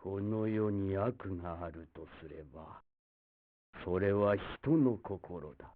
この世に悪があるとすれば、それは人の心だ。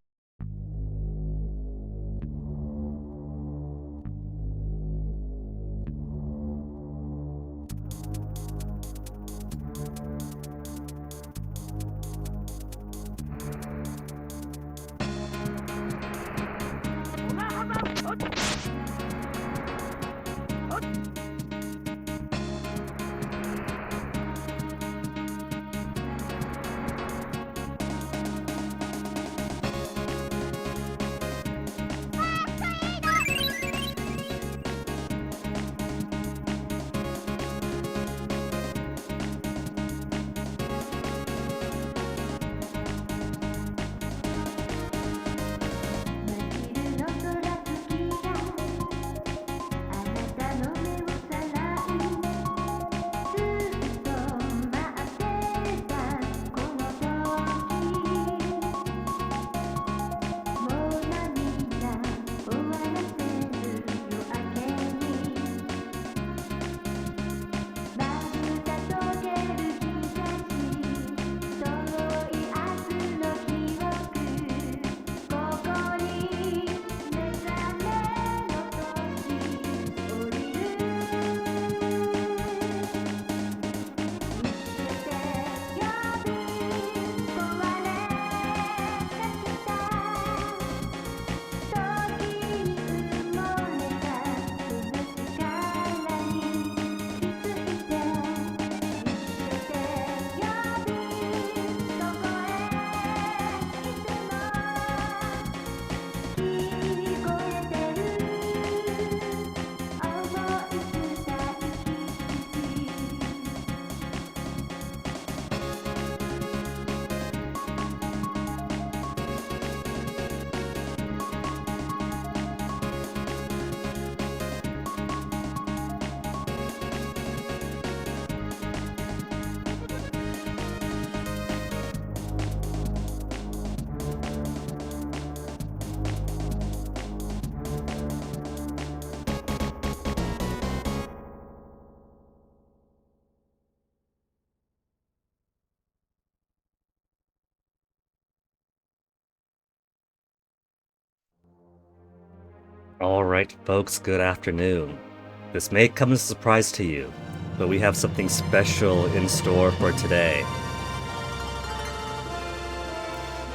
Alright, folks, good afternoon. This may come as a surprise to you, but we have something special in store for today.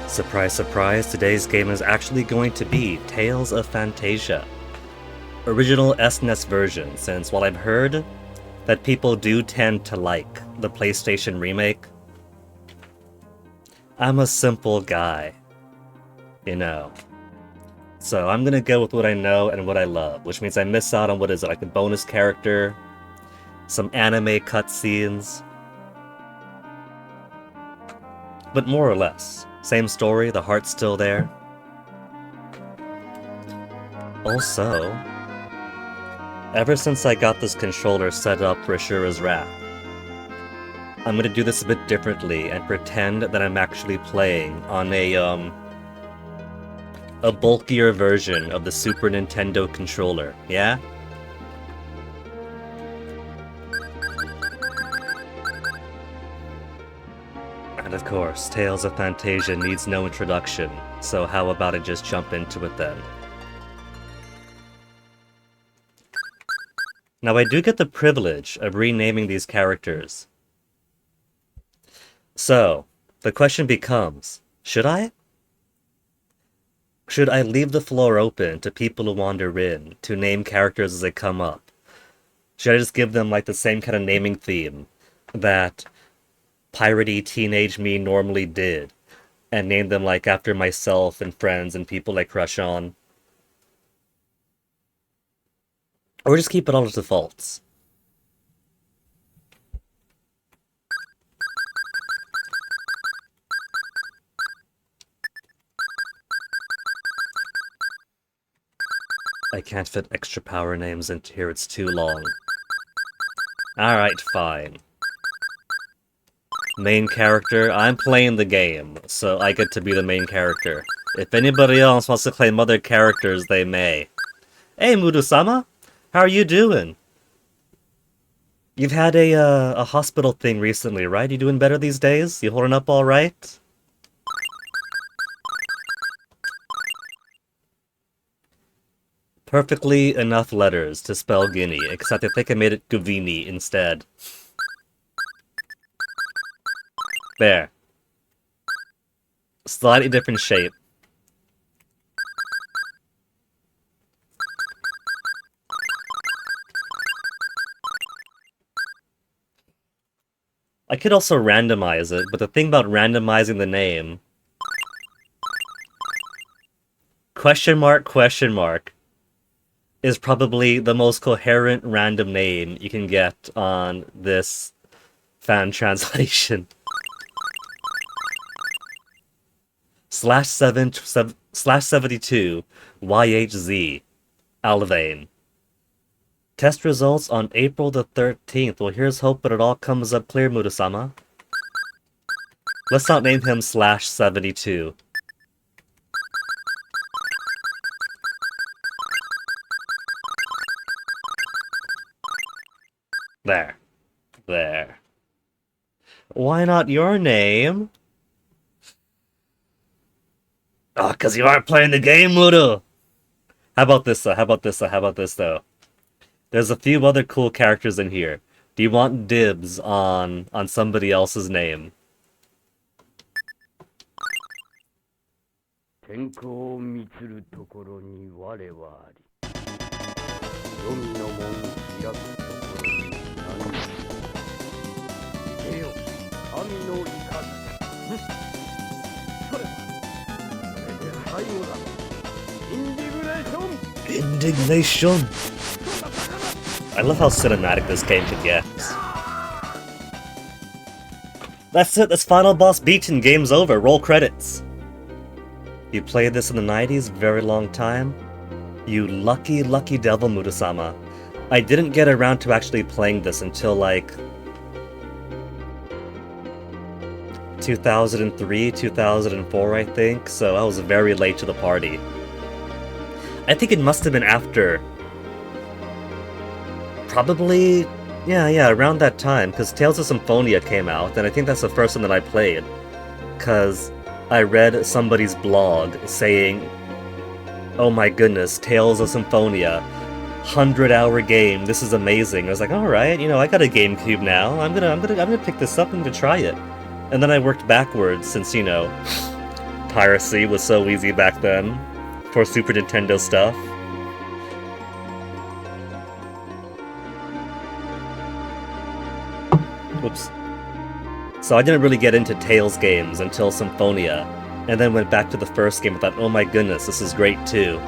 Surprise, surprise, today's game is actually going to be Tales of Phantasia. Original SNES version, since while I've heard that people do tend to like the PlayStation remake, I'm a simple guy, you know. So I'm gonna go with what I know and what I love, which means I miss out on what is it, like a bonus character, some anime cutscenes. But more or less, same story, the heart's still there. Also, ever since I got this controller set up for Ashura's Wrath, I'm gonna do this a bit differently and pretend that I'm actually playing on a bulkier version of the Super Nintendo controller, yeah? And of course, Tales of Phantasia needs no introduction, so how about I just jump into it then? Now I do get the privilege of renaming these characters. So, the question becomes, should I? Should I leave the floor open to people who wander in, to name characters as they come up? Should I just give them like the same kind of naming theme that piratey teenage me normally did, and name them like after myself and friends and people I crush on? Or just keep it all as defaults? I can't fit extra power names into here, it's too long. Alright, fine. Main character, I'm playing the game, so I get to be the main character. If anybody else wants to claim other characters, they may. Hey, Mudu-sama! How are you doing? You've had a hospital thing recently, right? You doing better these days? You holding up all right? Perfectly enough letters to spell Guinea, except I think I made it Guvini instead. There. Slightly different shape. I could also randomize it, but the thing about randomizing the name... question mark, is probably the most coherent random name you can get on this fan translation. /72 YHZ Alvane. Test results on April the 13th. Well, here's hoping it all comes up clear, Murasama. Let's not name him /72. There. There. Why not your name? Oh, because you aren't playing the game, Muru! How about this, though? How about this, though? How about this, though? There's a few other cool characters in here. Do you want dibs on somebody else's name? 天空を満つるところに我はあり黄泉の門開くところに何し行けよ神の怒りそれで最後だインディグレーション Indignation! I love how cinematic this game can get. That's it, that's final boss beaten, game's over, roll credits. You played this in the 90s, very long time. You lucky, lucky devil, Murasama. I didn't get around to actually playing this until like 2003, 2004, I think, so I was very late to the party. I think it must have been after. Probably, yeah, around that time, because Tales of Symphonia came out, and I think that's the first one that I played. Because I read somebody's blog saying, oh my goodness, Tales of Symphonia, 100-hour game, this is amazing. I was like, alright, you know, I got a GameCube now, I'm gonna pick this up and to try it. And then I worked backwards, since, you know, piracy was so easy back then, for Super Nintendo stuff. Whoops. So I didn't really get into Tales games until Symphonia, and then went back to the first game and thought, oh my goodness, this is great too.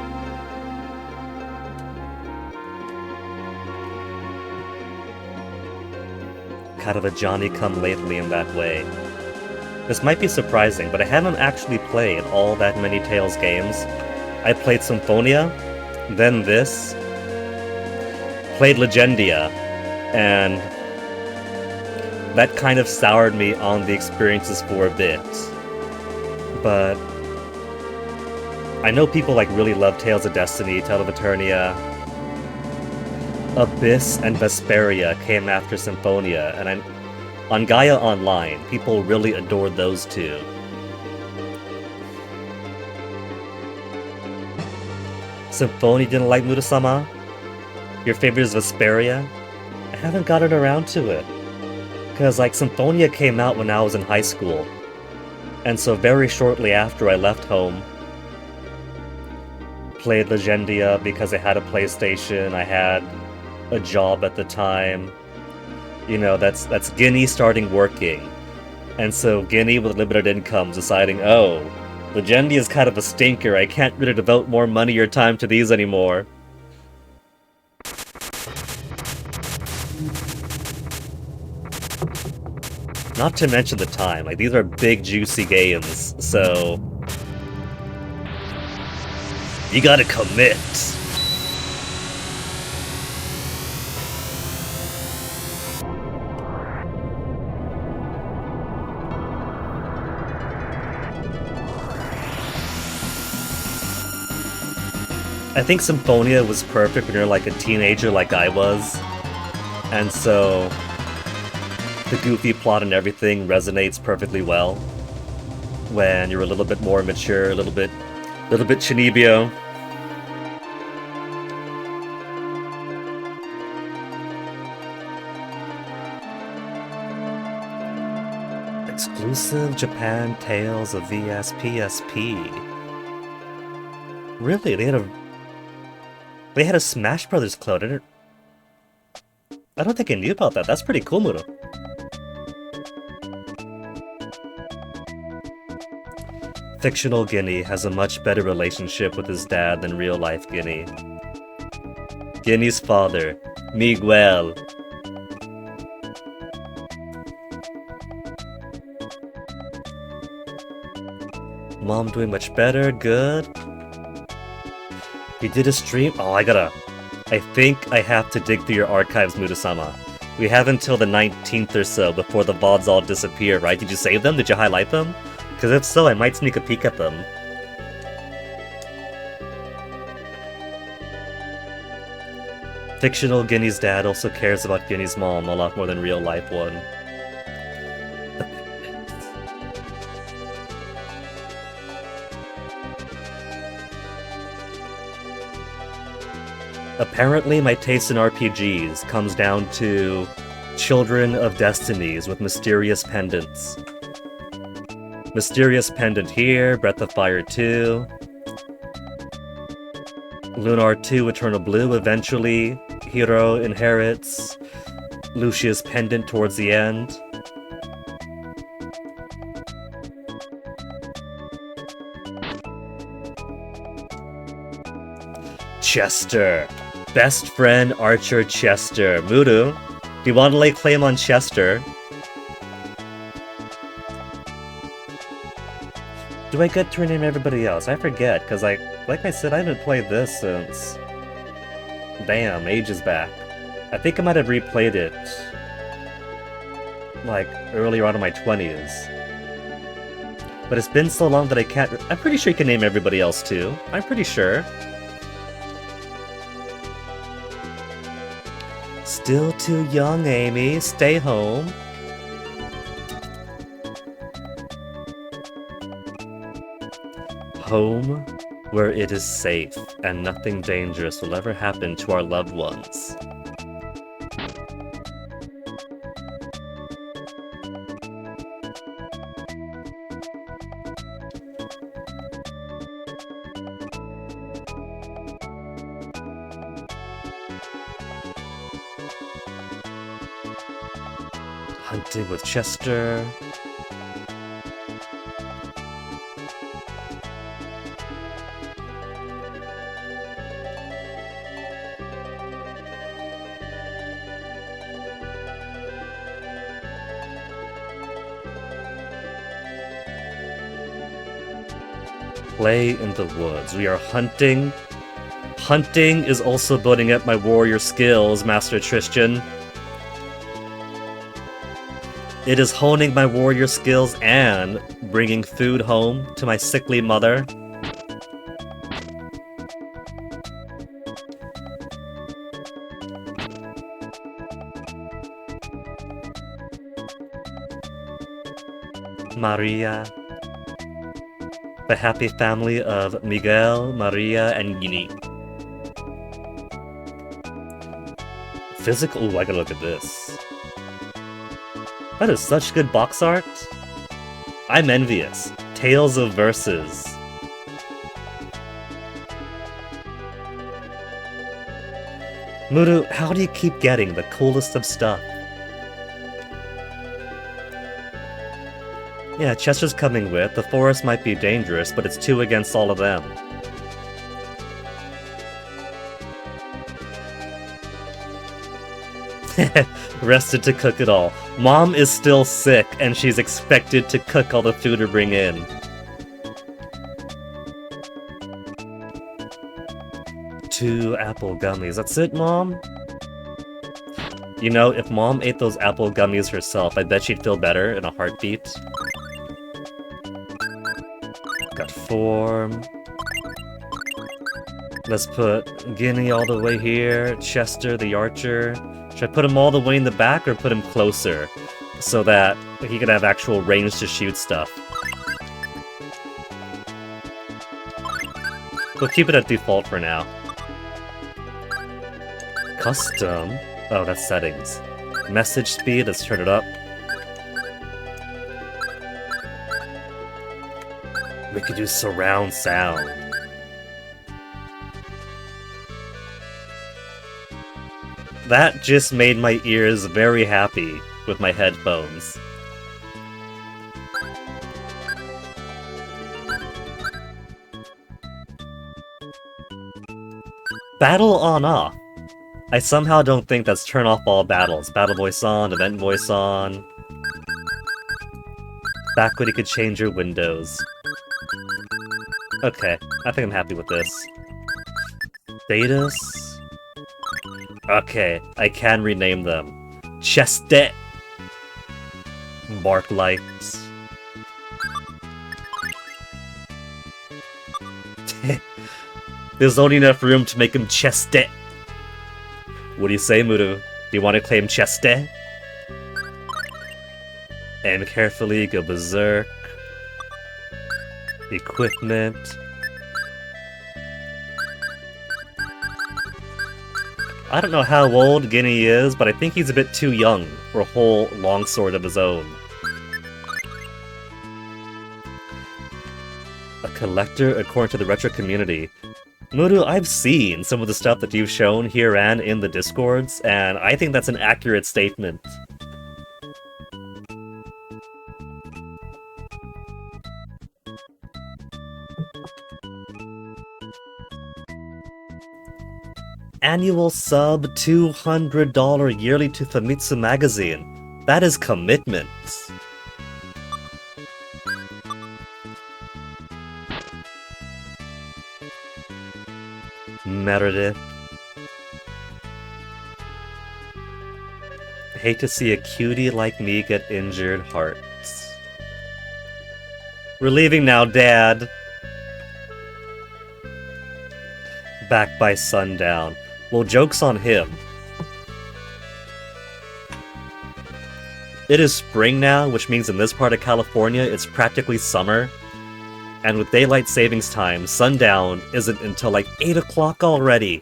Kind of a Johnny-come-lately in that way. This might be surprising, but I haven't actually played all that many Tales games. I played Symphonia, then this, played Legendia, and that kind of soured me on the experiences for a bit. But I know people like really love Tales of Destiny, Tale of Eternia. Abyss and Vesperia came after Symphonia, and on Gaia Online, people really adored those two. Symphonia didn't like Murasama? Your favorite is Vesperia? I haven't gotten around to it. Because, like, Symphonia came out when I was in high school. And so very shortly after I left home, played Legendia because I had a PlayStation, I had a job at the time. You know, that's Guinea starting working. And so Guinea with limited income deciding, oh, Legendia is kind of a stinker, I can't really devote more money or time to these anymore. Not to mention the time, like, these are big, juicy games, so... you gotta commit! I think Symphonia was perfect when you're like a teenager like I was. And so the goofy plot and everything resonates perfectly well when you're a little bit more mature, a little bit chinibio. Exclusive Japan Tales of VS PSP. Really? They had a Smash Brothers clone. I don't think I knew about that. That's pretty cool, Muro. Fictional Guinea has a much better relationship with his dad than real-life Guinea. Guinea's father, Miguel. Mom doing much better, good. We did a stream? Oh, I think I have to dig through your archives, Mudasama. We have until the 19th or so before the VODs all disappear, right? Did you save them? Did you highlight them? Because if so, I might sneak a peek at them. Fictional Guinea's dad also cares about Guinea's mom a lot more than real-life one. Apparently, my taste in RPGs comes down to Children of Destinies with mysterious pendants. Mysterious pendant here, Breath of Fire 2. Lunar 2 Eternal Blue eventually. Hero inherits Lucia's pendant towards the end. Chester. Best friend Archer Chester. Mudu, do you want to lay claim on Chester? Do I get to rename everybody else? I forget, because like I said, I haven't played this since... Damn, ages back. I think I might have replayed it... like, earlier on in my 20s. But it's been so long that I can't... I'm pretty sure you can name everybody else too. I'm pretty sure. Still too young, Amy. Stay home. Home, where it is safe and nothing dangerous will ever happen to our loved ones. Hunting with Chester. Play in the woods. We are hunting. Hunting is also building up my warrior skills, Master Tristan. It is honing my warrior skills and bringing food home to my sickly mother. Maria. The happy family of Miguel, Maria, and Guinea. Physical. Ooh, I gotta look at this. That is such good box art. I'm envious. Tales of Verses. Muru, how do you keep getting the coolest of stuff? Yeah, Chester's coming with. The forest might be dangerous, but it's 2 against all of them. Rested to cook it all. Mom is still sick, and she's expected to cook all the food to bring in. Two apple gummies. That's it, Mom? You know, if Mom ate those apple gummies herself, I bet she'd feel better in a heartbeat. Got 4. Let's put Guinea all the way here, Chester the archer. Should I put him all the way in the back or put him closer? So that he could have actual range to shoot stuff. We'll keep it at default for now. Custom? Oh, that's settings. Message speed, let's turn it up. We could do surround sound. That just made my ears very happy with my headphones. Battle on off. I somehow don't think that's turn off all battles. Battle voice on, event voice on. Back when you could change your windows. Okay, I think I'm happy with this. Status? Okay, I can rename them. Chestet! Mark lights. There's only enough room to make him Chestet. What do you say, Mudu? Do you want to claim Chestet? Aim carefully, go berserk. Equipment. I don't know how old Guinea is, but I think he's a bit too young for a whole longsword of his own. A collector according to the retro community. Mudu, I've seen some of the stuff that you've shown here and in the Discords, and I think that's an accurate statement. Annual sub $200 yearly to Famitsu magazine. That is commitment. Meredith. I hate to see a cutie like me get injured hearts. We're leaving now, Dad. Back by sundown. Well, joke's on him. It is spring now, which means in this part of California, it's practically summer. And with daylight savings time, sundown isn't until like 8 o'clock already.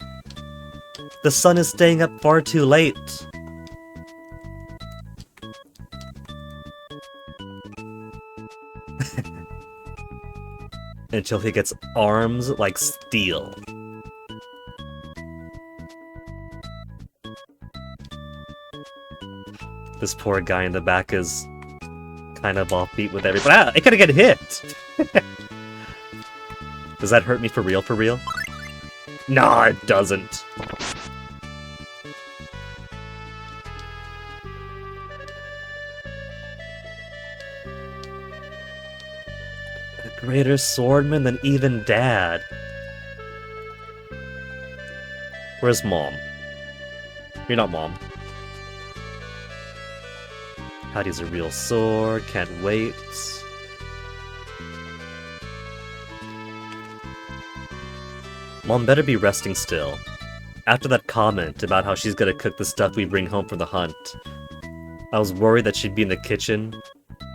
The sun is staying up far too late. Until he gets arms like steel. This poor guy in the back is kind of offbeat with everybody. Ah, I could get hit! Does that hurt me for real, for real? Nah, it doesn't. A greater swordman than even Dad. Where's Mom? You're not Mom. Patty's a real sword, can't wait. Mom better be resting still. After that comment about how she's gonna cook the stuff we bring home from the hunt, I was worried that she'd be in the kitchen.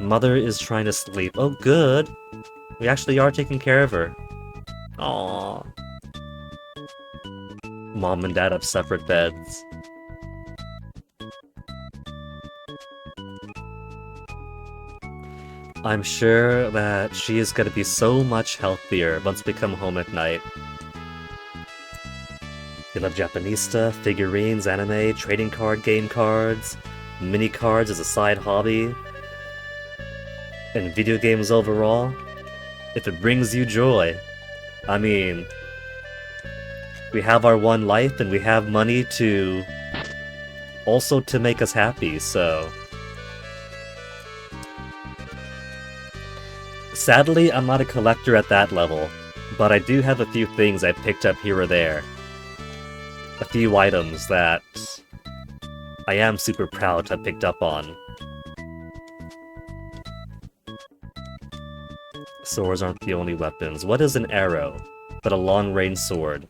Mother is trying to sleep. Oh, good. We actually are taking care of her. Aww. Mom and Dad have separate beds. I'm sure that she is going to be so much healthier once we come home at night. We love Japanese stuff, figurines, anime, trading card game cards, mini cards as a side hobby, and video games overall. If it brings you joy. I mean, we have our one life and we have money to also to make us happy, so... Sadly, I'm not a collector at that level, but I do have a few things I picked up here or there. A few items that I am super proud to have picked up on. Swords aren't the only weapons. What is an arrow but a long-range sword?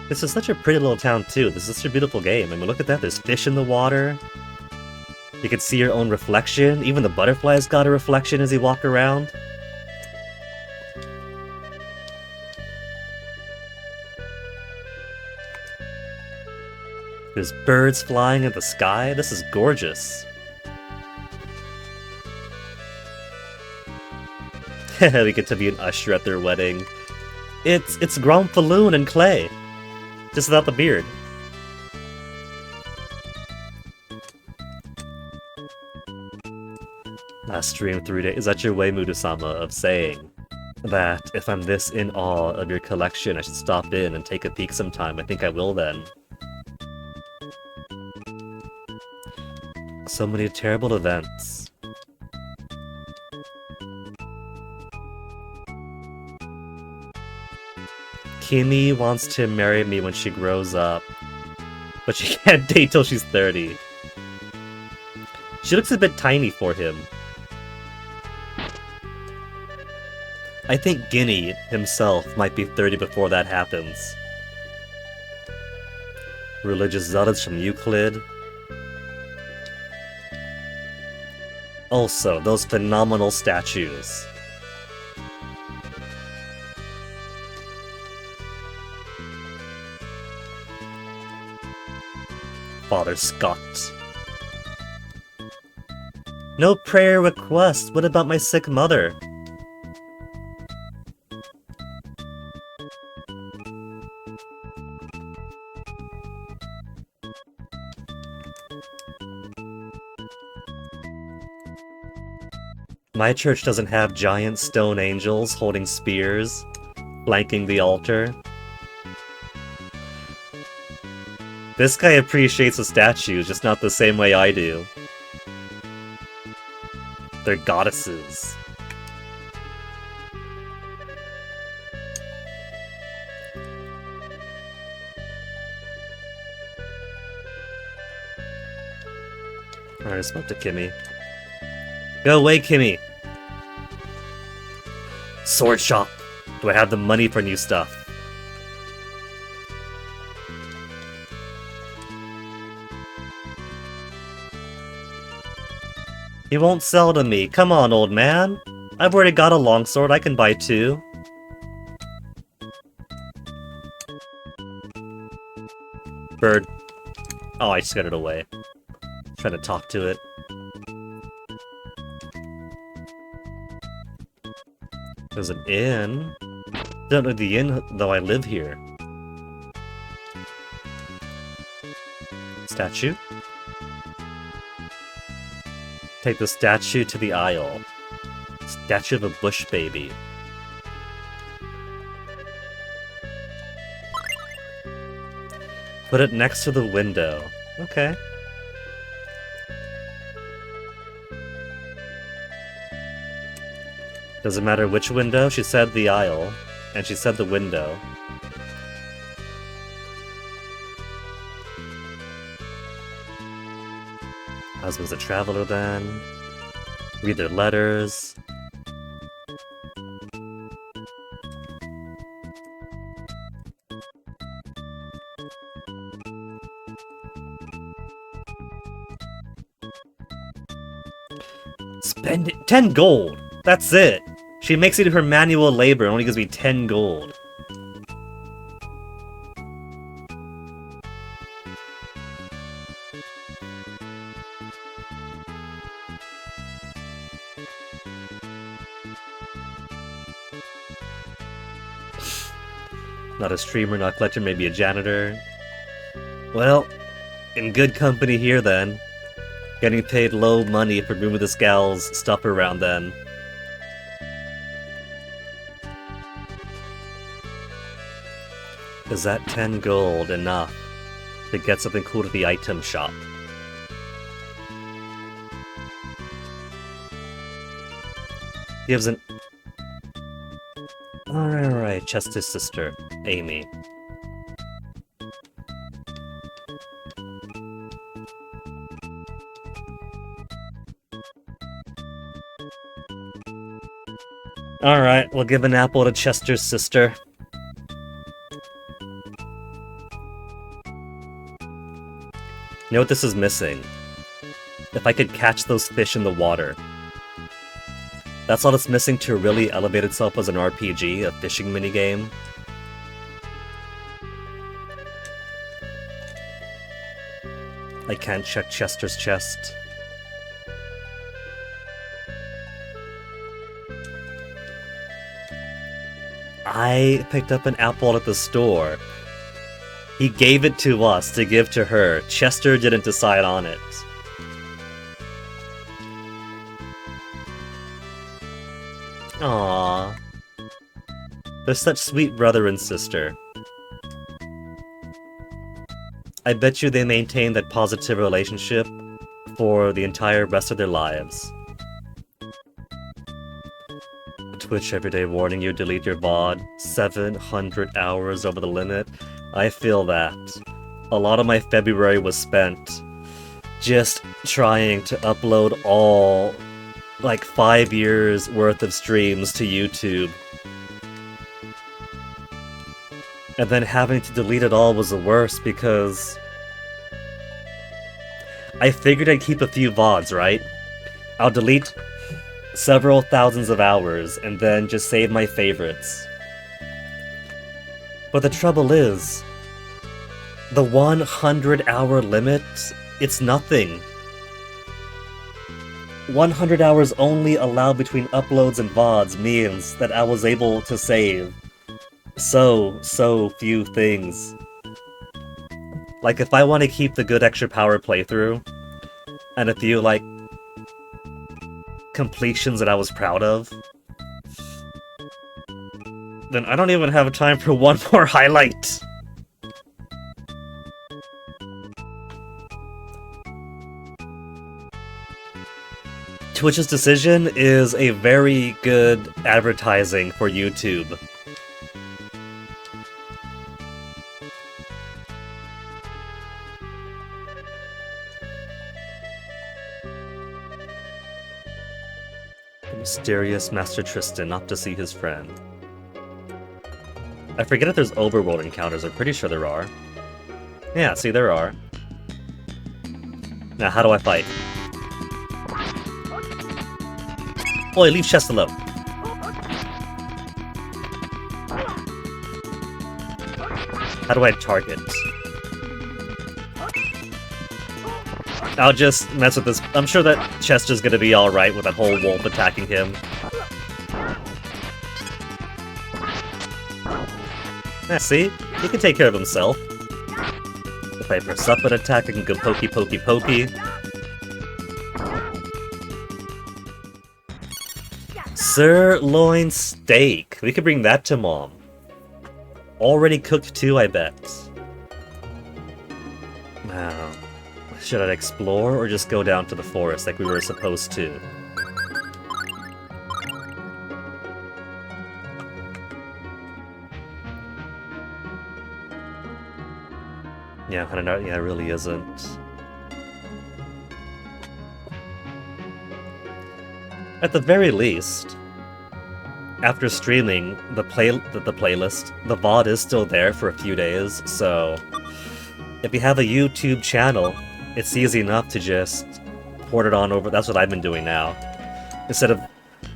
This is such a pretty little town too. This is such a beautiful game. I mean, look at that. There's fish in the water. You can see your own reflection. Even the butterflies got a reflection as you walk around. There's birds flying in the sky. This is gorgeous. We get to be an usher at their wedding. It's Gromfaloon and Clay. Just without the beard. Last stream 3 days. Is that your way, Mudusama, of saying that if I'm this in awe of your collection, I should stop in and take a peek sometime? I think I will then. So many terrible events. Kimi wants to marry me when she grows up, but she can't date till she's 30. She looks a bit tiny for him. I think Guinea himself might be 30 before that happens. Religious zealots from Euclid. Also, those phenomenal statues. Father Scott. No prayer request. What about my sick mother? My church doesn't have giant stone angels holding spears, flanking the altar. This guy appreciates the statues, just not the same way I do. They're goddesses. Alright, I spoke to Kimmy. Go away, Kimmy! Sword shop! Do I have the money for new stuff? He won't sell to me. Come on, old man. I've already got a longsword. I can buy two. Bird. Oh, I scared it away. Trying to talk to it. There's an inn. Don't know the inn, though I live here. Statue? Take the statue to the aisle. Statue of a bush baby. Put it next to the window. Okay. Doesn't matter which window, she said the aisle, and she said the window. Husband's a traveler then. Read their letters. Spend it. 10 gold! That's it! She makes it do her manual labor and only gives me 10 gold. Not a streamer, not a collector, maybe a janitor. Well, in good company here then. Getting paid low money for moving this gal's stuff around then. Is that 10 gold enough to get something cool to the item shop? Gives an... Alright, Chester's sister, Amy. Alright, we'll give an apple to Chester's sister. You know what this is missing? If I could catch those fish in the water. That's all it's missing to really elevate itself as an RPG, a fishing minigame. I can't check Chester's chest. I picked up an apple at the store. He gave it to us to give to her. Chester didn't decide on it. Aww. They're such sweet brother and sister. I bet you they maintain that positive relationship for the entire rest of their lives. Twitch everyday warning you, delete your VOD. 700 hours over the limit. I feel that. A lot of my February was spent just trying to upload all, like, 5 years worth of streams to YouTube. And then having to delete it all was the worst because I figured I'd keep a few VODs, right? I'll delete several thousands of hours and then just save my favorites. But the trouble is, the 100-hour limit, it's nothing. 100 hours only allowed between uploads and VODs means that I was able to save so few things. Like, if I want to keep the good extra power playthrough, and a few, like, completions that I was proud of, then I don't even have time for one more highlight. Twitch's decision is a very good advertising for YouTube. Mysterious Master Tristan off to see his friend. I forget if there's overworld encounters, I'm pretty sure there are. Yeah, see, there are. Now, how do I fight? Oi, leave Chest alone. How do I target? I'll just mess with this. I'm sure that Chester's gonna be alright with that whole wolf attacking him. Yeah, see? He can take care of himself. If I press up an attack, I can go pokey pokey pokey. Sirloin steak. We could bring that to Mom. Already cooked too, I bet. Wow. Should I explore or just go down to the forest like we were supposed to? Yeah, I don't know. Yeah, it really isn't. At the very least, after streaming the playlist, the VOD is still there for a few days, so if you have a YouTube channel, it's easy enough to just port it on over. That's what I've been doing now. Instead of,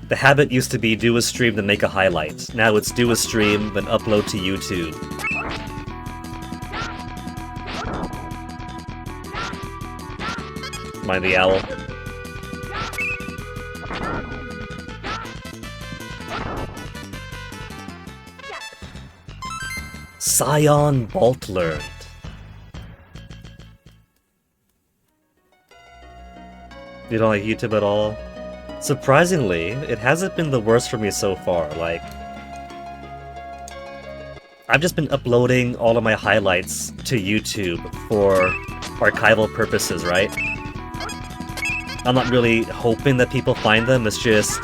the habit used to be do a stream then make a highlight. Now it's do a stream then upload to YouTube. Mind the owl. Scion Bolt learned. You don't like YouTube at all? Surprisingly, it hasn't been the worst for me so far. Like, I've just been uploading all of my highlights to YouTube for archival purposes, right? I'm not really hoping that people find them, it's just,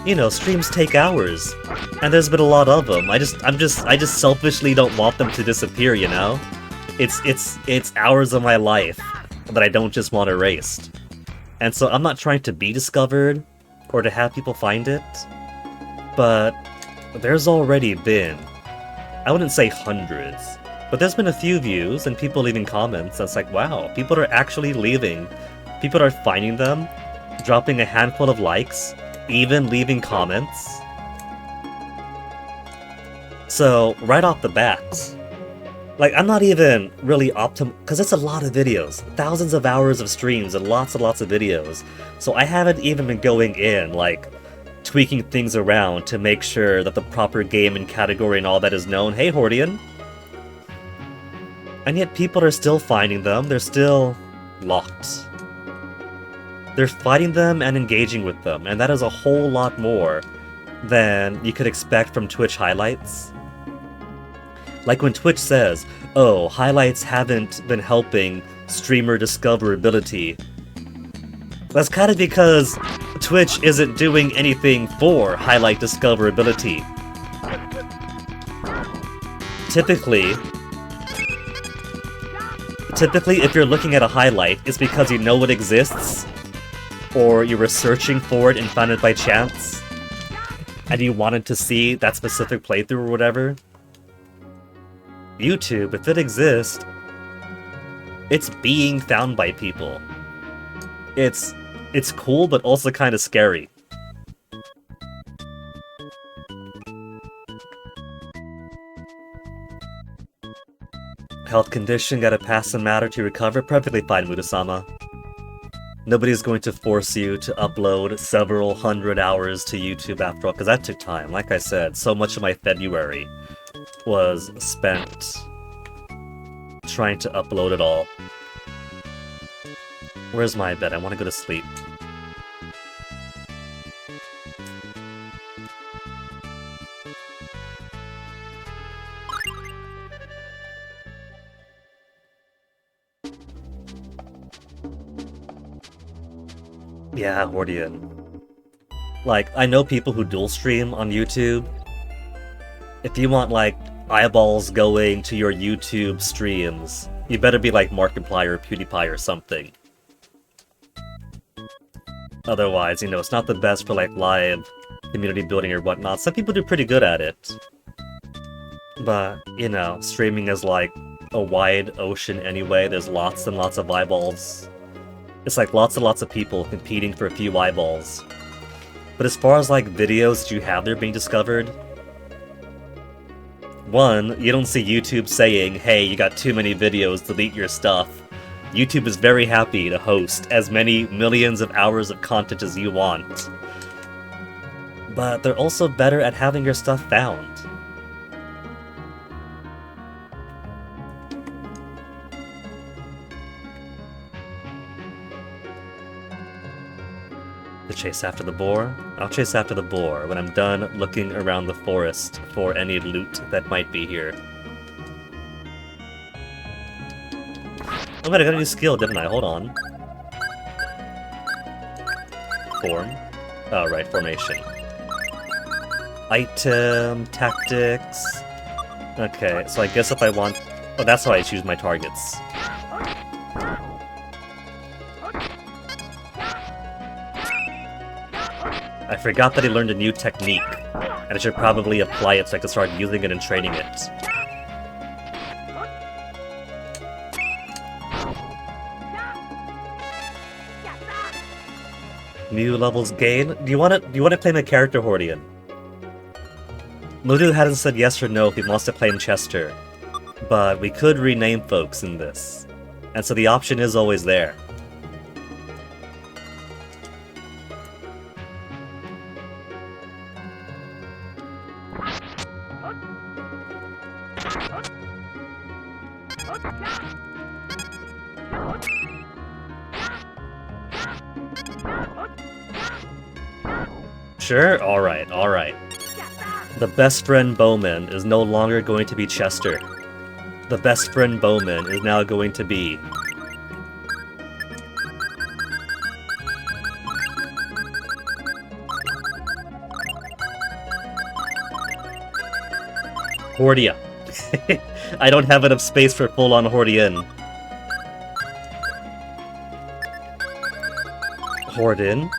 you know, streams take hours, and there's been a lot of them. I just selfishly don't want them to disappear, you know? It's hours of my life that I don't just want erased. And so I'm not trying to be discovered, or to have people find it, but there's already been, I wouldn't say hundreds, But there's been a few views and people leaving comments that's like, wow, people are actually leaving. People are finding them, dropping a handful of likes, even leaving comments. So, right off the bat, like, I'm not even really because it's a lot of videos. Thousands of hours of streams and lots of videos. So I haven't even been going in, like, tweaking things around to make sure that the proper game and category and all that is known. Hey, Hordian! And yet people are still finding them, they're still locked. They're finding them and engaging with them, and that is a whole lot more than you could expect from Twitch highlights. Like when Twitch says, oh, highlights haven't been helping streamer discoverability. That's kind of because Twitch isn't doing anything for highlight discoverability. Typically, if you're looking at a highlight, it's because you know it exists, or you were searching for it and found it by chance, and you wanted to see that specific playthrough or whatever. YouTube, if it exists, it's being found by people. It's cool, but also kind of scary. Health condition, gotta pass some matter to recover. Perfectly fine, Mudasama. Nobody's going to force you to upload several hundred hours to YouTube after all, because that took time. Like I said, so much of my February was spent trying to upload it all. Where's my bed? I want to go to sleep. Yeah, Hordian. Like, I know people who dual stream on YouTube. If you want, like, eyeballs going to your YouTube streams, you better be like Markiplier or PewDiePie or something. Otherwise, you know, it's not the best for, like, live community building or whatnot. Some people do pretty good at it. But, you know, streaming is like a wide ocean anyway. There's lots and lots of eyeballs. It's like lots and lots of people competing for a few eyeballs. But as far as, like, videos that you have there being discovered, one, you don't see YouTube saying, hey, you got too many videos, delete your stuff. YouTube is very happy to host as many millions of hours of content as you want. But they're also better at having your stuff found. To chase after the boar? I'll chase after the boar when I'm done looking around the forest for any loot that might be here. Oh man, I got a new skill, didn't I? Hold on. Form. Oh, right, formation. Item, tactics. Okay, so I guess if I want... Oh, that's how I choose my targets. I forgot that he learned a new technique, and I should probably apply it so I can start using it and training it. New levels gain? Do you want to play my character, Hordian? Mudu hasn't said yes or no if he wants to claim Chester, but we could rename folks in this, and so the option is always there. Sure? Alright, alright. The best friend Bowman is no longer going to be Chester. The best friend Bowman is now going to be... Hordia. I don't have enough space for full-on Hordian. Hordin.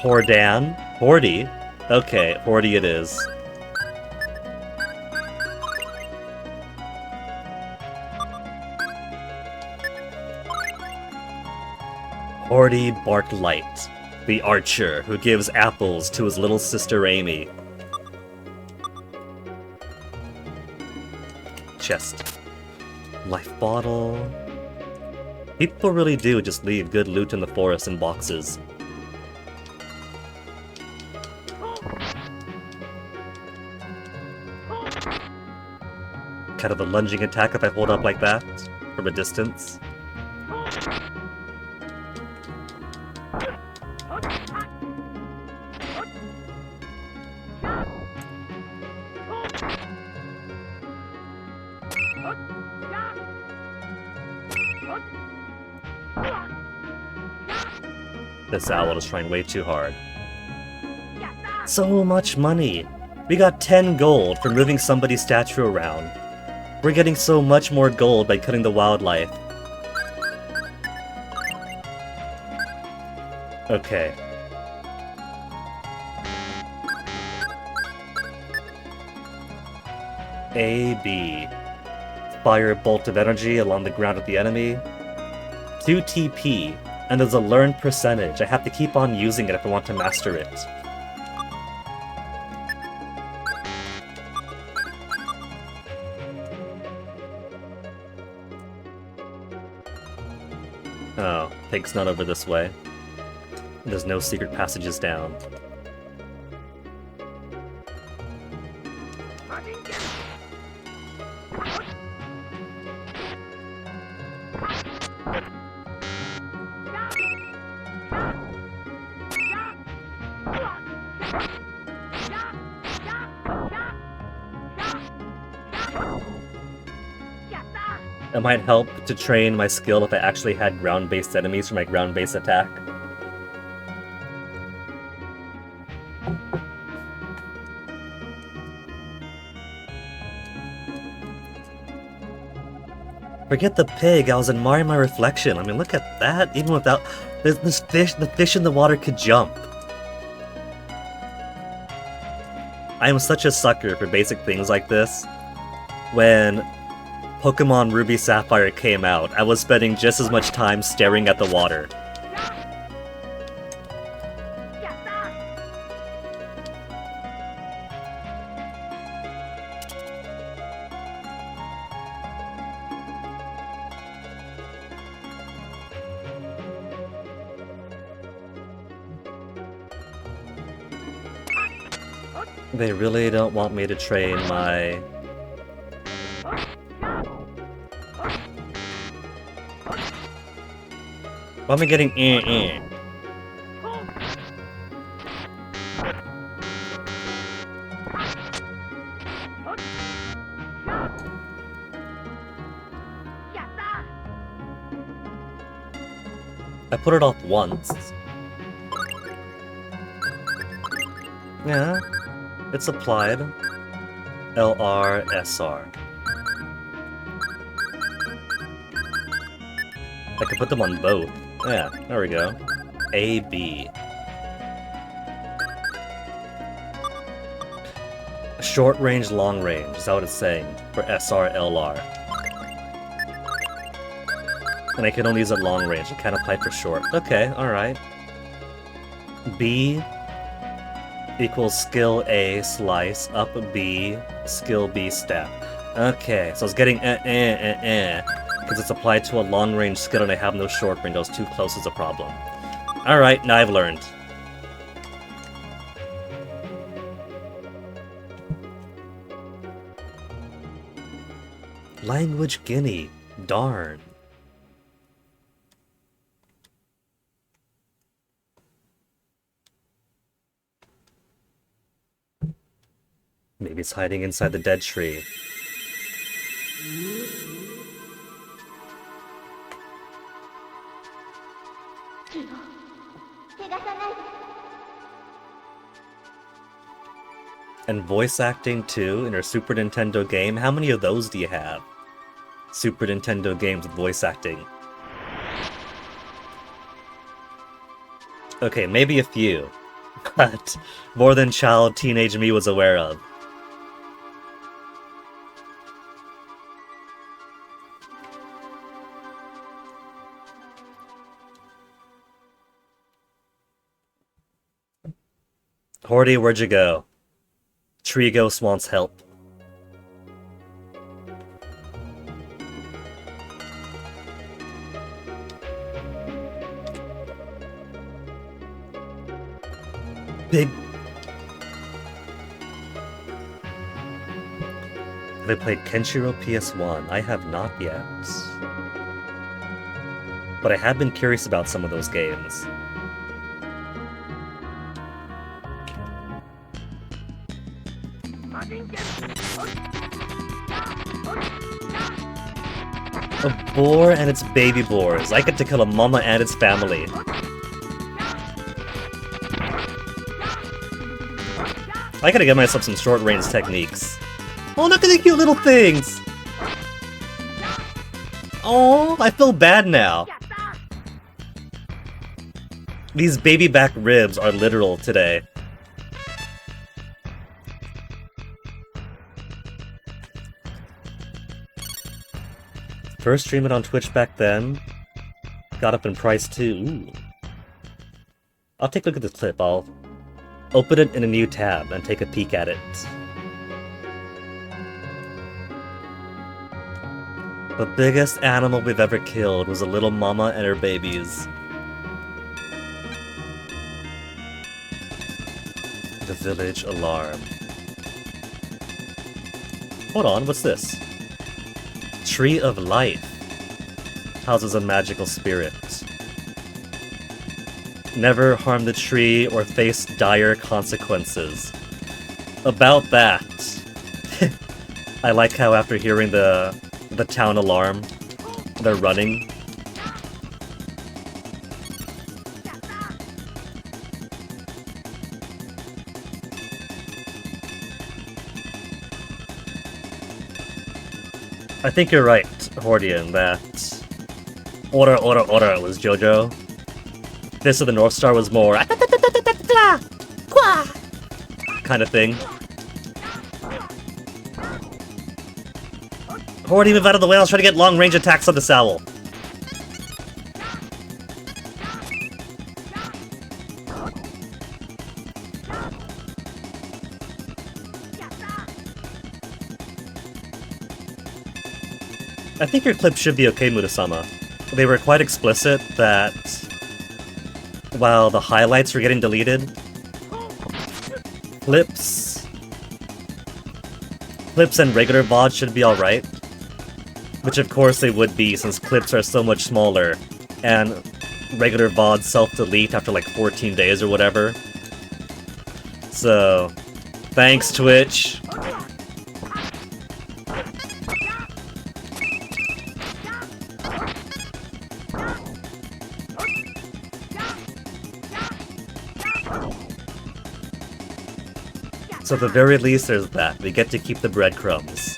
Hordan? Hordy? Okay, Hordy it is. Horty Barklight, the archer who gives apples to his little sister Amy. Chest. Life bottle. People really do just leave good loot in the forest in boxes. Kind of a lunging attack if I hold up like that, from a distance. This owl is trying way too hard. So much money! We got 10 gold for moving somebody's statue around. We're getting so much more gold by cutting the wildlife. Okay. A, B. Fire a bolt of energy along the ground at the enemy. 2 TP, and there's a learned percentage. I have to keep on using it if I want to master it. Oh, Pig's not over this way. There's no secret passages down. It might help to train my skill if I actually had ground-based enemies for my ground-based attack. Forget the pig, I was admiring my reflection. I mean, look at that, even without... This fish, the fish in the water could jump. I am such a sucker for basic things like this. When Pokemon Ruby Sapphire came out, I was spending just as much time staring at the water. They really don't want me to train my... Why am I getting eh? I put it off once. Yeah, it's applied. LR, SR. I could put them on both. Yeah, there we go. A, B. Short range, long range, is that what it's saying? For SR, LR. And I can only use it long range, it can't apply for short. Okay, alright. B equals skill A, slice, up B, skill B, step. Okay, so it's getting because it's applied to a long-range skill and I have no short range. Those too close is a problem. Alright, now I've learned. Language Guinea. Darn. Maybe it's hiding inside the dead tree. And voice acting too in your Super Nintendo game? How many of those do you have? Super Nintendo games with voice acting. Okay, maybe a few, but more than child teenage me was aware of. Hordy, where'd you go? Tree Ghost wants help. Big... Have I played Kenshiro PS1? I have not yet. But I have been curious about some of those games. A boar and its baby boars. I get to kill a mama and its family. I gotta get myself some short-range techniques. Oh, look at the cute little things! Oh, I feel bad now. These baby back ribs are literal today. First stream it on Twitch back then. Got up in price too. Ooh. I'll take a look at this clip. I'll open it in a new tab and take a peek at it. The biggest animal we've ever killed was a little mama and her babies. The village alarm. Hold on, what's this? Tree of Life. Houses a magical spirit. Never harm the tree or face dire consequences. About that. I like how after hearing the town alarm, they're running. I think you're right, Hordian, that Ora was JoJo. This of the North Star was more kind of thing. Hordy, move out of the way, I was trying to get long-range attacks on the Owl. I think your clip should be okay, Mudasama. They were quite explicit that while the highlights were getting deleted, clips and regular VODs should be alright. Which of course they would be, since clips are so much smaller, and regular VODs self-delete after like 14 days or whatever. So, thanks Twitch! So at the very least there's that, we get to keep the breadcrumbs.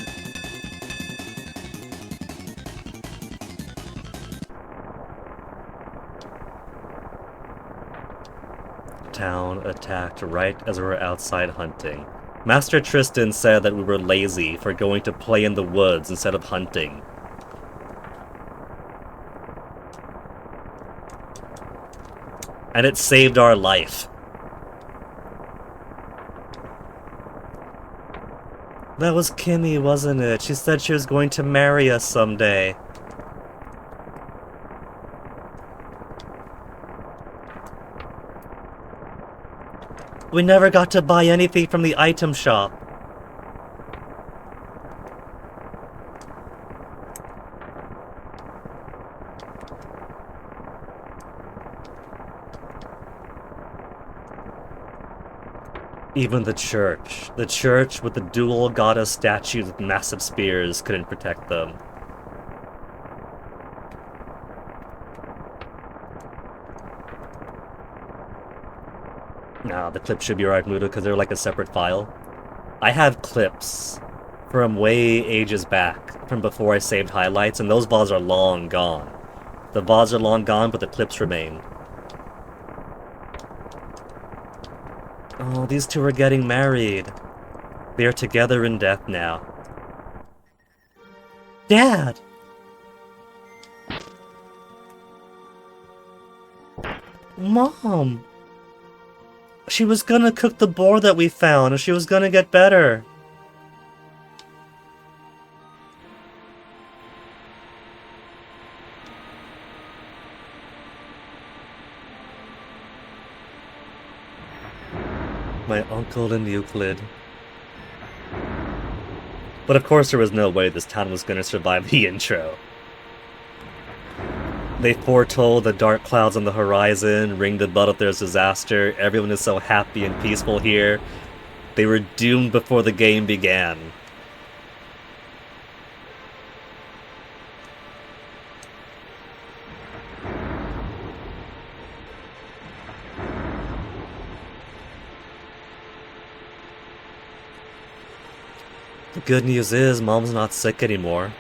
Town attacked right as we were outside hunting. Master Tristan said that we were lazy for going to play in the woods instead of hunting. And it saved our life. That was Kimmy, wasn't it? She said she was going to marry us someday. We never got to buy anything from the item shop. Even the church with the dual goddess statues with massive spears couldn't protect them. Nah, the clip should be alright, Muda, because they're like a separate file. I have clips from way ages back, from before I saved highlights, and those VODs are long gone. The VODs are long gone, but the clips remain. Oh, these two are getting married. They are together in death now. Dad! Mom! She was gonna cook the boar that we found, and she was gonna get better. My uncle in Euclid. But of course there was no way this town was gonna survive the intro. They foretold the dark clouds on the horizon, ring the bell if there's disaster, everyone is so happy and peaceful here. They were doomed before the game began. The good news is, Mom's not sick anymore.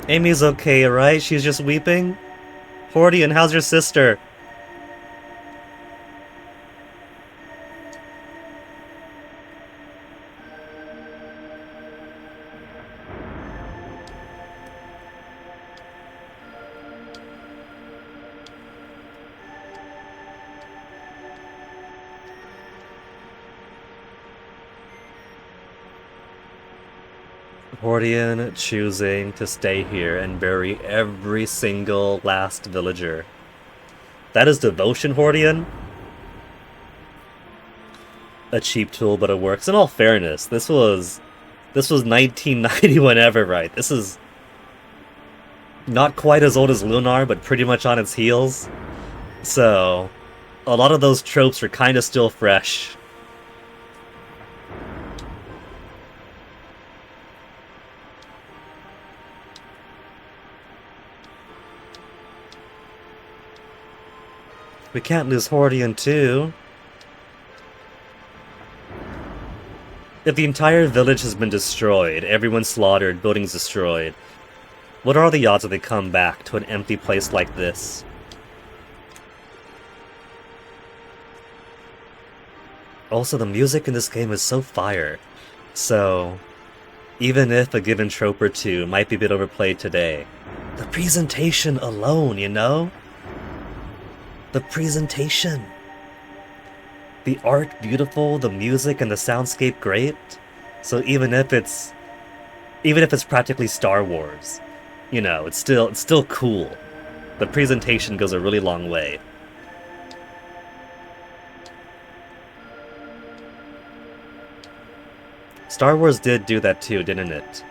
Amy's okay, right? She's just weeping? Hordian, how's your sister? Hordian choosing to stay here and bury every single last villager. That is devotion, Hordian? A cheap tool, but it works. In all fairness, this was 1990 whenever, right? This is not quite as old as Lunar, but pretty much on its heels. So, a lot of those tropes are kind of still fresh. We can't lose Hordian too. If the entire village has been destroyed, everyone slaughtered, buildings destroyed, what are the odds that they come back to an empty place like this? Also, the music in this game is so fire. So, even if a given trope or two might be a bit overplayed today, the presentation alone, you know? The presentation. The art beautiful, the music and the soundscape great. So even if it's practically Star Wars, you know, it's still cool. The presentation goes a really long way. Star Wars did do that too, didn't it?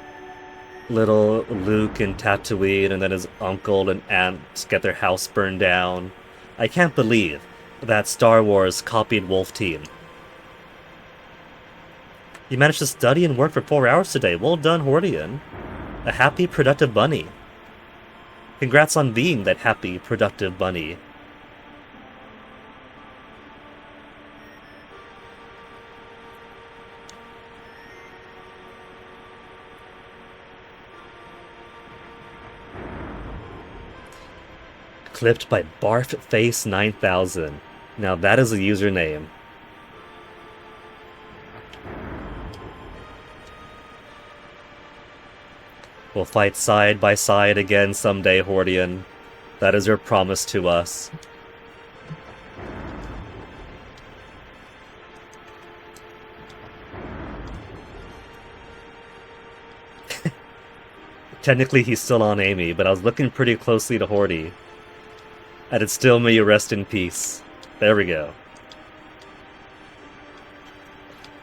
Little Luke and Tatooine, and then his uncle and aunt get their house burned down. I can't believe that Star Wars copied Wolf Team. You managed to study and work for 4 hours today. Well done, Hordian. A happy, productive bunny. Congrats on being that happy, productive bunny. Clipped by BarfFace9000. Now that is a username. We'll fight side by side again someday, Hordian. That is your promise to us. Technically he's still on Amy, but I was looking pretty closely to Hordy. And it's still may you rest in peace. There we go.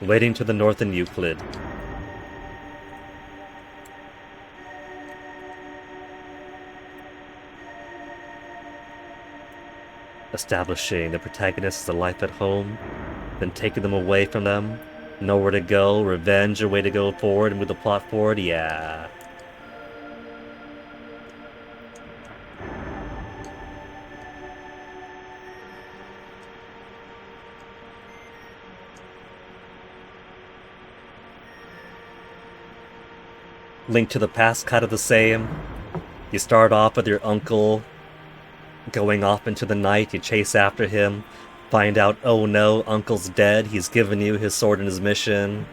Waiting to the north in Euclid. Establishing the protagonist as a life at home, then taking them away from them. Nowhere to go, revenge, a way to go forward and move the plot forward, yeah. Link to the Past, kind of the same. You start off with your uncle going off into the night, you chase after him, find out, oh no, uncle's dead, he's given you his sword and his mission.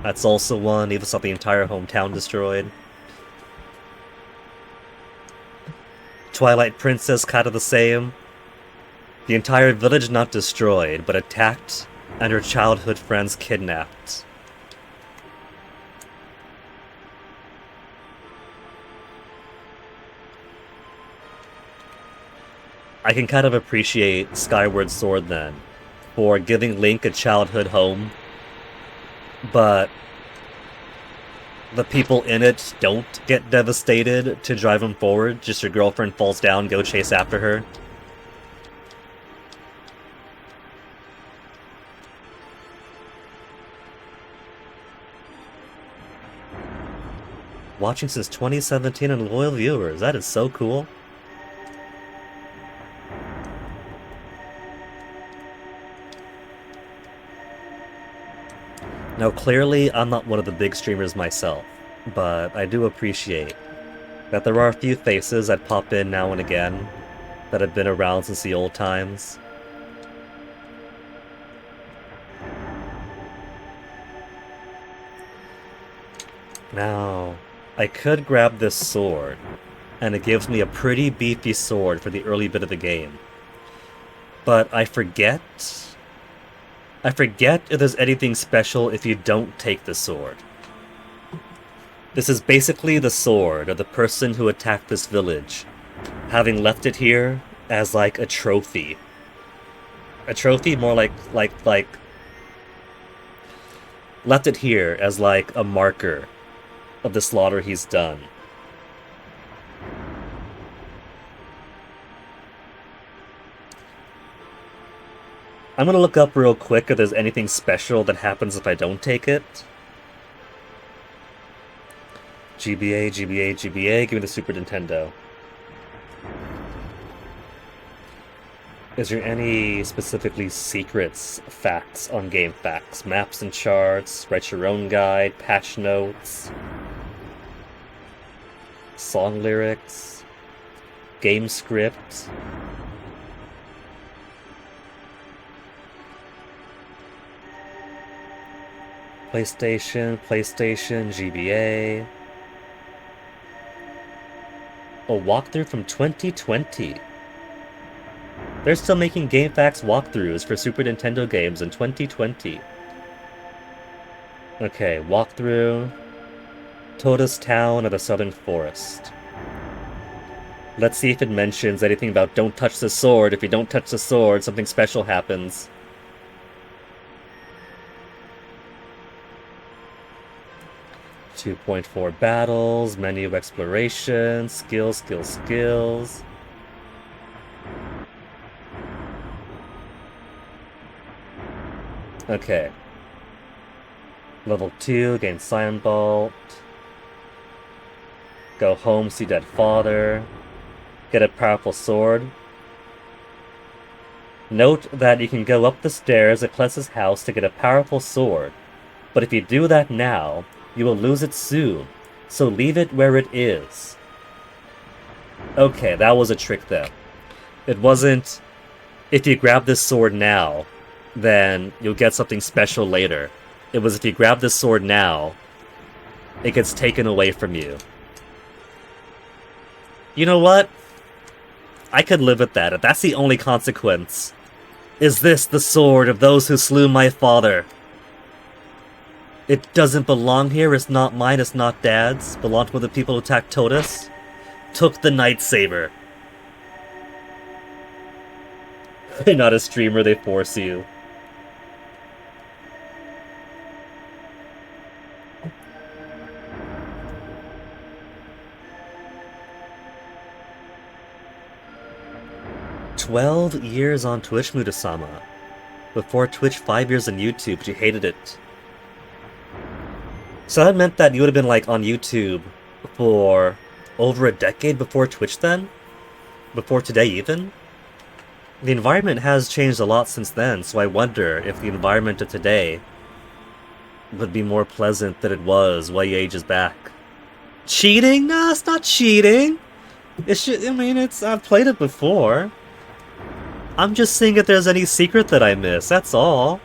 That's also one, even saw the entire hometown destroyed. Twilight Princess, kind of the same. The entire village not destroyed, but attacked and her childhood friends kidnapped. I can kind of appreciate Skyward Sword then, for giving Link a childhood home, but the people in it don't get devastated to drive him forward, just your girlfriend falls down, go chase after her. Watching since 2017 and loyal viewers, that is so cool. Now, clearly, I'm not one of the big streamers myself, but I do appreciate that there are a few faces that pop in now and again that have been around since the old times. Now, I could grab this sword, and it gives me a pretty beefy sword for the early bit of the game. But I forget if there's anything special if you don't take the sword. This is basically the sword of the person who attacked this village, having left it here as like a trophy. A trophy? More like left it here as like a marker of the slaughter he's done. I'm gonna look up real quick if there's anything special that happens if I don't take it. GBA, GBA, GBA, give me the Super Nintendo. Is there any specifically secrets, facts on game facts? Maps and charts, write your own guide, patch notes, song lyrics, game script. PlayStation, GBA. A walkthrough from 2020. They're still making GameFAQs walkthroughs for Super Nintendo games in 2020. Okay, walkthrough. Toda's Town of the Southern Forest. Let's see if it mentions anything about don't touch the sword. If you don't touch the sword, something special happens. 2.4 battles, menu exploration, skills. Okay. Level 2, gain Cyan Bolt. Go home, see dead father. Get a powerful sword. Note that you can go up the stairs at Kless's house to get a powerful sword, but if you do that now, you will lose it soon, so leave it where it is. Okay, that was a trick then. It wasn't, if you grab this sword now, then you'll get something special later. It was if you grab this sword now, it gets taken away from you. You know what? I could live with that. If that's the only consequence. Is this the sword of those who slew my father? It doesn't belong here, it's not mine, it's not Dad's. Belonged to the people who attacked Totus. Took the lightsaber. They're not a streamer, they force you. "12 years on Twitch, Mudasama. Before Twitch, 5 years on YouTube, but you hated it." So that meant that you would have been like on YouTube for over a decade before Twitch then? Before today even? The environment has changed a lot since then, so I wonder if the environment of today would be more pleasant than it was way ages back. Cheating? No, it's not cheating. I've played it before. I'm just seeing if there's any secret that I miss, that's all.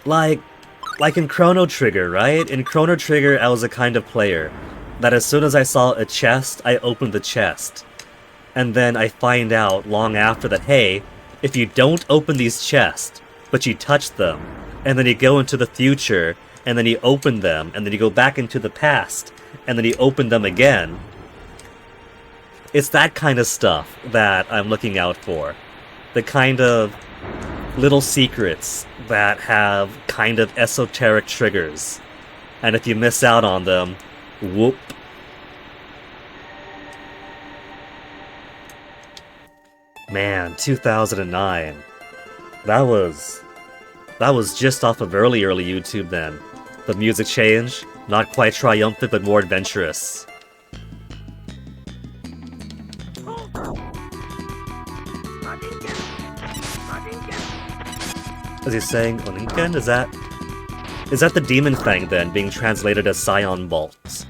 Like, like in Chrono Trigger, right? In Chrono Trigger, I was a kind of player that as soon as I saw a chest, I opened the chest. And then I find out long after that, hey, if you don't open these chests, but you touch them, and then you go into the future, and then you open them, and then you go back into the past, and then you open them again, it's that kind of stuff that I'm looking out for. The kind of little secrets that have kind of esoteric triggers. And if you miss out on them, whoop. Man, 2009. That was just off of early YouTube then. The music change, not quite triumphant but more adventurous. Is he saying Oninken? Is that the demon fang then, being translated as Scion bolts?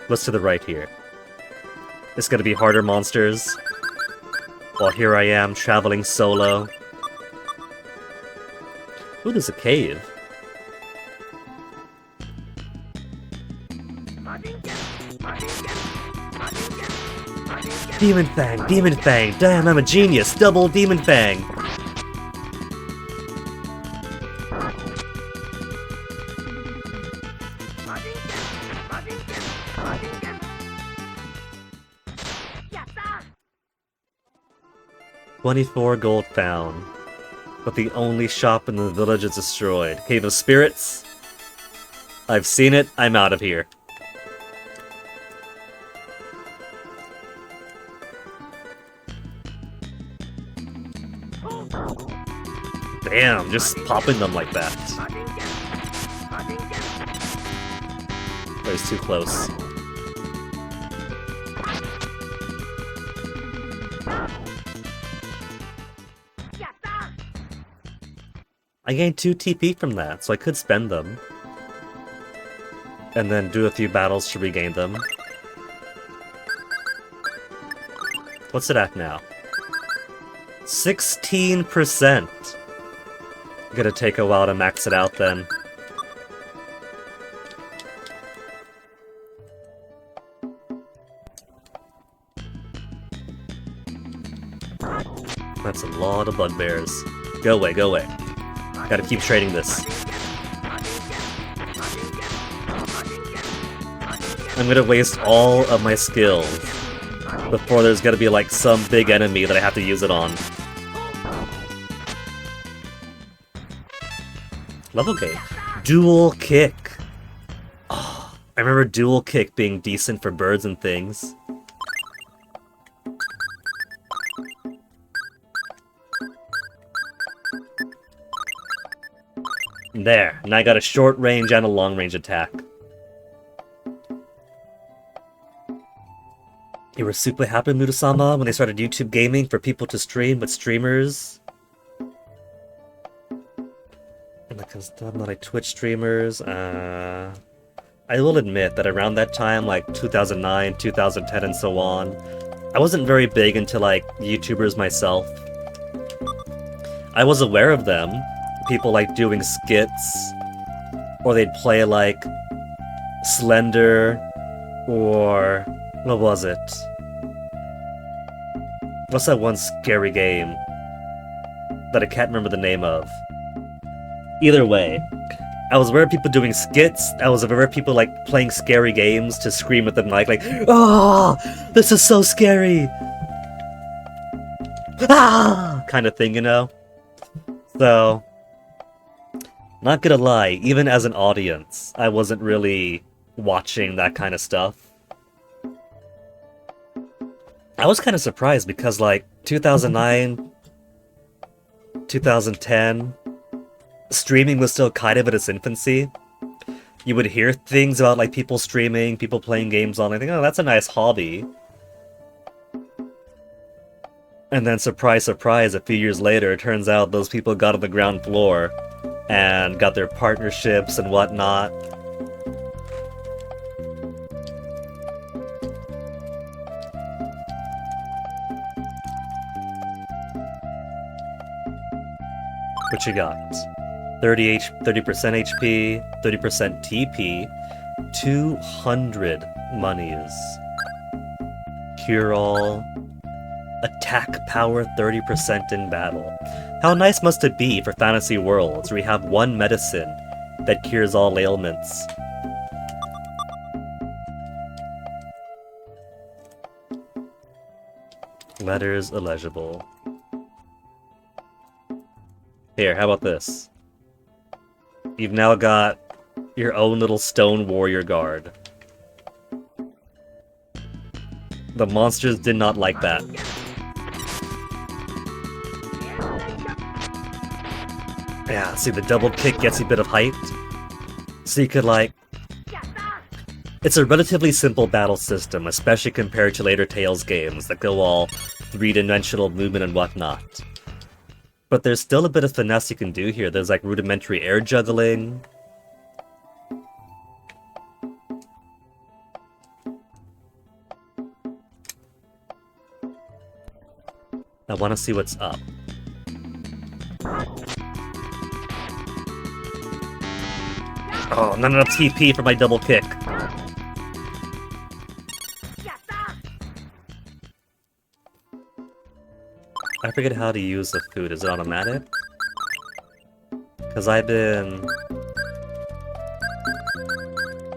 What's to the right here? It's gonna be harder monsters. While here I am, traveling solo. Ooh, there's a cave. Demon Fang! Demon Fang! Damn, I'm a genius! Double Demon Fang! $24 gold found. But the only shop in the village is destroyed. Cave of Spirits? I've seen it, I'm out of here. Damn, just popping them like that. That was too close. I gained 2 TP from that, so I could spend them. And then do a few battles to regain them. What's it at now? 16%! Gonna take a while to max it out then. That's a lot of bugbears. Go away, go away. Gotta keep trading this. I'm gonna waste all of my skills before there's gonna be like some big enemy that I have to use it on. Level gate. Dual kick. Oh, I remember dual kick being decent for birds and things. There. Now I got a short range and a long range attack. You were super happy, Murasama, when they started YouTube gaming for people to stream with streamers. Because I'm not like Twitch streamers. I will admit that around that time, like 2009, 2010, and so on, I wasn't very big into like YouTubers myself. I was aware of them. People like doing skits, or they'd play like Slender, or what was it? What's that one scary game that I can't remember the name of? Either way, I was aware of people doing skits. I was aware of people like playing scary games to scream at the mic like, "Oh, this is so scary!" Ah, kind of thing, you know. So, not gonna lie, even as an audience, I wasn't really watching that kind of stuff. I was kind of surprised because like 2009, 2010. Streaming was still kind of in its infancy. You would hear things about like people streaming, people playing games on. I think, oh, that's a nice hobby. And then surprise, surprise, a few years later, it turns out those people got on the ground floor and got their partnerships and whatnot. What you got? 30% HP, 30% TP, 200 monies. Cure all. Attack power 30% in battle. How nice must it be for fantasy worlds where we have one medicine that cures all ailments? Letters illegible. Here, how about this? You've now got your own little stone warrior guard. The monsters did not like that. Yeah, see, the double kick gets you a bit of height. So you could, like... It's a relatively simple battle system, especially compared to later Tales games that go all three-dimensional movement and whatnot. But there's still a bit of finesse you can do here. There's like rudimentary air juggling. I want to see what's up. Oh, not enough TP for my double kick. I forget how to use the food. Is it automatic? Because I've been...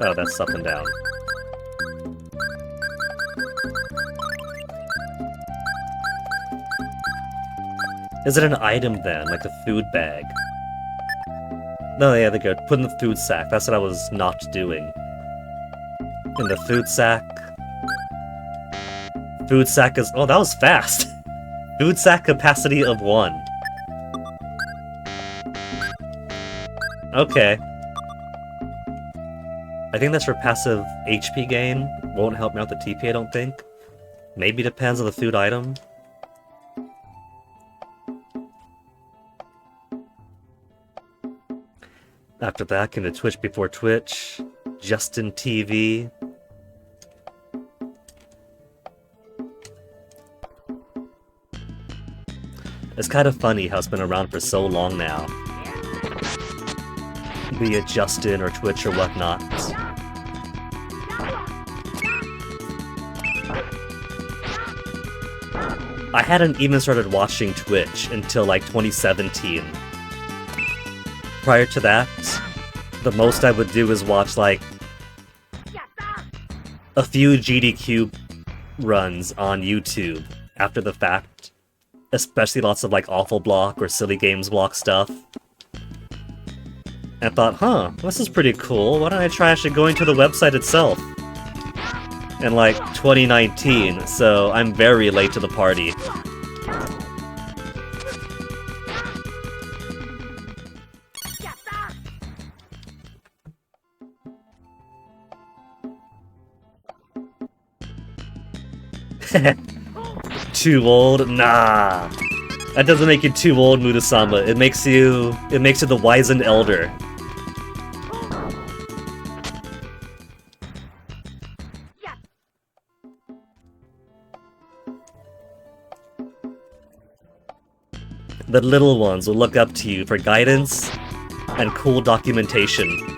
Oh, that's up and down. Is it an item then, like a food bag? No, yeah, they're good. Put in the food sack. That's what I was not doing. In the food sack... Food sack is... Oh, that was fast! Food sack capacity of 1. Okay. I think that's for passive HP gain. Won't help me out the TP, I don't think. Maybe depends on the food item. After that, came to Twitch before Twitch. Justin TV. It's kind of funny how it's been around for so long now. Be it Justin or Twitch or whatnot. I hadn't even started watching Twitch until like 2017. Prior to that, the most I would do is watch like a few GDQ runs on YouTube after the fact. Especially lots of like Awful Block or Silly Games Block stuff. And I thought, huh, this is pretty cool. Why don't I try actually going to the website itself? In like 2019, so I'm very late to the party. Too old? Nah. That doesn't make you too old, Mudasama. It makes you the wizened elder. The little ones will look up to you for guidance and cool documentation.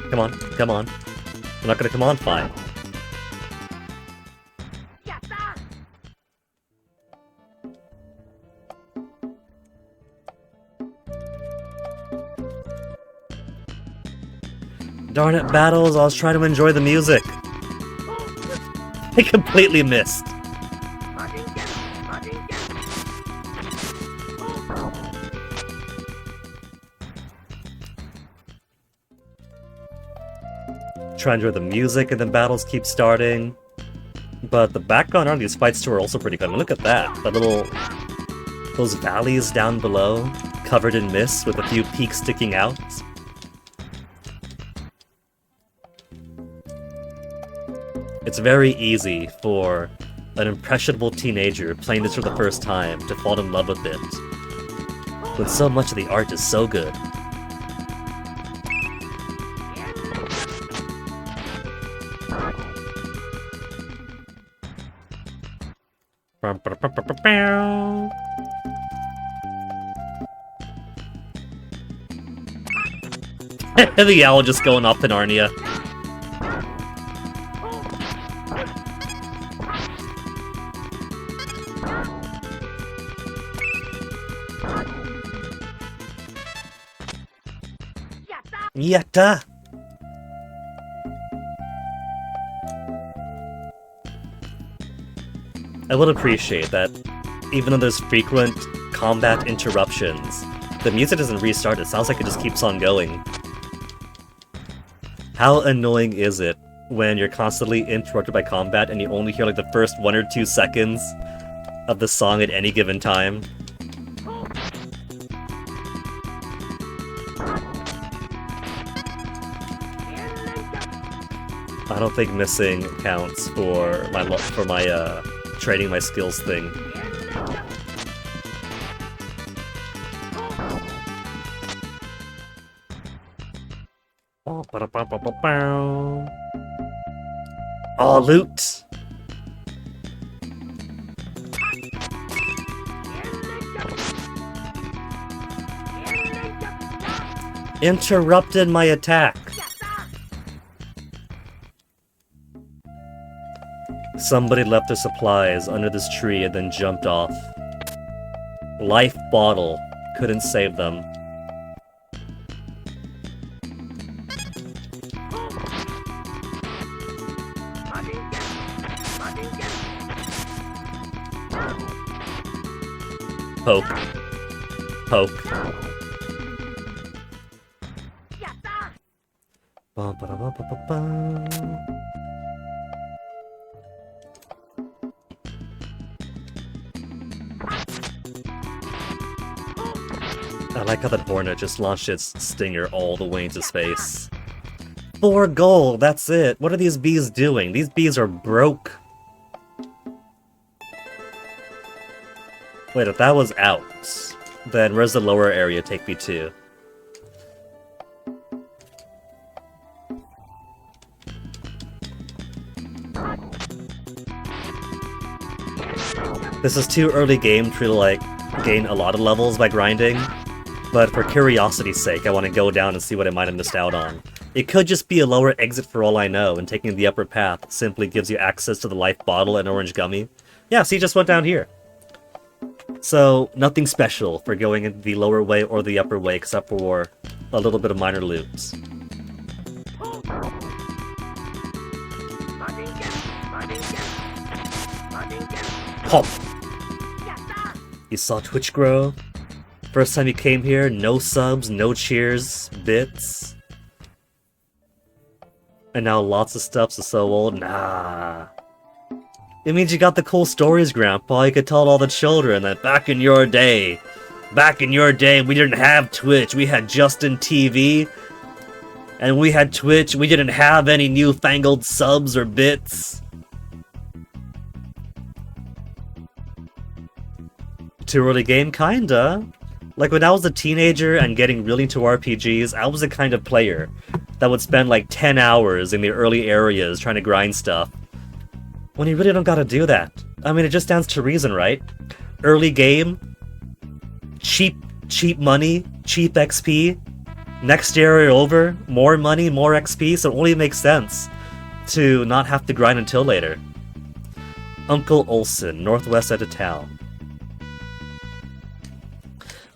Come on, come on. You're not gonna come on? Fine. Darn it, Battles, I was trying to enjoy the music. I completely missed. Try and enjoy the music, and then battles keep starting. But the background on these fights too are also pretty good. I mean, look at that. Those valleys down below, covered in mist with a few peaks sticking out. It's very easy for an impressionable teenager playing this for the first time to fall in love with it, when so much of the art is so good. The owl just going off to Narnia. Yatta! I would appreciate that, even though there's frequent combat interruptions, the music doesn't restart, it sounds like it just keeps on going. How annoying is it when you're constantly interrupted by combat and you only hear like the first 1 or 2 seconds of the song at any given time? I don't think missing counts for my trading my skills thing. Oh, loot! Interrupted my attack. Somebody left their supplies under this tree and then jumped off. Life bottle. Couldn't save them. Poke. Poke. Ba-ba-da-ba-ba-ba-ba. I like how that Hornet just launched its stinger all the way into space. 4 gold, that's it. What are these bees doing? These bees are broke. Wait, if that was out, then where's the lower area take me to? This is too early game to like gain a lot of levels by grinding, but for curiosity's sake, I want to go down and see what I might have missed out on. It could just be a lower exit for all I know, and taking the upper path simply gives you access to the life bottle and orange gummy. Yeah, see, just went down here. So, nothing special for going in the lower way or the upper way except for a little bit of minor loops. Pop! You saw Twitch grow? First time you came here, no subs, no cheers, bits. And now lots of stuffs are so old, nah. It means you got the cool stories, Grandpa. You could tell all the children that back in your day, we didn't have Twitch, we had Justin TV. And we had Twitch, we didn't have any newfangled subs or bits. Too early game, kinda. Like when I was a teenager and getting really into RPGs, I was the kind of player that would spend like 10 hours in the early areas trying to grind stuff. When you really don't gotta do that. I mean, it just stands to reason, right? Early game, cheap money, cheap XP, next area over, more money, more XP, so it only makes sense to not have to grind until later. Uncle Olson, northwest edge of town.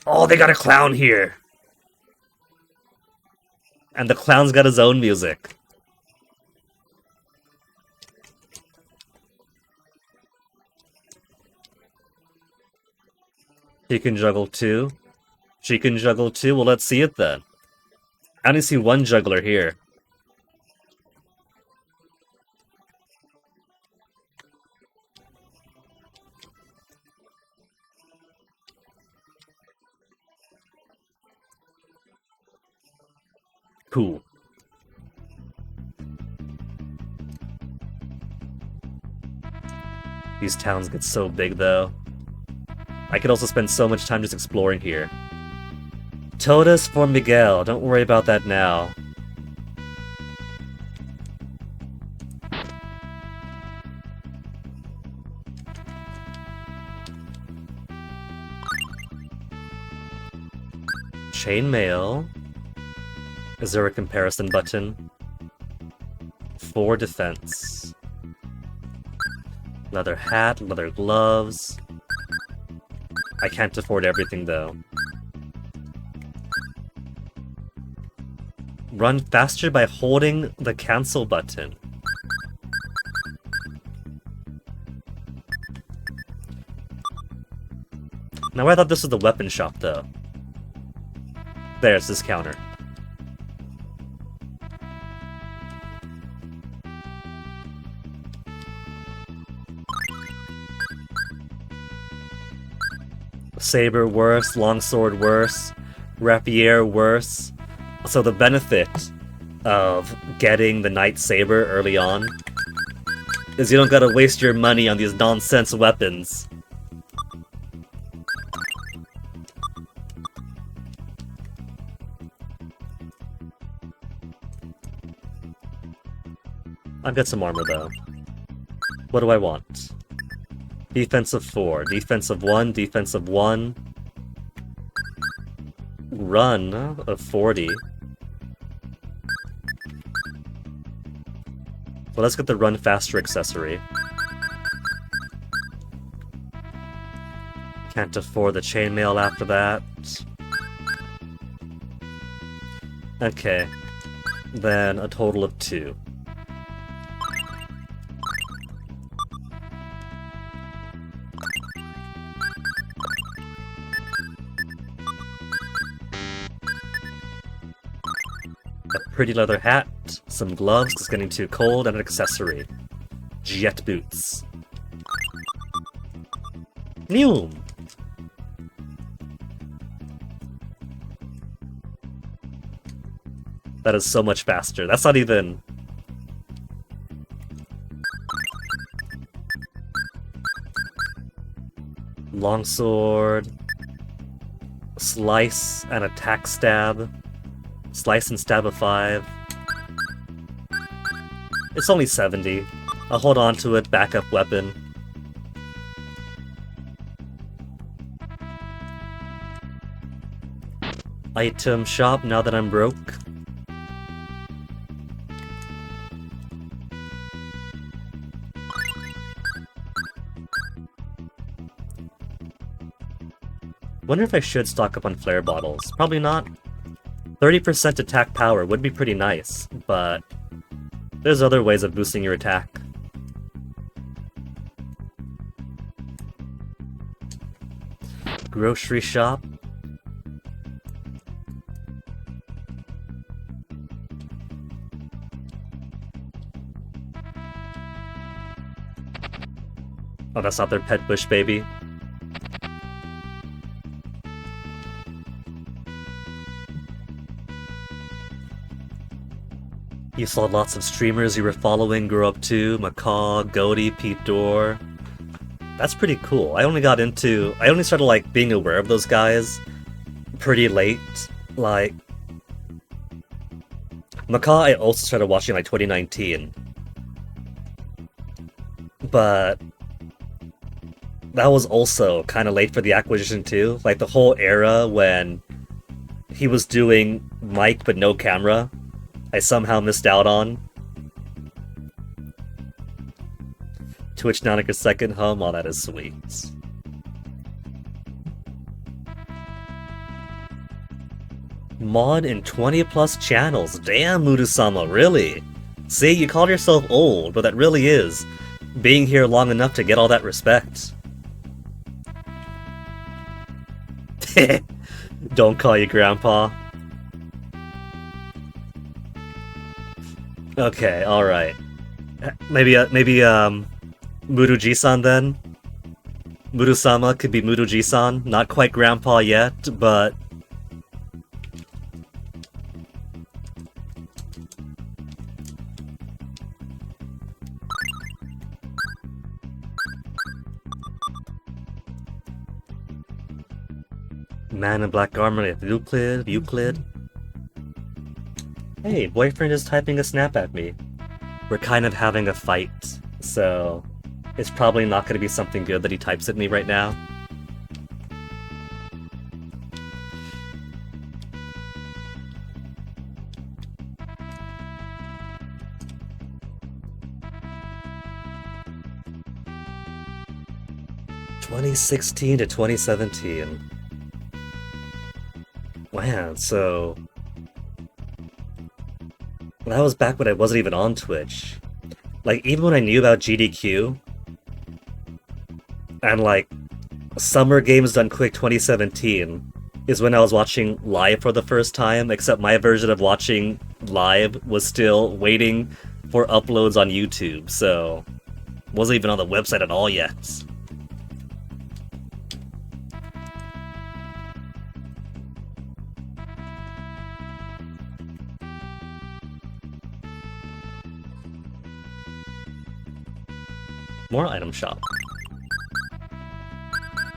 Oh, they got a clown here! And the clown's got his own music. He can juggle too. She can juggle too. Well, let's see it then. I only see one juggler here. Cool. These towns get so big though. I could also spend so much time just exploring here. Todas for Miguel. Don't worry about that now. Chainmail. Is there a comparison button? 4 defense. Leather hat, leather gloves. I can't afford everything though. Run faster by holding the cancel button. Now I thought this was the weapon shop though. There's this counter. Saber worse, longsword worse, rapier worse. So the benefit of getting the Knight Saber early on is you don't gotta waste your money on these nonsense weapons. I've got some armor though. What do I want? Defensive 4, defensive 1, defensive 1. Run of 40. Well, let's get the run faster accessory. Can't afford the chainmail after that. Okay. Then a total of 2. Pretty leather hat, some gloves, it's getting too cold, and an accessory. Jet boots. Neum! That is so much faster. That's not even... Longsword. Slice and attack stab. Slice and stab of 5. It's only 70. I'll hold on to it, backup weapon. Item shop now that I'm broke. Wonder if I should stock up on flare bottles. Probably not. 30% attack power would be pretty nice, but there's other ways of boosting your attack. Grocery shop. Oh, that's not their pet bush baby. You saw lots of streamers you were following grow up too, Macaw, Goaty, Pete Dorr. That's pretty cool. I only started like being aware of those guys pretty late. Like Macaw I also started watching like 2019. But that was also kind of late for the acquisition too. Like the whole era when he was doing mic but no camera, I somehow missed out on. Twitch Nautica second home, all that is sweet. Mod in 20 plus channels. Damn, Mudu-sama, really? See, you call yourself old, but that really is being here long enough to get all that respect. Don't call you grandpa. Okay, alright. Maybe Muruji-san then? Muru-sama could be Muruji-san. Not quite grandpa yet, but... Man in black armor with Euclid. Hey, boyfriend is typing a snap at me. We're kind of having a fight, so it's probably not going to be something good that he types at me right now. 2016 to 2017. Man, so that was back when I wasn't even on Twitch. Like, even when I knew about GDQ, and like, Summer Games Done Quick 2017 is when I was watching live for the first time, except my version of watching live was still waiting for uploads on YouTube, so wasn't even on the website at all yet. More item shop.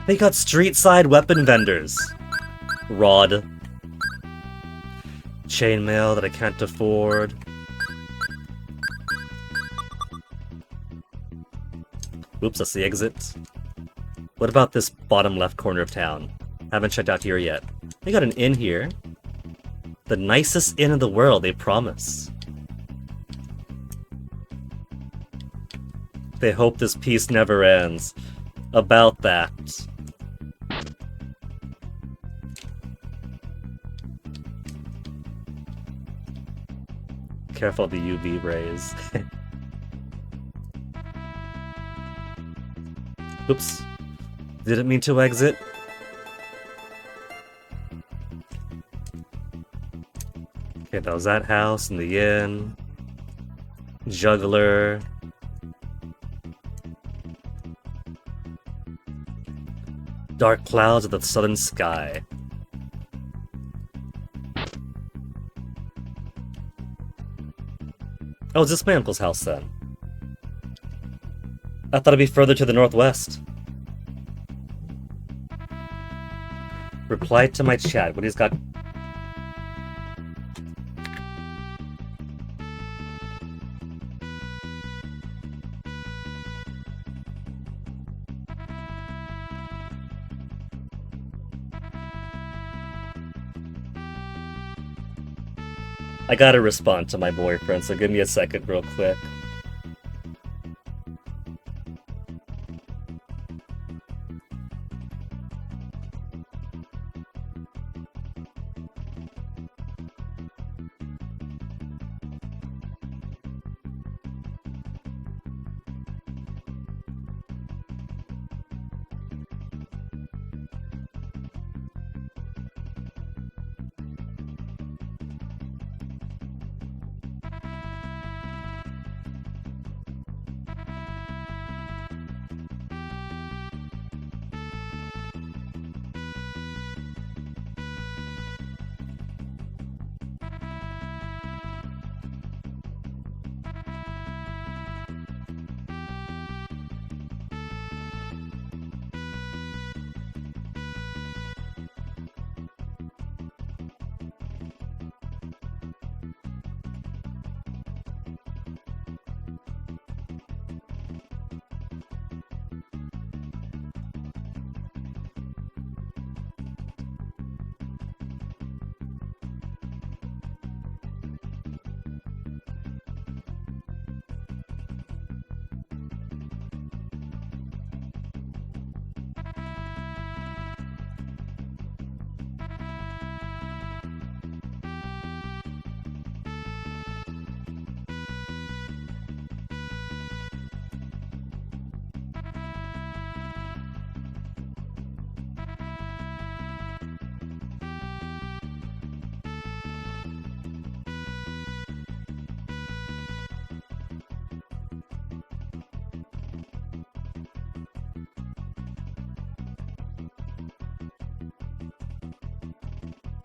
They got street side weapon vendors. Rod. Chainmail that I can't afford. Oops, that's the exit. What about this bottom left corner of town? Haven't checked out here yet. They got an inn here. The nicest inn in the world, they promise. They hope this peace never ends. About that. Careful of the UV rays. Oops. Didn't mean to exit. Okay, that was that house and the inn. Juggler. Dark clouds of the southern sky. Oh, is this my uncle's house then? I thought it'd be further to the northwest. Reply to my chat. What he's got. I gotta respond to my boyfriend, so give me a second real quick.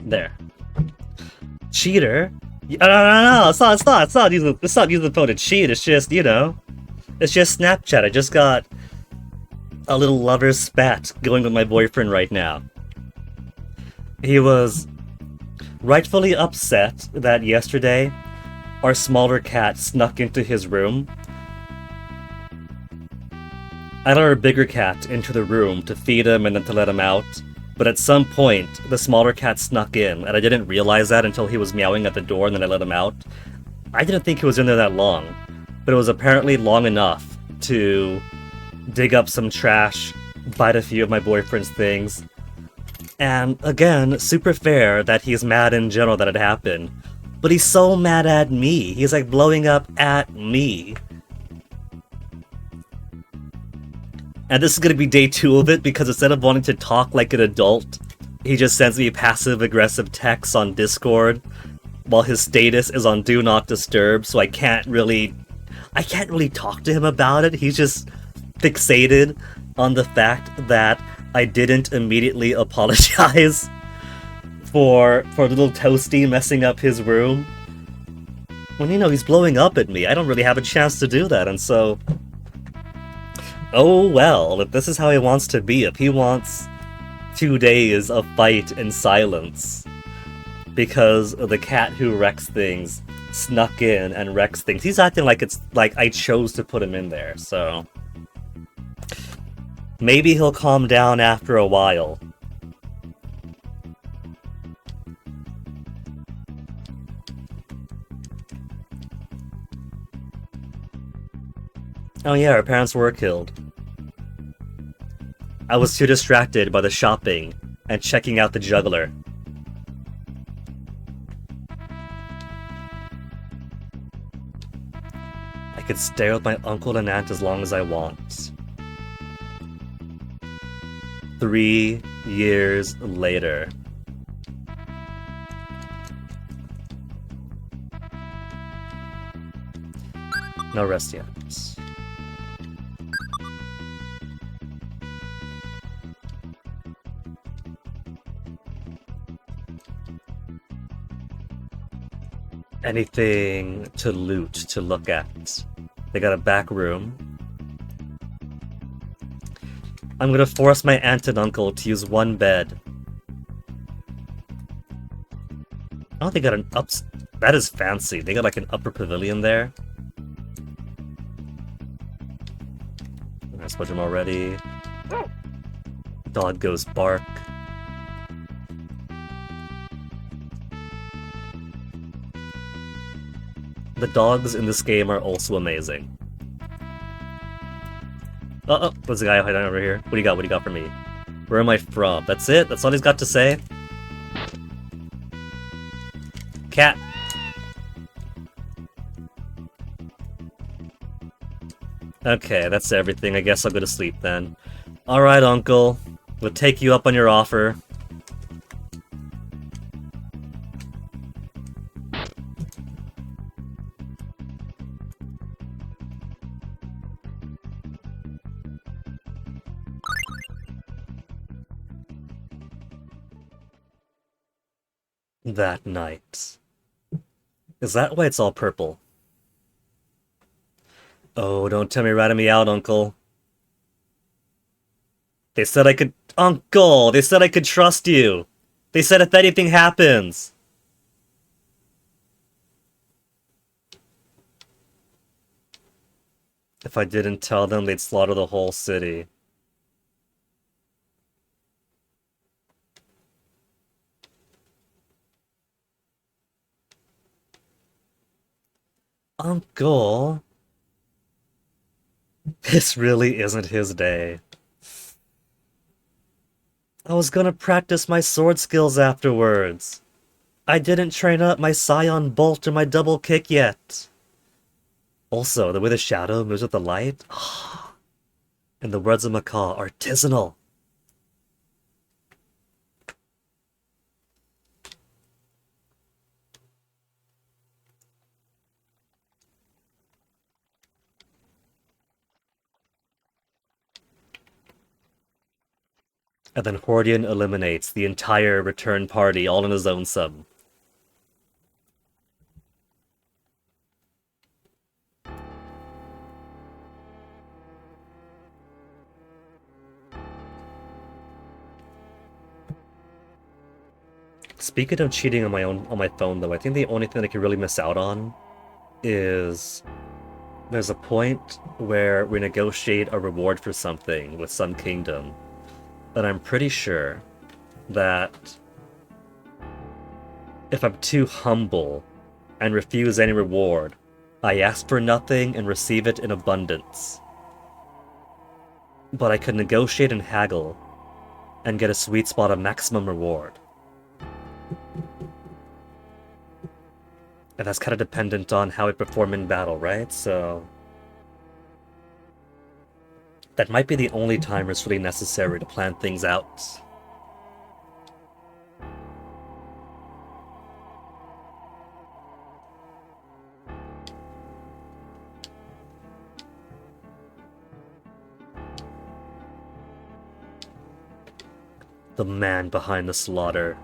There. Cheater? No, it's not using the phone to cheat, it's just, you know, it's just Snapchat. I just got a little lover spat going with my boyfriend right now. He was rightfully upset that yesterday our smaller cat snuck into his room. I let our bigger cat into the room to feed him and then to let him out. But at some point, the smaller cat snuck in, and I didn't realize that until he was meowing at the door and then I let him out. I didn't think he was in there that long, but it was apparently long enough to dig up some trash, bite a few of my boyfriend's things. And again, super fair that he's mad in general that it happened. But he's so mad at me. He's like blowing up at me. And this is gonna be day 2 of it because instead of wanting to talk like an adult, he just sends me passive-aggressive texts on Discord while his status is on Do Not Disturb, so I can't really talk to him about it. He's just fixated on the fact that I didn't immediately apologize for little Toasty messing up his room. When, you know, he's blowing up at me, I don't really have a chance to do that, and so... Oh well, if this is how he wants to be, if he wants 2 days of fight in silence because the cat who wrecks things snuck in and wrecks things, he's acting like it's like I chose to put him in there, so... Maybe he'll calm down after a while. Oh yeah, our parents were killed. I was too distracted by the shopping and checking out the juggler. I could stare with my uncle and aunt as long as I want. 3 years later. No rest yet. Anything to loot, to look at. They got a back room. I'm gonna force my aunt and uncle to use one bed. Oh, they got an ups... That is fancy. They got like an upper pavilion there. I spoke him already. Dog goes bark. The dogs in this game are also amazing. Oh, there's a guy hiding over here. What do you got? What do you got for me? Where am I from? That's it? That's all he's got to say? Cat. Okay, that's everything. I guess I'll go to sleep then. Alright, Uncle. We'll take you up on your offer. That night. Is that why it's all purple? Oh, don't tell me ratting me out, Uncle. They said I could... Uncle! They said I could trust you! They said if anything happens! If I didn't tell them, they'd slaughter the whole city. Uncle... This really isn't his day. I was gonna practice my sword skills afterwards. I didn't train up my Scion Bolt or my double kick yet. Also, the way the shadow moves with the light... In the words of Macaw, artisanal. And then Hordian eliminates the entire return party all in his own sub. Speaking of cheating on my phone though, I think the only thing I could really miss out on is there's a point where we negotiate a reward for something with some kingdom. But I'm pretty sure that if I'm too humble and refuse any reward, I ask for nothing and receive it in abundance. but I could negotiate and haggle and get a sweet spot of maximum reward. And that's kind of dependent on how I perform in battle, right? So that might be the only time where it's really necessary to plan things out. The man behind the slaughter.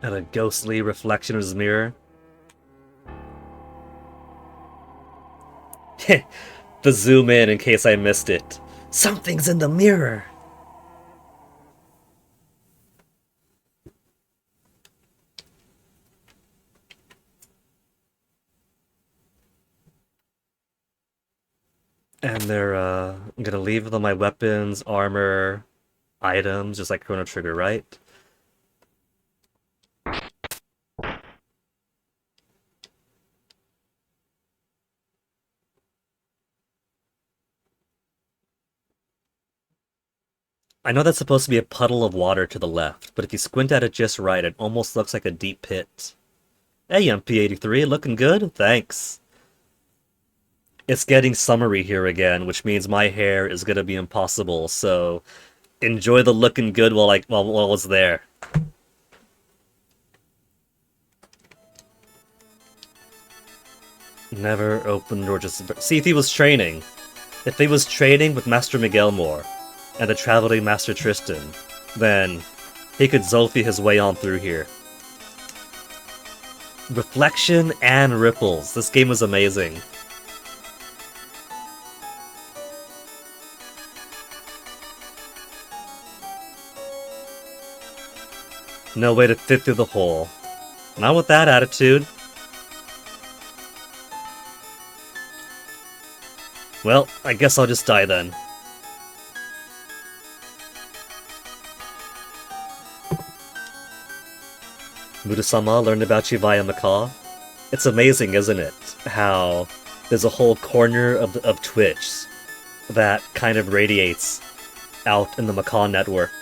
And a ghostly reflection of his mirror. The zoom in case I missed it. Something's in the mirror! And I'm gonna leave them my weapons, armor, items, just like Chrono Trigger, right? I know that's supposed to be a puddle of water to the left, but if you squint at it just right, it almost looks like a deep pit. Hey, MP83, looking good? Thanks. It's getting summery here again, which means my hair is gonna be impossible, so enjoy the looking good while it's there. Never opened or just... See, if he was training. If he was training with Master Miguel Moore and the Traveling Master Tristan, then he could Zolfi his way on through here. Reflection and ripples. This game was amazing. No way to fit through the hole. Not with that attitude. Well, I guess I'll just die then. Mudasama learned about you via Macaw. It's amazing, isn't it? How there's a whole corner of Twitch that kind of radiates out in the Macaw network.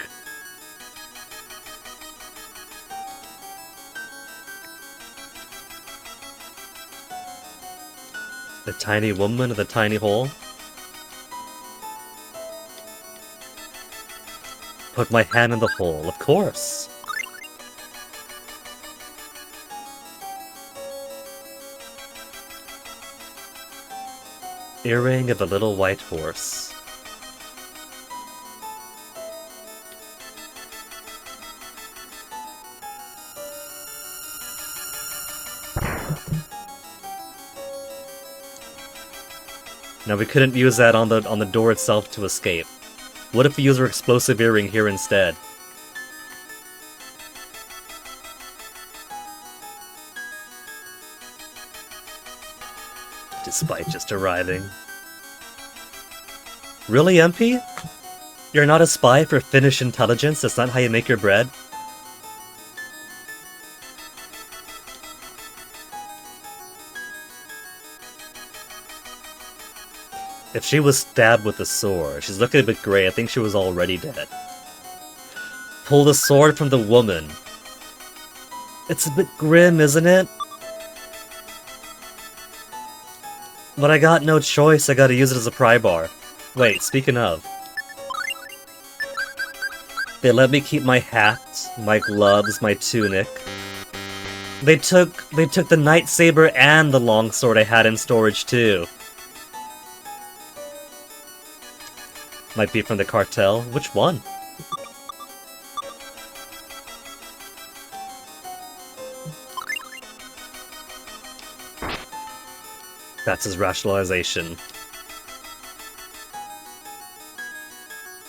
The tiny woman in the tiny hole. Put my hand in the hole, of course. Earring of the little white horse. Now we couldn't use that on the door itself to escape. What if we use our explosive earring here instead? Despite just arriving. Really, MP? You're not a spy for Finnish intelligence? That's not how you make your bread? If she was stabbed with a sword, she's looking a bit gray, I think she was already dead. Pull the sword from the woman. It's a bit grim, isn't it? But I got no choice, I gotta use it as a pry bar. Wait, speaking of. They let me keep my hat, my gloves, my tunic. They took the lightsaber and the longsword I had in storage too. Might be from the cartel. Which one? That's his rationalization.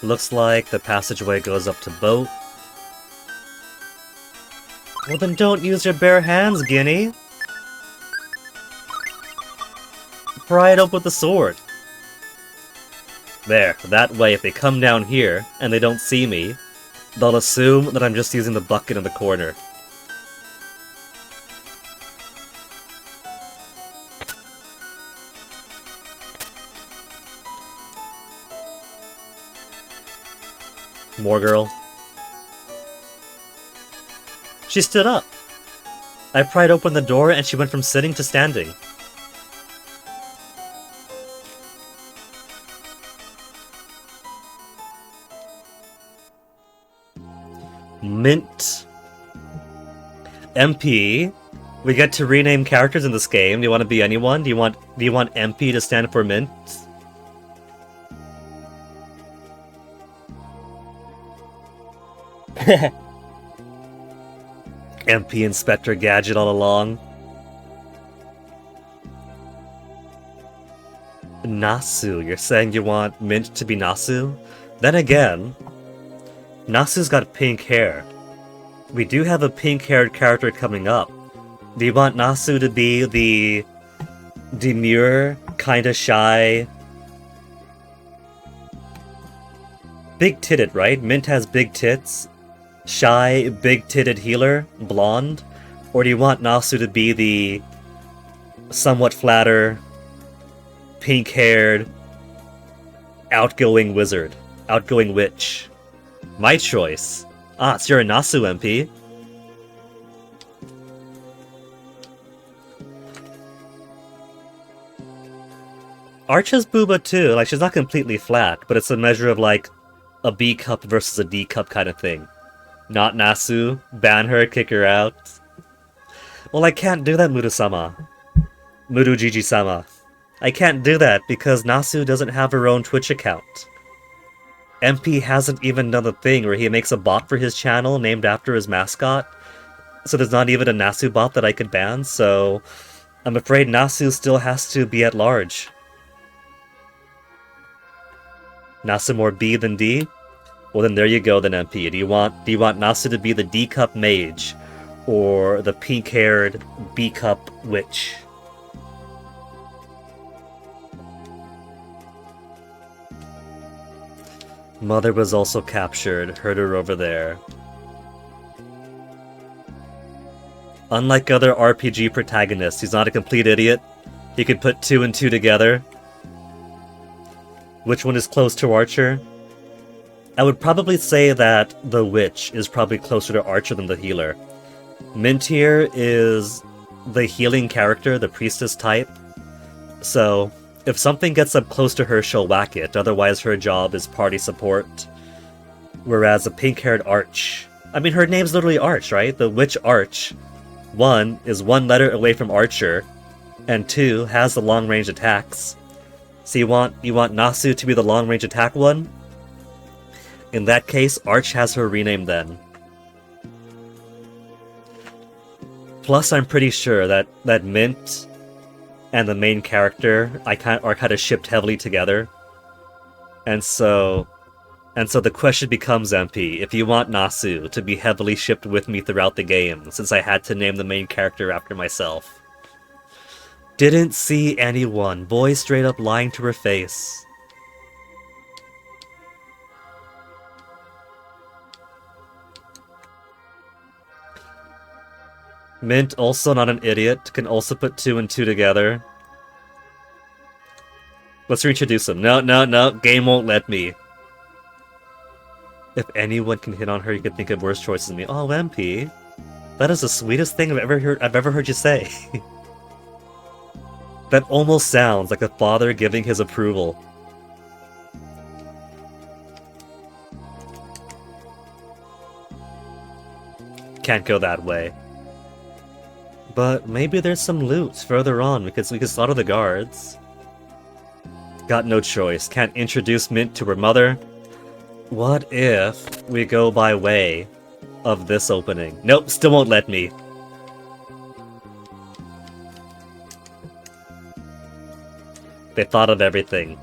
Looks like the passageway goes up to boat. Well then don't use your bare hands, Guinea! Pry it up with the sword. There, that way if they come down here and they don't see me, they'll assume that I'm just using the bucket in the corner. More girl. She stood up. I pried open the door and she went from sitting to standing. Mint. MP. We get to rename characters in this game. Do you want to be anyone? Do you want MP to stand for Mint? MP Inspector Gadget all along. Nasu. You're saying you want Mint to be Nasu? Then again, Nasu's got pink hair. We do have a pink-haired character coming up. Do you want Nasu to be the demure, kinda shy, big-titted, right? Mint has big tits. Shy, big-titted healer, blonde? Or do you want Nasu to be the somewhat flatter, pink-haired, outgoing wizard, outgoing witch? My choice. Ah, so you're a Nasu MP. Arch has booba too, like she's not completely flat, but it's a measure of like a B cup versus a D cup kind of thing. Not Nasu, ban her, kick her out. Well, I can't do that, Mudu-sama. Mudu-Gigi-sama. I can't do that because Nasu doesn't have her own Twitch account. MP hasn't even done the thing where he makes a bot for his channel named after his mascot. So there's not even a Nasu bot that I could ban, so I'm afraid Nasu still has to be at large. Nasu more B than D? Well then there you go then, MP. Do you want Nasu to be the D cup mage or the pink-haired B cup witch? Mother was also captured. Heard her over there. Unlike other RPG protagonists, he's not a complete idiot. He could put 2 and 2 together. Which one is close to Archer? I would probably say that the witch is probably closer to Archer than the healer. Mint here is the healing character, the priestess type. So if something gets up close to her, she'll whack it, otherwise her job is party support. Whereas a pink-haired Arch... I mean, her name's literally Arch, right? The Witch Arch. 1 is 1 letter away from Archer, and 2 has the long-range attacks. So you want Nasu to be the long-range attack one? In that case, Arch has her renamed then. Plus, I'm pretty sure that Mint and the main character are kind of shipped heavily together. And so the question becomes, MP, if you want Nasu to be heavily shipped with me throughout the game, since I had to name the main character after myself. Didn't see anyone. Boy straight up lying to her face. Mint, also not an idiot, can also put 2 and 2 together. Let's reintroduce him. No, game won't let me. If anyone can hit on her, you could think of worse choices than me. Oh, MP. That is the sweetest thing I've ever heard you say. That almost sounds like a father giving his approval. Can't go that way. But maybe there's some loot further on because we could slaughter the guards. Got no choice. Can't introduce Mint to her mother. What if we go by way of this opening? Nope, still won't let me. They thought of everything.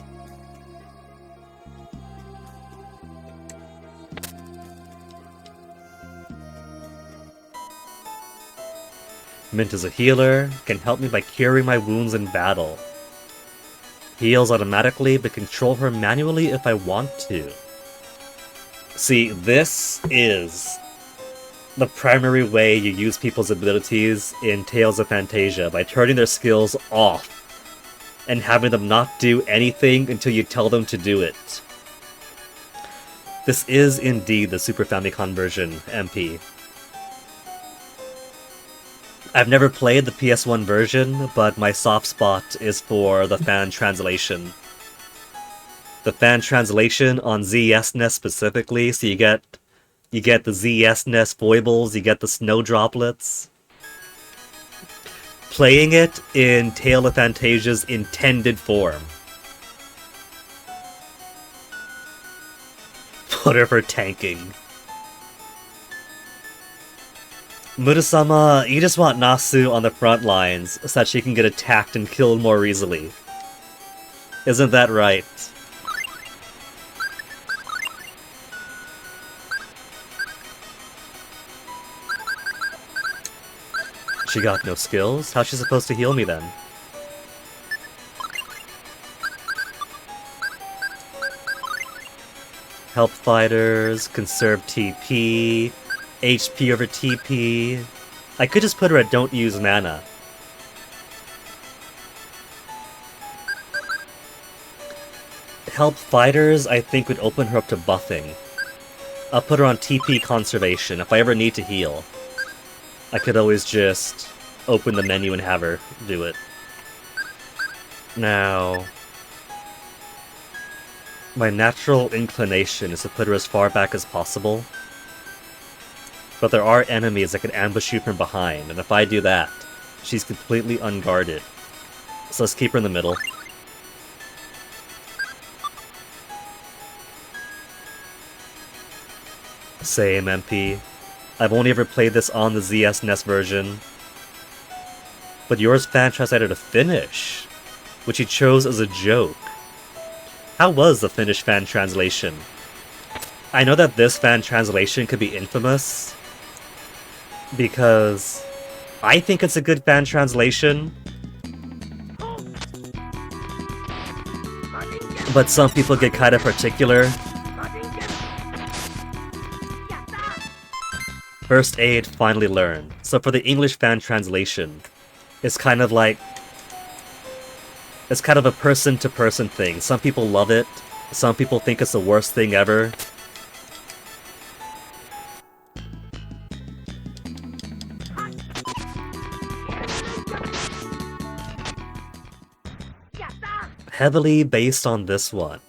Mint is a healer, can help me by curing my wounds in battle. Heals automatically, but control her manually if I want to. See, this is the primary way you use people's abilities in Tales of Phantasia, by turning their skills off and having them not do anything until you tell them to do it. This is indeed the Super Famicom version, MP. I've never played the PS1 version, but my soft spot is for the fan translation. The fan translation on ZSNES specifically, so you get the ZSNES foibles, you get the snow droplets. Playing it in Tale of Phantasia's intended form. Put her for tanking. Murasama, you just want Nasu on the front lines so that she can get attacked and killed more easily. Isn't that right? She got no skills? How's she supposed to heal me then? Help fighters, conserve TP, HP over TP. I could just put her at don't use mana. Help fighters, I think, would open her up to buffing. I'll put her on TP conservation if I ever need to heal. I could always just open the menu and have her do it. Now, my natural inclination is to put her as far back as possible. But there are enemies that can ambush you from behind, and if I do that, she's completely unguarded. So let's keep her in the middle. Same, MP. I've only ever played this on the ZSNES version. But yours fan translated a Finnish, which he chose as a joke. How was the Finnish fan translation? I know that this fan translation could be infamous, because I think it's a good fan translation, but some people get kind of particular. First aid, finally learned. So for the English fan translation, it's kind of like... it's kind of a person-to-person thing. Some people love it, some people think it's the worst thing ever. Heavily based on this one.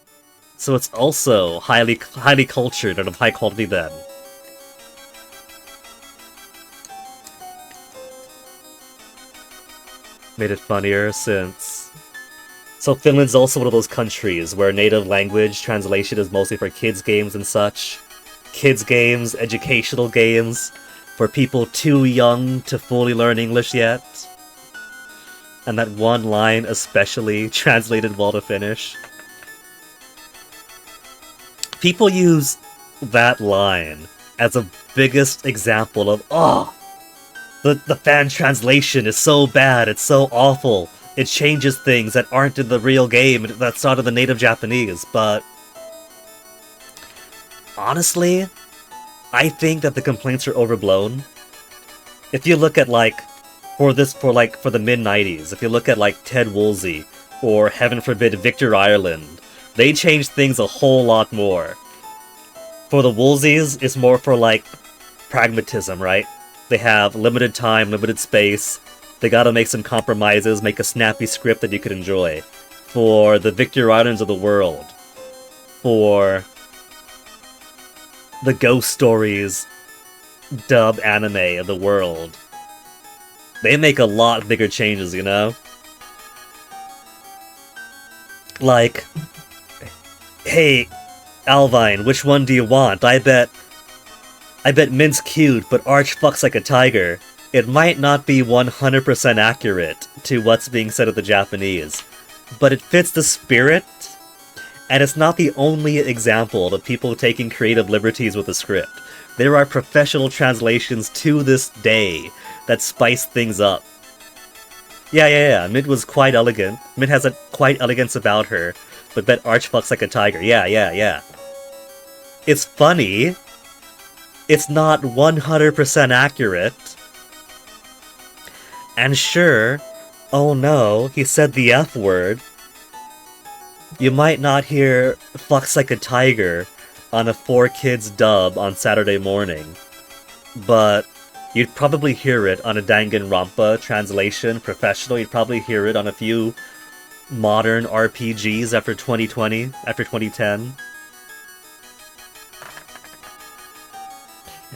So it's also highly cultured and of high quality then. Made it funnier since... So Finland's also one of those countries where native language translation is mostly for kids games and such. Kids games, educational games, for people too young to fully learn English yet. And that one line especially translated well to Finnish. People use that line as the biggest example of, oh, the fan translation is so bad, it's so awful, it changes things that aren't in the real game, that's not in the native Japanese, but... honestly, I think that the complaints are overblown. If you look at, like, for the mid-90s, if you look at, like, Ted Woolsey, or, heaven forbid, Victor Ireland, they changed things a whole lot more. For the Woolseys, it's more for, like, pragmatism, right? They have limited time, limited space. They gotta make some compromises, make a snappy script that you could enjoy. For the Victor Islands of the world. For the Ghost Stories dub anime of the world. They make a lot bigger changes, you know? Like, hey, Alvine, which one do you want? I bet Mint's cute, but Arch fucks like a tiger. It might not be 100% accurate to what's being said of the Japanese, but it fits the spirit, and it's not the only example of people taking creative liberties with the script. There are professional translations to this day that spice things up. Yeah. Mid was quite elegant. Mid has a quite elegance about her, but Bet Arch fucks like a tiger. Yeah. It's funny. It's not 100% accurate. And sure, oh no, he said the F word. You might not hear fucks like a tiger on a 4Kids dub on Saturday morning, but you'd probably hear it on a Danganronpa translation, professional. You'd probably hear it on a few modern RPGs after 2020, after 2010.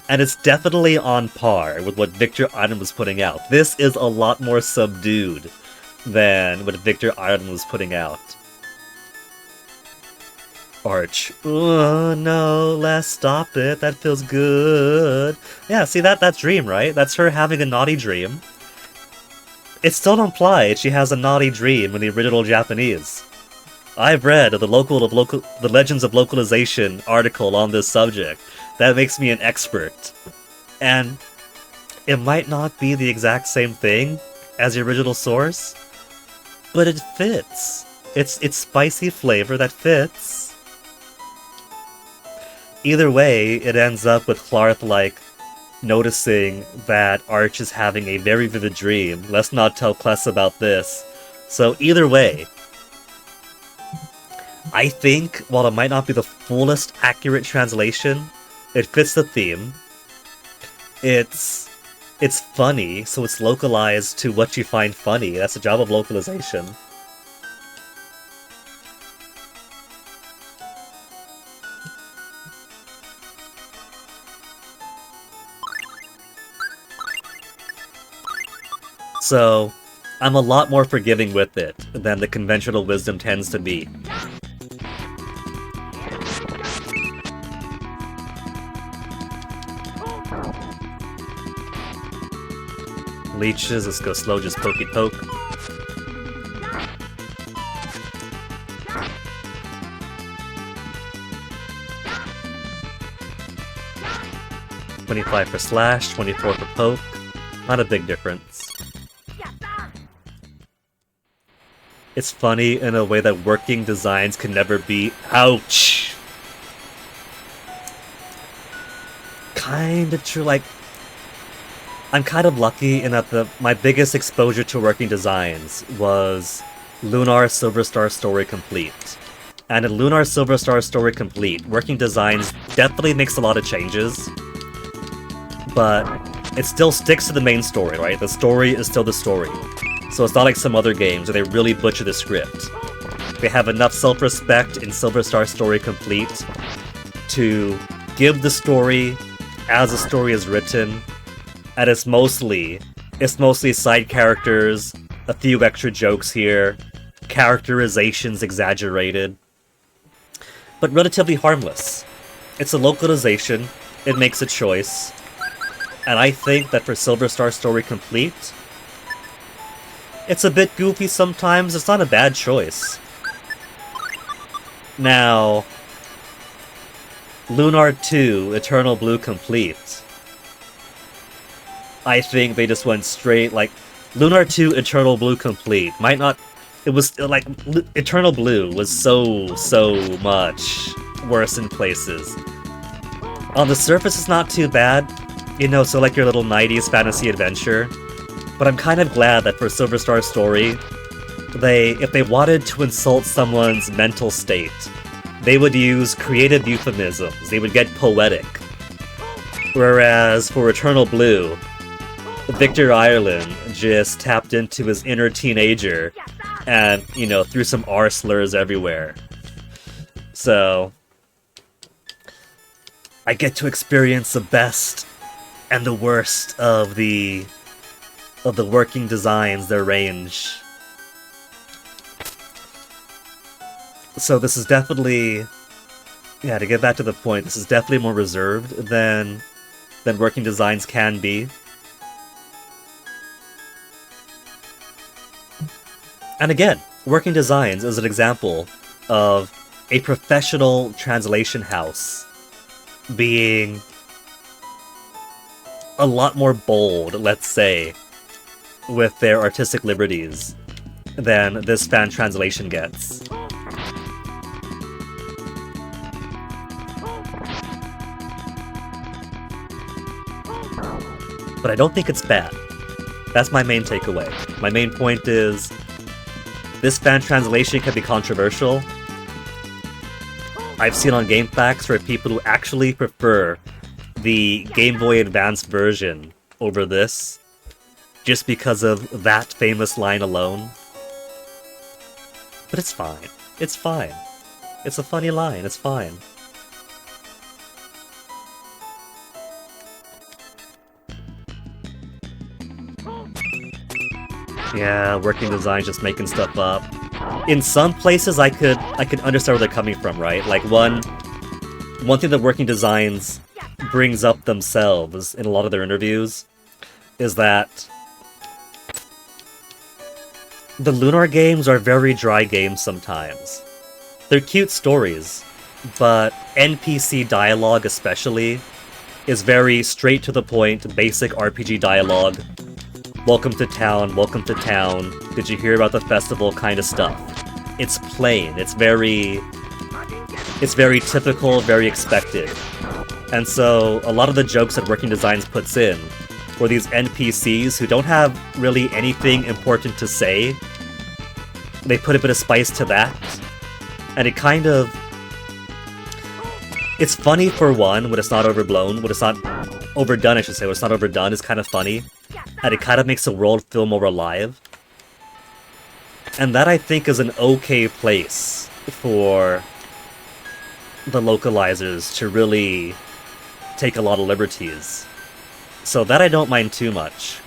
And it's definitely on par with what Victor Iron was putting out. This is a lot more subdued than what Victor Iron was putting out. Arch. Oh no, let's stop it. That feels good. Yeah, see that's Dream, right? That's her having a naughty dream. It's still implied she has a naughty dream in the original Japanese. I've read the Legends of Localization article on this subject. That makes me an expert. And it might not be the exact same thing as the original source, but it fits. It's spicy flavor that fits. Either way, it ends up with Clarth, noticing that Arch is having a very vivid dream. Let's not tell Kless about this. So either way, I think, while it might not be the fullest accurate translation, it fits the theme. It's funny, so it's localized to what you find funny. That's the job of localization. So, I'm a lot more forgiving with it than the conventional wisdom tends to be. Leeches, let's go slow, just pokey poke. $25 for slash, 24 for poke. Not a big difference. It's funny in a way that working designs can never be. Ouch! Kinda true, I'm kind of lucky in that my biggest exposure to working designs was Lunar Silver Star Story Complete. And in Lunar Silver Star Story Complete, working designs definitely makes a lot of changes, but it still sticks to the main story, right? The story is still the story. So it's not like some other games where they really butcher the script. They have enough self-respect in Silver Star Story Complete to give the story as the story is written, and it's mostly side characters, a few extra jokes here, characterizations exaggerated, but relatively harmless. It's a localization, it makes a choice, and I think that for Silver Star Story Complete, it's a bit goofy sometimes, it's not a bad choice. Now, Lunar 2, Eternal Blue Complete. I think they just went straight, Lunar 2, Eternal Blue Complete. Eternal Blue was so much worse in places. On the surface, it's not too bad, so your little 90s fantasy adventure. But I'm kind of glad that for Silver Star Story, if they wanted to insult someone's mental state, they would use creative euphemisms, they would get poetic. Whereas for Eternal Blue, Victor Ireland just tapped into his inner teenager and, threw some R slurs everywhere. So, I get to experience the best and the worst of the working designs, their range. So this is definitely, to get back to the point, this is definitely more reserved than working designs can be. And again, working designs is an example of a professional translation house being a lot more bold, let's say, with their artistic liberties than this fan translation gets. But I don't think it's bad. That's my main takeaway. My main point is, this fan translation can be controversial. I've seen on GameFAQs for people who actually prefer the Game Boy Advance version over this, just because of that famous line alone. But it's fine. It's fine. It's a funny line. It's fine. Yeah, working design, just making stuff up. In some places, I could understand where they're coming from, right? Like one thing that working designs brings up themselves in a lot of their interviews is that the Lunar games are very dry games sometimes. They're cute stories, but NPC dialogue especially is very straight to the point, basic RPG dialogue. Welcome to town, did you hear about the festival kind of stuff. It's plain, it's very typical, very expected. And so a lot of the jokes that Working Designs puts in were these NPCs who don't have really anything important to say. They put a bit of spice to that, and it kind of... It's funny for one, when it's not overblown, when it's not overdone, I should say, when it's not overdone, it's kind of funny. And it kind of makes the world feel more alive. And that, I think, is an okay place for the localizers to really take a lot of liberties. So that I don't mind too much.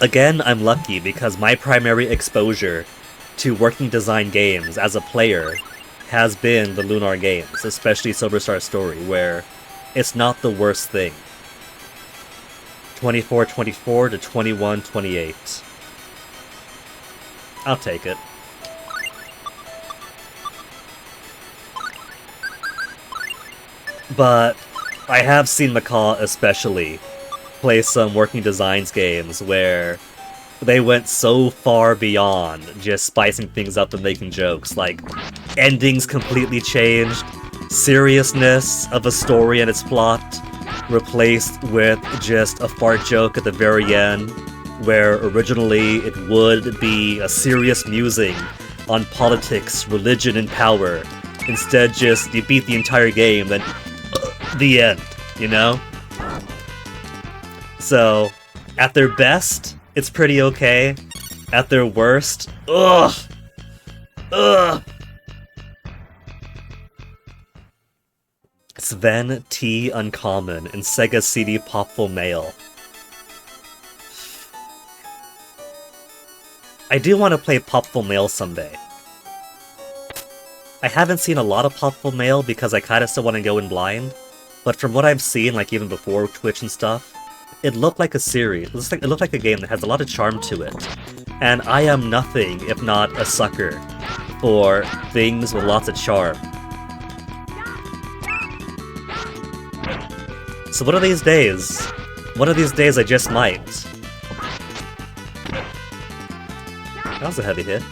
Again, I'm lucky because my primary exposure to working design games as a player has been the Lunar games, especially Silver Star Story, where it's not the worst thing. 24-24 to 21-28. I'll take it. But I have seen Macaw especially play some Working Designs games where they went so far beyond just spicing things up and making jokes. Like, endings completely changed, seriousness of a story and its plot replaced with just a fart joke at the very end, where originally it would be a serious musing on politics, religion, and power. Instead, just you beat the entire game, then the end, you know? So, at their best, it's pretty okay. At their worst, ugh! Ugh! Sven T. Uncommon in Sega CD Popful Mail. I do want to play Popful Mail someday. I haven't seen a lot of Popful Mail because I kinda still want to go in blind, but from what I've seen, like even before Twitch and stuff, it looked like a series. It looked like a game that has a lot of charm to it. And I am nothing if not a sucker for things with lots of charm. So one of these days I just might. That was a heavy hit.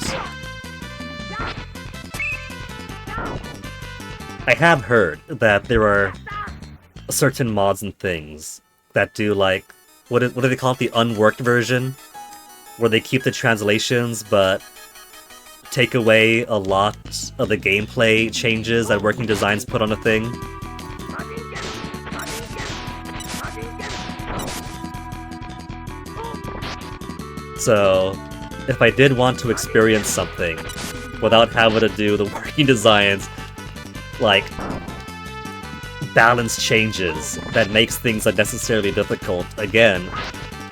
I have heard that there are certain mods and things that do, like, what do they call it, the unworked version? Where they keep the translations, but take away a lot of the gameplay changes that Working Designs put on a thing. So, if I did want to experience something without having to do the Working Designs, like, balance changes that makes things unnecessarily difficult, again,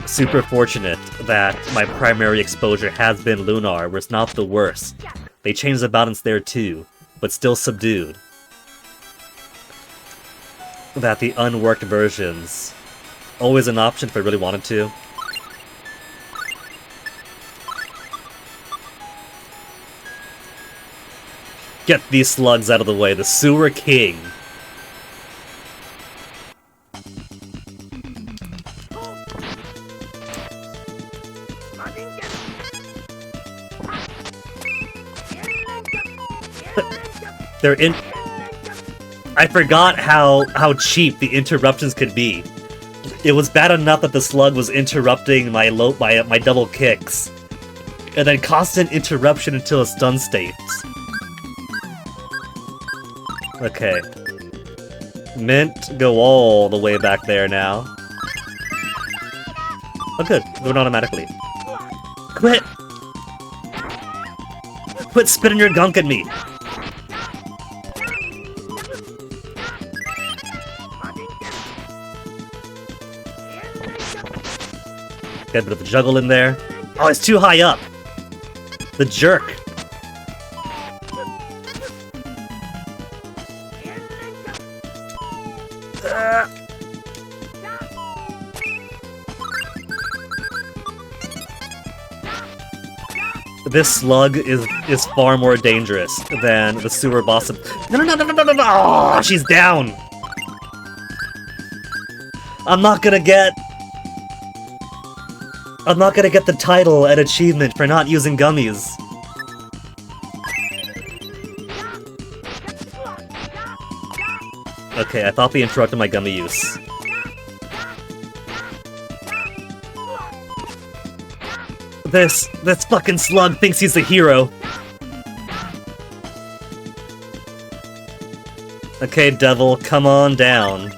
super fortunate that my primary exposure has been Lunar, where it's not the worst. They changed the balance there too, but still subdued. That the unworked versions, always an option if I really wanted to. Get these slugs out of the way, the Sewer King. They're in. I forgot how cheap the interruptions could be. It was bad enough that the slug was interrupting my double kicks, and then constant interruption until a stun state. Okay. Mint, go all the way back there now. Oh good, going automatically. Quit! Quit spitting your gunk at me! Got a bit of a juggle in there. Oh, it's too high up! The jerk! This slug is far more dangerous than the sewer boss of— No! Oh, she's down! I'm not gonna get the title and achievement for not using gummies. Okay, I thought they interrupted my gummy use. This fucking slug thinks he's a hero. Okay, devil, come on down.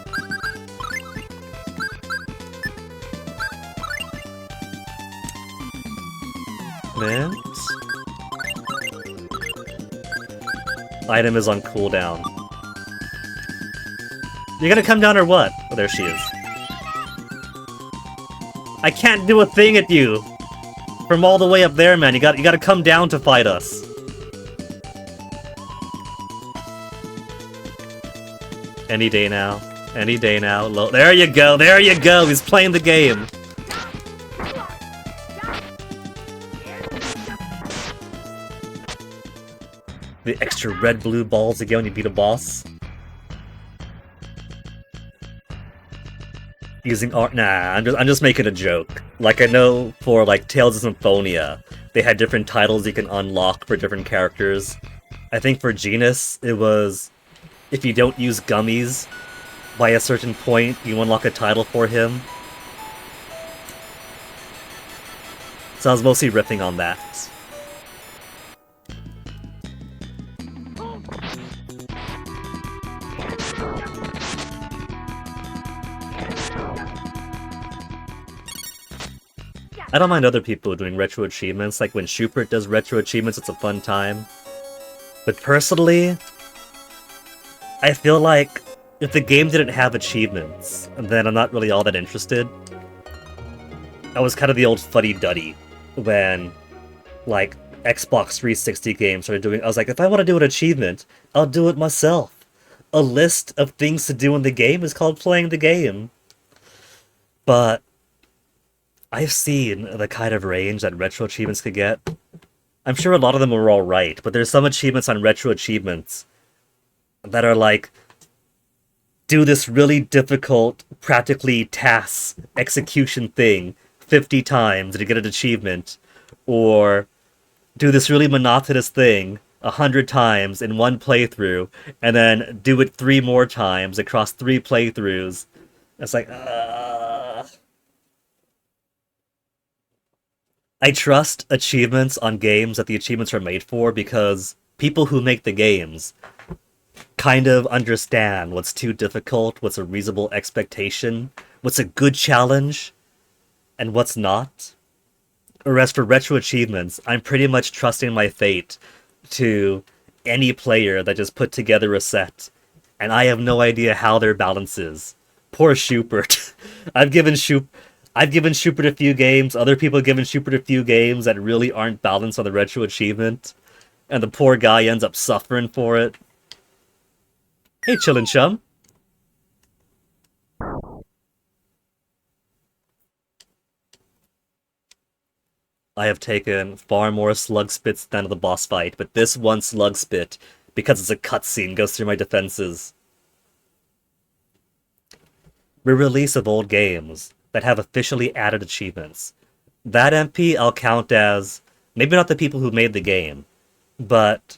Mint. Item is on cooldown. You gonna come down or what? Oh, there she is. I can't do a thing at you! From all the way up there, man. You gotta come down to fight us. Any day now. Any day now. There you go! There you go! He's playing the game! The extra red-blue balls again when you beat a boss. Using art? Nah, I'm just making a joke. Like, I know for, like, Tales of Symphonia, they had different titles you can unlock for different characters. I think for Genus, it was, if you don't use gummies by a certain point, you unlock a title for him. So I was mostly riffing on that. I don't mind other people doing retro achievements, like when Schubert does retro achievements, it's a fun time. But personally, I feel like if the game didn't have achievements, then I'm not really all that interested. I was kind of the old fuddy-duddy when, like, Xbox 360 games started doing— I was like, if I want to do an achievement, I'll do it myself. A list of things to do in the game is called playing the game. But I've seen the kind of range that retro achievements could get. I'm sure a lot of them are alright, but there's some achievements on retro achievements that are like, do this really difficult, practically task execution thing 50 times to get an achievement, or do this really monotonous thing 100 times in one playthrough, and then do it 3 more times across 3 playthroughs. It's like, I trust achievements on games that the achievements are made for, because people who make the games kind of understand what's too difficult, what's a reasonable expectation, what's a good challenge, and what's not. Whereas for retro achievements, I'm pretty much trusting my fate to any player that just put together a set, and I have no idea how their balance is. Poor Schubert. I've given Schubert a few games, other people have given Schubert a few games that really aren't balanced on the retro achievement, and the poor guy ends up suffering for it. Hey, Chillin' Chum. I have taken far more slug spits than the boss fight, but this one slug spit, because it's a cutscene, goes through my defenses. Re-release of old games that have officially added achievements. That MP I'll count as, maybe not the people who made the game, but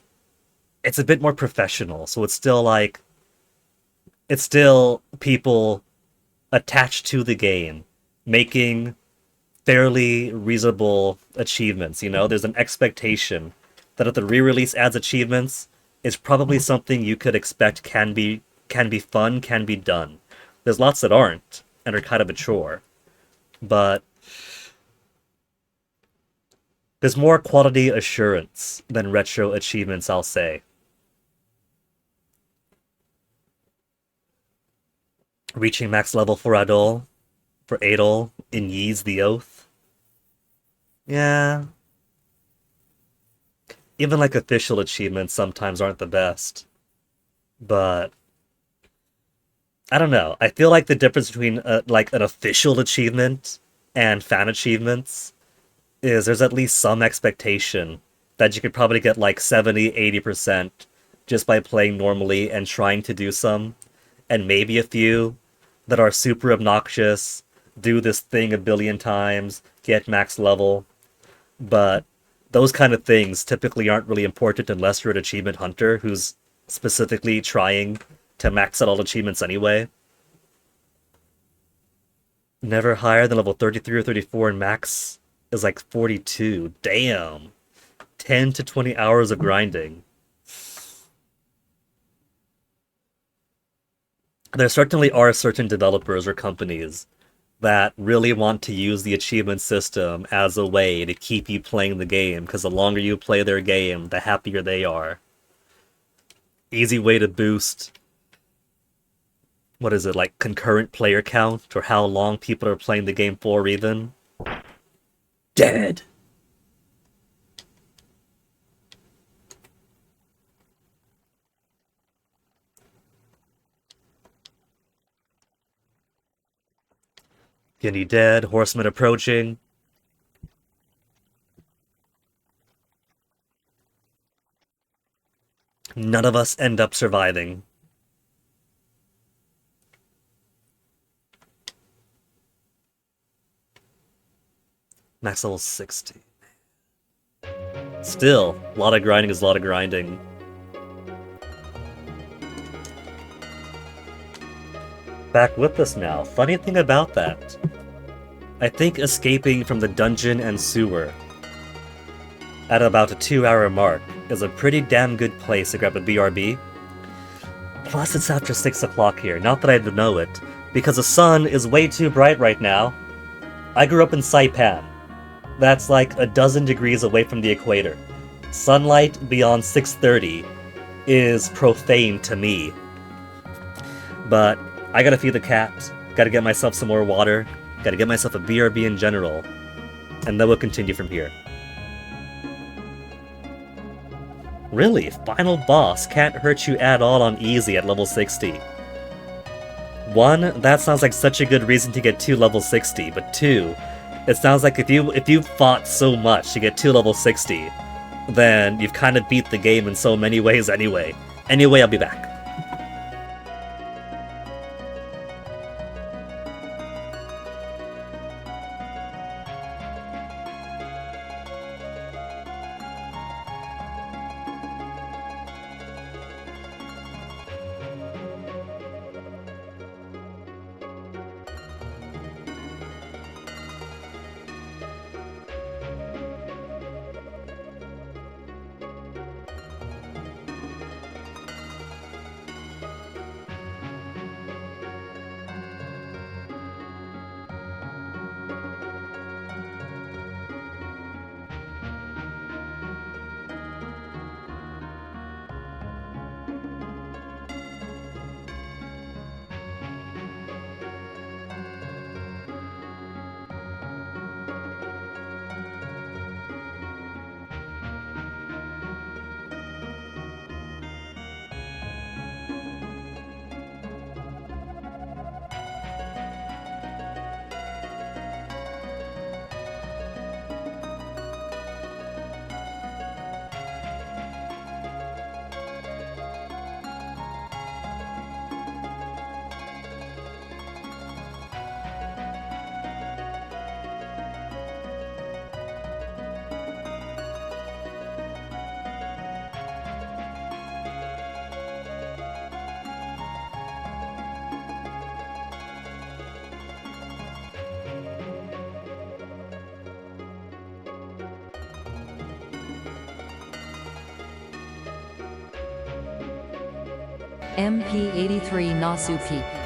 it's a bit more professional. So it's still like it's still people attached to the game making fairly reasonable achievements. You know, there's an expectation that if the re-release adds achievements, it's probably something you could expect can be fun, can be done. There's lots that aren't and are kind of a chore, but there's more quality assurance than retro achievements, I'll say. Reaching max level for Adol in Ys the Oath. Yeah, even like official achievements sometimes aren't the best. But I don't know. I feel like the difference between like an official achievement and fan achievements is there's at least some expectation that you could probably get like 70, 80% just by playing normally and trying to do some, and maybe a few that are super obnoxious, do this thing a billion times, get max level, but those kind of things typically aren't really important unless you're an achievement hunter who's specifically trying to max out all achievements anyway. Never higher than level 33 or 34, and max is like 42. Damn. 10 to 20 hours of grinding. There certainly are certain developers or companies that really want to use the achievement system as a way to keep you playing the game, because the longer you play their game, the happier they are. Easy way to boost, what is it, like concurrent player count, or how long people are playing the game for, even. Dead! Guinea dead, horsemen approaching. None of us end up surviving. Max level 60. Still, a lot of grinding is a lot of grinding. Back with us now. Funny thing about that, I think escaping from the dungeon and sewer at about a 2-hour mark is a pretty damn good place to grab a BRB. Plus, it's after 6 o'clock here. Not that I know it, because the sun is way too bright right now. I grew up in Saipan. That's like a dozen degrees away from the equator. Sunlight beyond 6:30 is profane to me. But I gotta feed the cat, gotta get myself some more water, gotta get myself a BRB in general, and then we'll continue from here. Really, final boss can't hurt you at all on easy at level 60. One, that sounds like such a good reason to get to level 60, but two, it sounds like if you fought so much to get to level 60, then you've kind of beat the game in so many ways anyway. Anyway, I'll be back. MP83 Nasu Peak.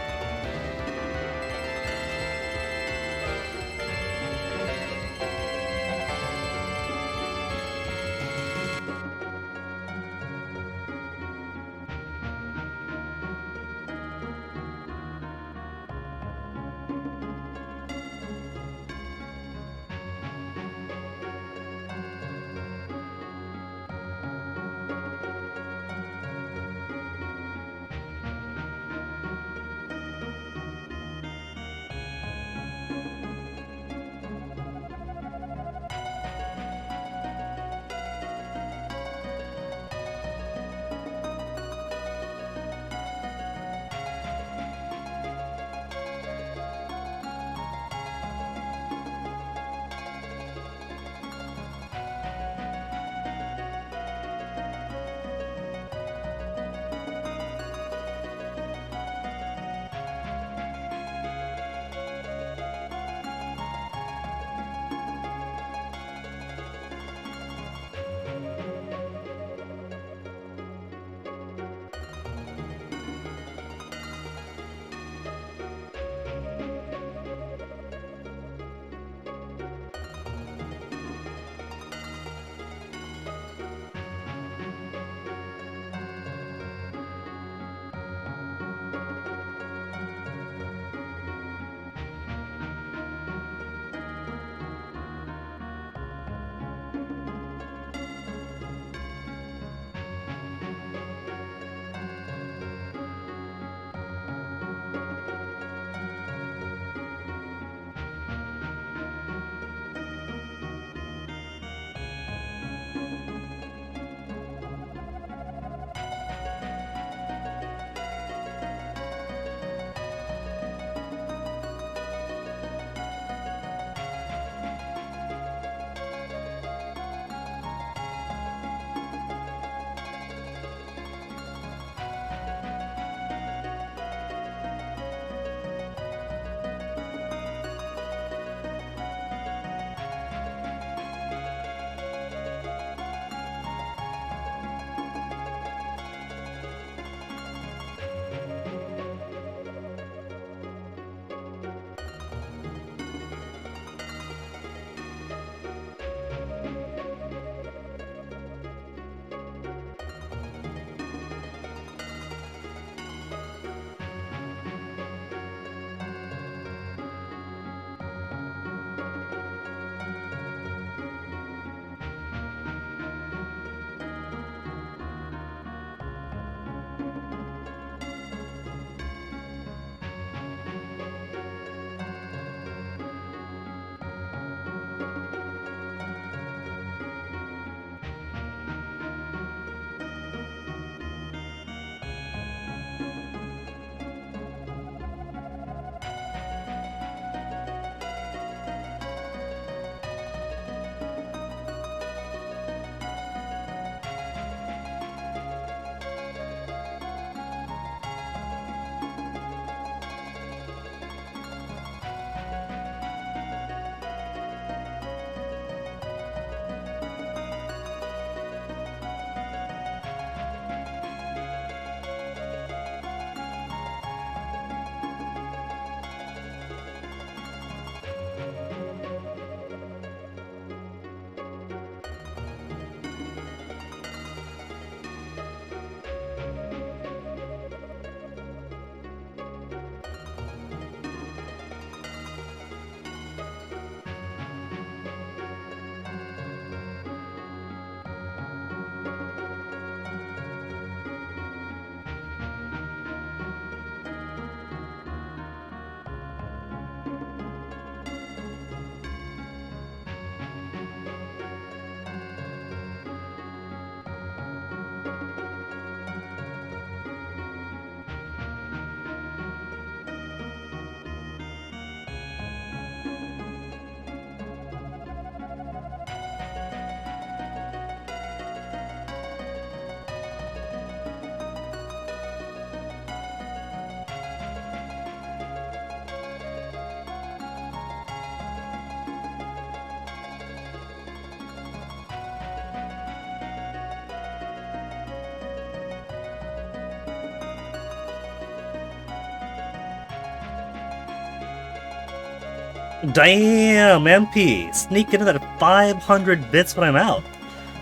Damn, MP! Sneak into that 500 bits when I'm out.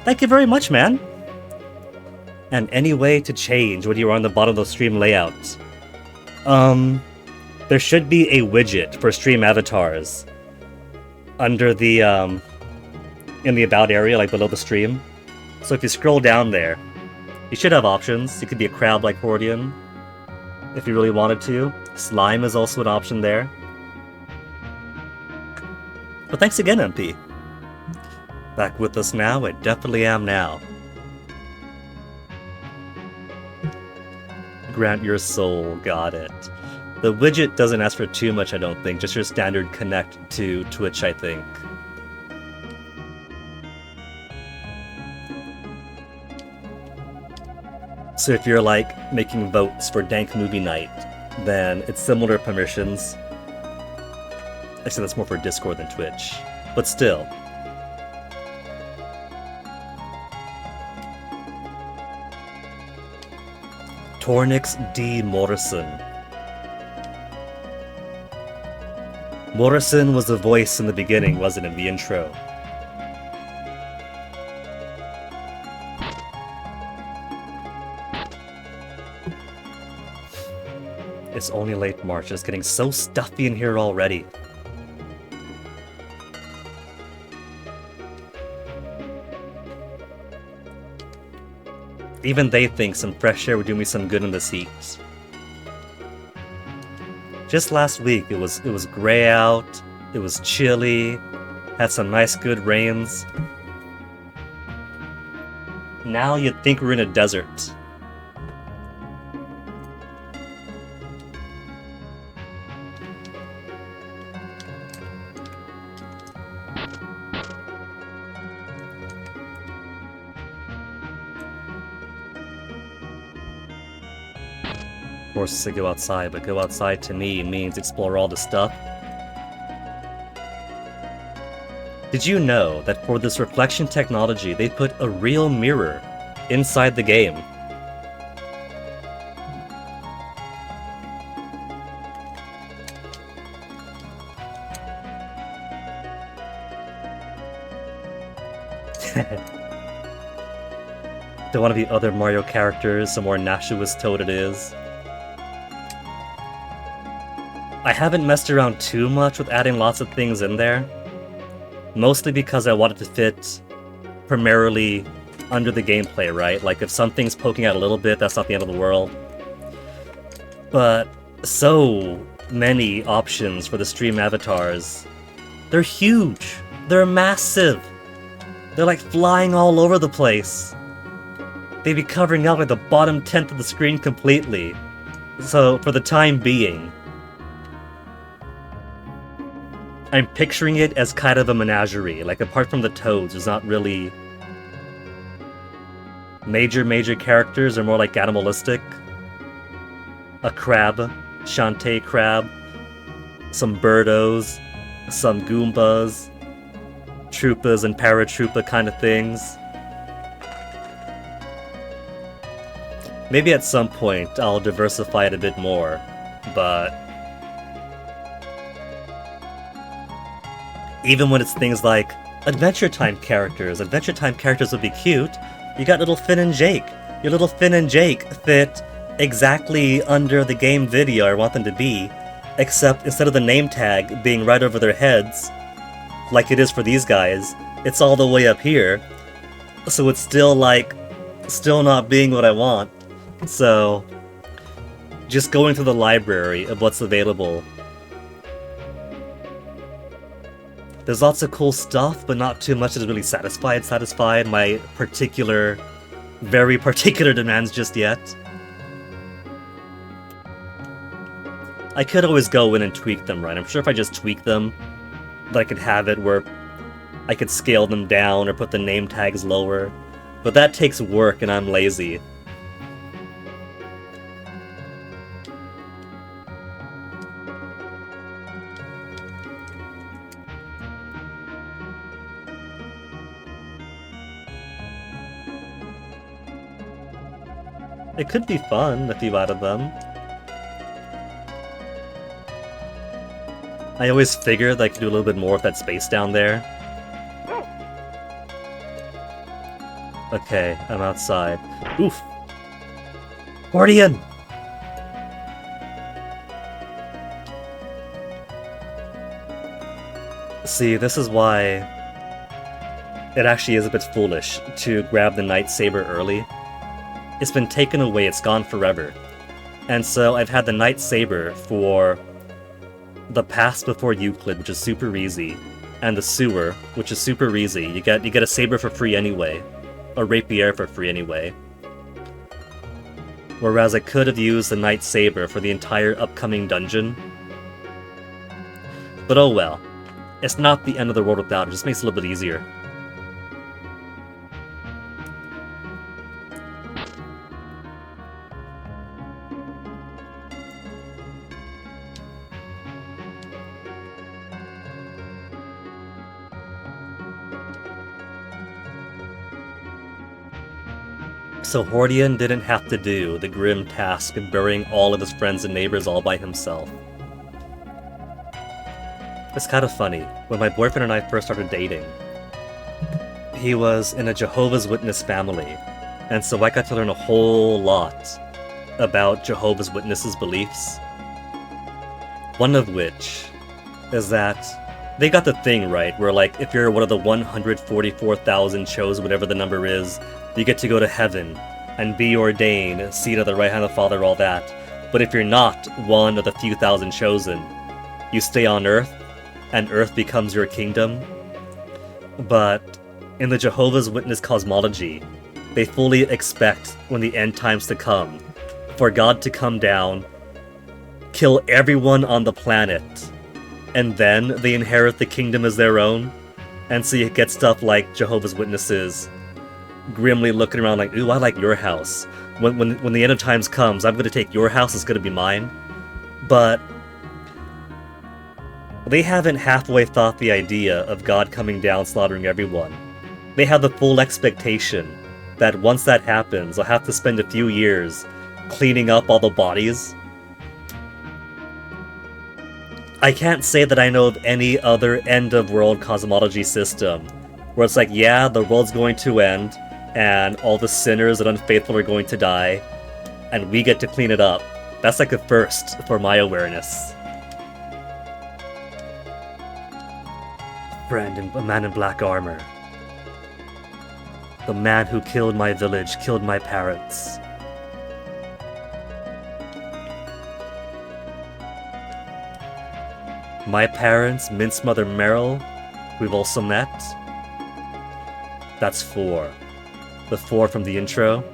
Thank you very much, man. And any way to change when you are on the bottom of the stream layout. There should be a widget for stream avatars under the, in the about area, like below the stream. So if you scroll down there, you should have options. You could be a crab-like Hordian, if you really wanted to. Slime is also an option there. But thanks again, MP. Back with us now? I definitely am now. Grant your soul, got it. The widget doesn't ask for too much, I don't think, just your standard connect to Twitch, I think. So if you're like making votes for Dank Movie Night, then it's similar permissions. Actually, that's more for Discord than Twitch, but still. Tornix D. Morrison. Morrison was the voice in the beginning, wasn't it, in the intro? It's only late March, it's getting so stuffy in here already. Even they think some fresh air would do me some good in this heat. Just last week, it was gray out, it was chilly, had some nice good rains. Now you'd think we're in a desert. Forces to go outside, but go outside to me means explore all the stuff. Did you know that for this reflection technology, they put a real mirror inside the game? To one of the other Mario characters, some more Nashuous Toad it is. I haven't messed around too much with adding lots of things in there. Mostly because I wanted to fit primarily under the gameplay, right? Like if something's poking out a little bit, that's not the end of the world. But so many options for the stream avatars. They're huge. They're massive. They're like flying all over the place. They'd be covering up like the bottom tenth of the screen completely. So for the time being, I'm picturing it as kind of a menagerie. Like, apart from the toads, there's not really major characters. They're more like animalistic. A crab, Shantae crab, some birdos, some Goombas, Troopas and Paratroopa kind of things. Maybe at some point I'll diversify it a bit more, but even when it's things like Adventure Time characters would be cute. You got little Finn and Jake. Your little Finn and Jake fit exactly under the game video I want them to be, except instead of the name tag being right over their heads, like it is for these guys, it's all the way up here. So it's still not being what I want. So, just going through the library of what's available. There's lots of cool stuff, but not too much that's really satisfied my very particular demands just yet. I could always go in and tweak them, right? I'm sure if I just tweak them, that I could have it where I could scale them down or put the name tags lower. But that takes work and I'm lazy. It could be fun if you added them. I always figured I could do a little bit more with that space down there. Okay, I'm outside. Oof! Guardian! See, this is why it actually is a bit foolish to grab the Night Saber early. It's been taken away, it's gone forever. And so I've had the Night Saber for the Pass Before Euclid, which is super easy, and the Sewer, which is super easy. You get a saber for free anyway, a rapier for free anyway. Whereas I could have used the Night Saber for the entire upcoming dungeon. But oh well. It's not the end of the world without it, just makes it a little bit easier. So Hordian didn't have to do the grim task of burying all of his friends and neighbors all by himself. It's kind of funny. When my boyfriend and I first started dating, he was in a Jehovah's Witness family, and so I got to learn a whole lot about Jehovah's Witnesses' beliefs. One of which is that they got the thing right, where like, if you're one of the 144,000 chosen, whatever the number is, you get to go to heaven and be ordained, seated at the right hand of the Father, all that. But if you're not one of the few thousand chosen, you stay on Earth, and Earth becomes your kingdom. But in the Jehovah's Witness cosmology, they fully expect, when the end times to come, for God to come down, kill everyone on the planet, and then they inherit the kingdom as their own. And so you get stuff like Jehovah's Witnesses grimly looking around like, ooh, I like your house. When the end of times comes, I'm going to take your house, it's going to be mine. But they haven't halfway thought the idea of God coming down slaughtering everyone. They have the full expectation that once that happens, they'll have to spend a few years cleaning up all the bodies. I can't say that I know of any other end-of-world cosmology system where it's like, yeah, the world's going to end, and all the sinners and unfaithful are going to die, and we get to clean it up. That's like a first for my awareness. Friend, a man in black armor. The man who killed my village, killed my parents. My parents, Mince Mother Merrill, we've also met. That's 4. The 4 from the intro.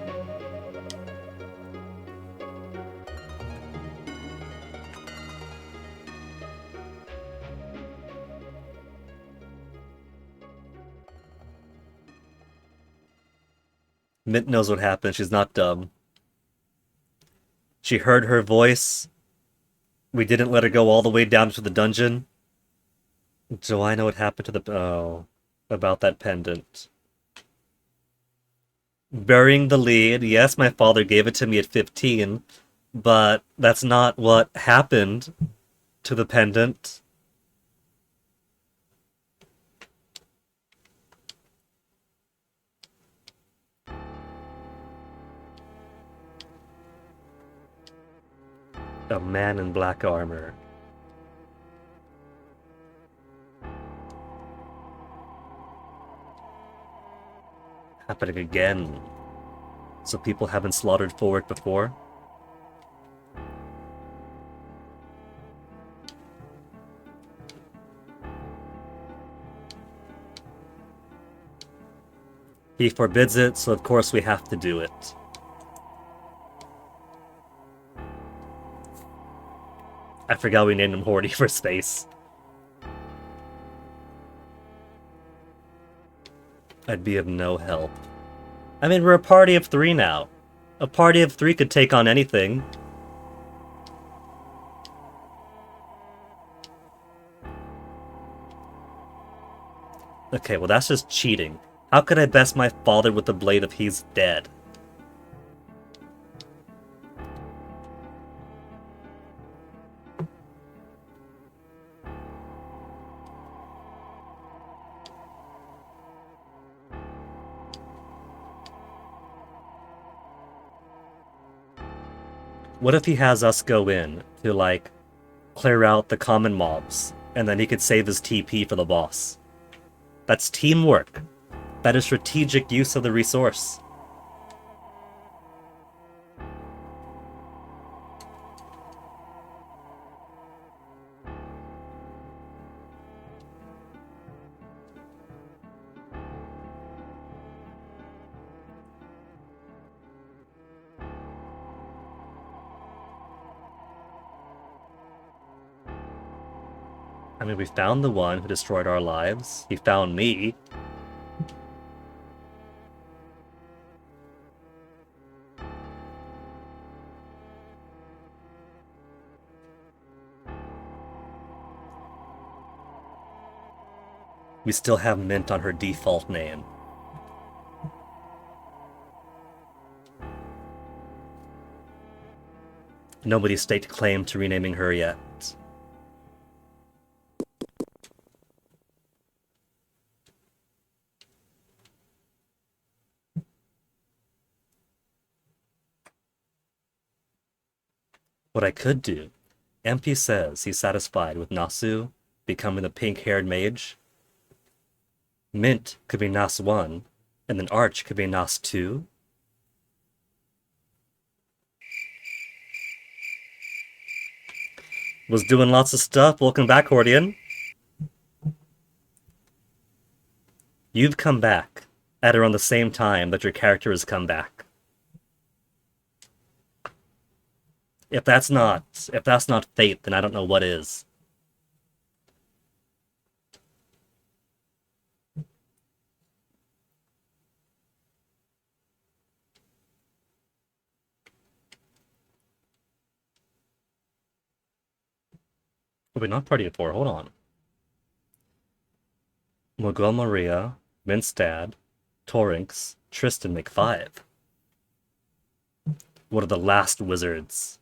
Mint knows what happened, she's not dumb. She heard her voice. We didn't let her go all the way down to the dungeon. Do I know what happened to the... Oh, about that pendant. Burying the lead. Yes, my father gave it to me at 15, but that's not what happened to the pendant. A man in black armor. Happening again. So people haven't slaughtered for it before? He forbids it, so of course we have to do it. I forgot we named him Hordy for space. I'd be of no help. I mean, we're a party of 3 now. A party of 3 could take on anything. Okay, well that's just cheating. How could I best my father with the blade if he's dead? What if he has us go in to, like, clear out the common mobs, and then he could save his TP for the boss? That's teamwork. That is strategic use of the resource. I mean, we found the one who destroyed our lives. He found me. We still have Mint on her default name. Nobody staked claim to renaming her yet. What I could do, MP says he's satisfied with Nasu becoming the pink-haired mage. Mint could be Nas 1, and then Arch could be Nas 2. Was doing lots of stuff. Welcome back, Hordian. You've come back at around the same time that your character has come back. If that's not fate, then I don't know what is. Wait, not Party of 4, hold on. Miguel Maria, Minstad, Torynx, Tristan make 5. What are the last wizards?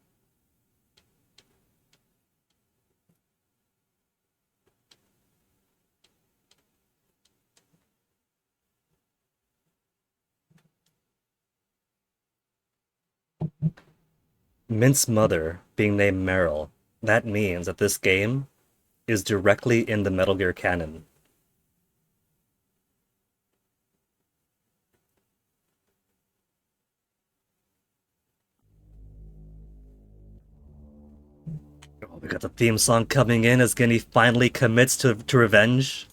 Mint's mother being named Meryl. That means that this game is directly in the Metal Gear canon. Oh, we got the theme song coming in as Ginny finally commits to revenge.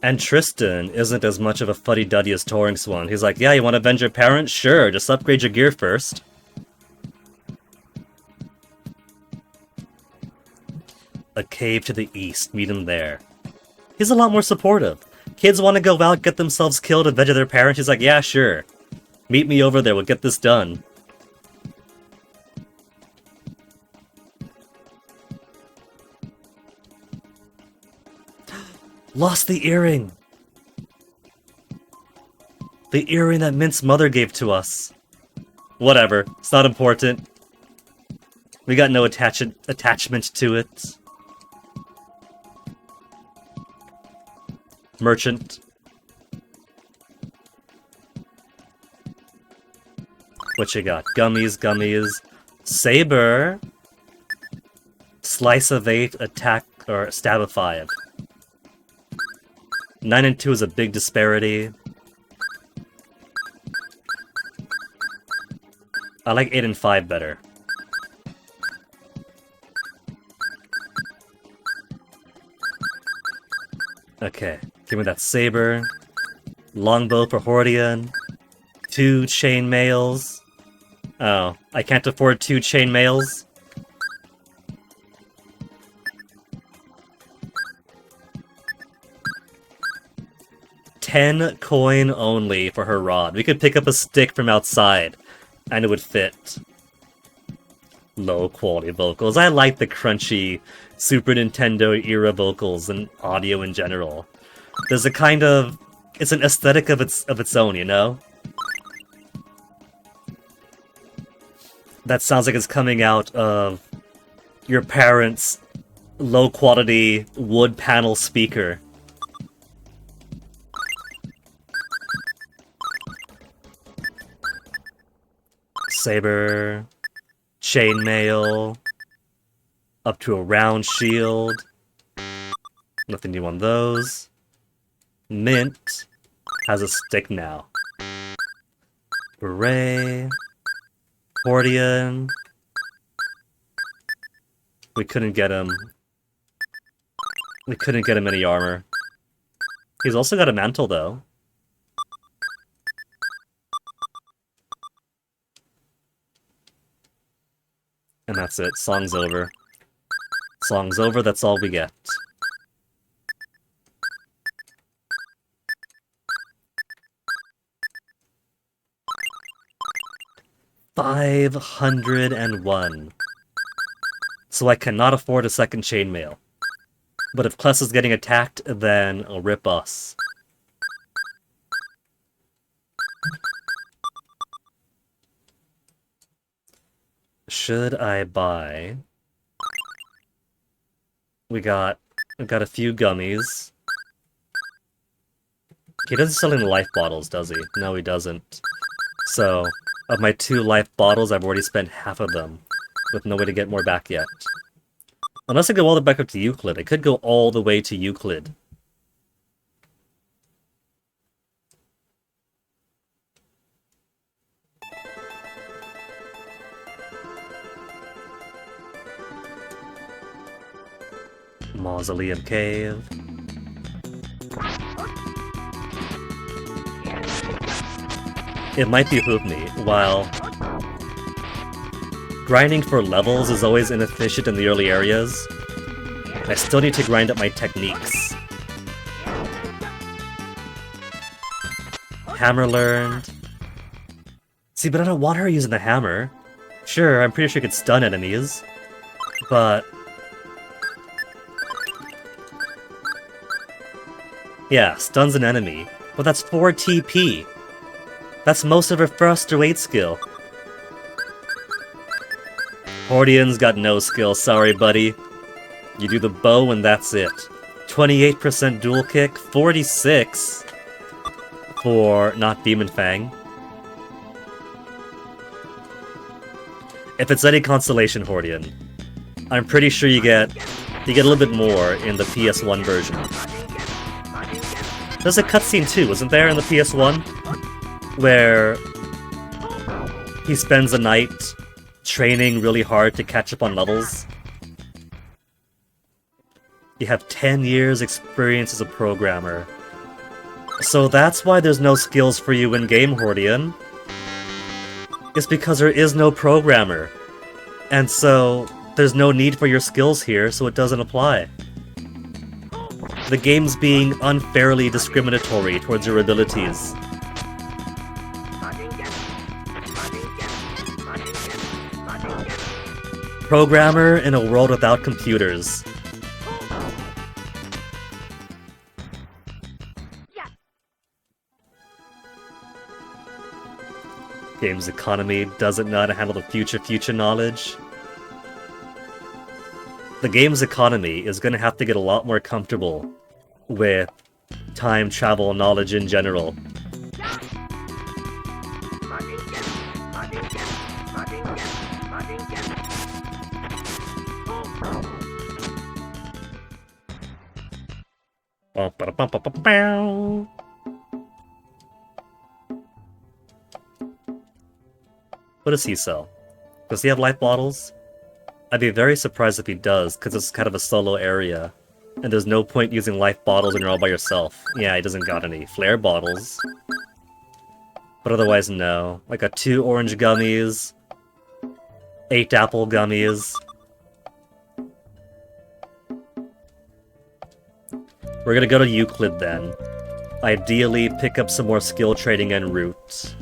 And Tristan isn't as much of a fuddy-duddy as Torynx one. He's like, yeah, you want to avenge your parents? Sure, just upgrade your gear first. A cave to the east, meet him there. He's a lot more supportive. Kids want to go out, get themselves killed, avenge their parents. He's like, yeah, sure. Meet me over there, we'll get this done. Lost the earring! The earring that Mint's mother gave to us. Whatever, it's not important. We got no attachment to it. Merchant. What you got? Gummies, gummies. Saber. Slice of 8, attack, or stab of 5. 9 and 2 is a big disparity. I like 8 and 5 better. Okay, give me that saber. Longbow for Hordian. 2 chainmails. Oh, I can't afford 2 chainmails. 10 coin only for her rod. We could pick up a stick from outside, and it would fit. Low quality vocals. I like the crunchy Super Nintendo era vocals and audio in general. There's a kind of... it's an aesthetic of its own, you know? That sounds like it's coming out of your parents' low quality wood panel speaker. Saber, chainmail, up to a round shield. Nothing new on those. Mint has a stick now. Beret, Hordian. We couldn't get him. We couldn't get him any armor. He's also got a mantle, though. And that's it. Song's over. Song's over, that's all we get. $501. So I cannot afford a second chainmail. But if Kless is getting attacked, then I'll rip us. Should I buy... We've got a few gummies. He doesn't sell any life bottles, does he? No, he doesn't. So, of my 2 life bottles, I've already spent half of them, with no way to get more back yet. Unless I go all the way back up to Euclid. I could go all the way to Euclid. Mausoleum Cave. It might behoove me, while grinding for levels is always inefficient in the early areas, I still need to grind up my techniques. Hammer learned. See, but I don't want her using the hammer. Sure, I'm pretty sure I could stun enemies, but... Yeah, stun's an enemy, but that's 4 TP. That's most of her first to 8 skill. Hordian's got no skill, sorry buddy. You do the bow and that's it. 28% dual kick, 46 for not Demon Fang. If it's any consolation, Hordian, I'm pretty sure you get a little bit more in the PS1 version. There's a cutscene too, wasn't there, in the PS1? Where he spends a night training really hard to catch up on levels. You have 10 years experience as a programmer. So that's why there's no skills for you in-game, Hordian. It's because there is no programmer. And so, there's no need for your skills here, so it doesn't apply. The game's being unfairly discriminatory towards your abilities. Programmer in a world without computers. Game's economy doesn't know how to handle the future knowledge. The game's economy is gonna have to get a lot more comfortable with time travel knowledge in general. What does he sell? Does he have life bottles? I'd be very surprised if he does, because it's kind of a solo area. And there's no point using life bottles when you're all by yourself. Yeah, he doesn't got any flare bottles. But otherwise, no. I got 2 orange gummies. 8 apple gummies. We're gonna go to Euclid then. Ideally, pick up some more skill trading en route.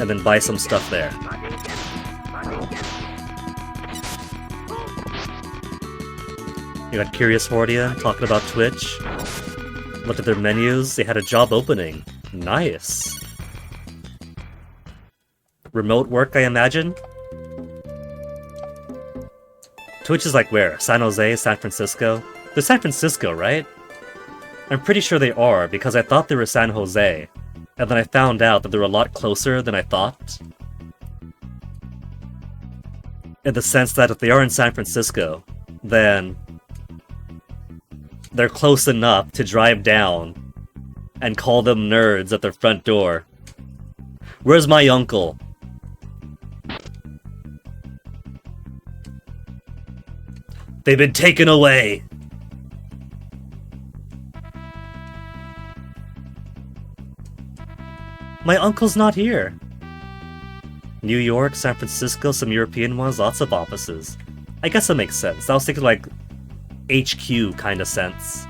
And then buy some stuff there. You got Curious Hordia talking about Twitch. Looked at their menus, they had a job opening. Nice. Remote work, I imagine? Twitch is like where? San Jose, San Francisco? They're San Francisco, right? I'm pretty sure they are, because I thought they were San Jose. And then I found out that they were a lot closer than I thought. In the sense that if they are in San Francisco, then they're close enough to drive down and call them nerds at their front door. Where's my uncle? They've been taken away! My uncle's not here! New York, San Francisco, some European ones, lots of offices. I guess that makes sense. I was thinking like HQ kind of sense.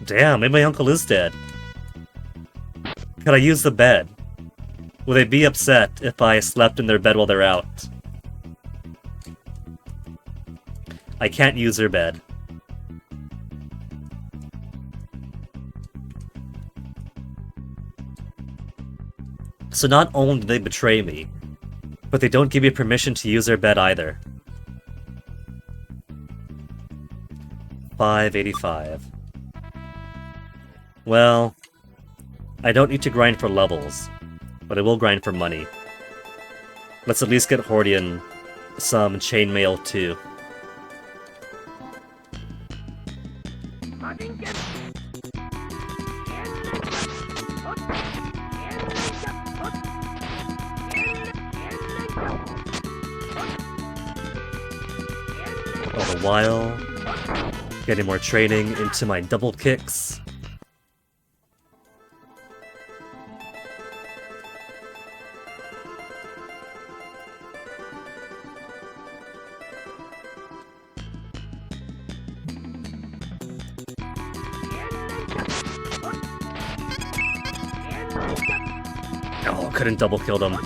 Damn, maybe my uncle is dead. Could I use the bed? Will they be upset if I slept in their bed while they're out? I can't use their bed. So not only do they betray me, but they don't give me permission to use their bed either. 585. Well, I don't need to grind for levels, but I will grind for money. Let's at least get Hordian some chainmail too. All the while, getting more training into my double kicks. Oh, couldn't double kill them.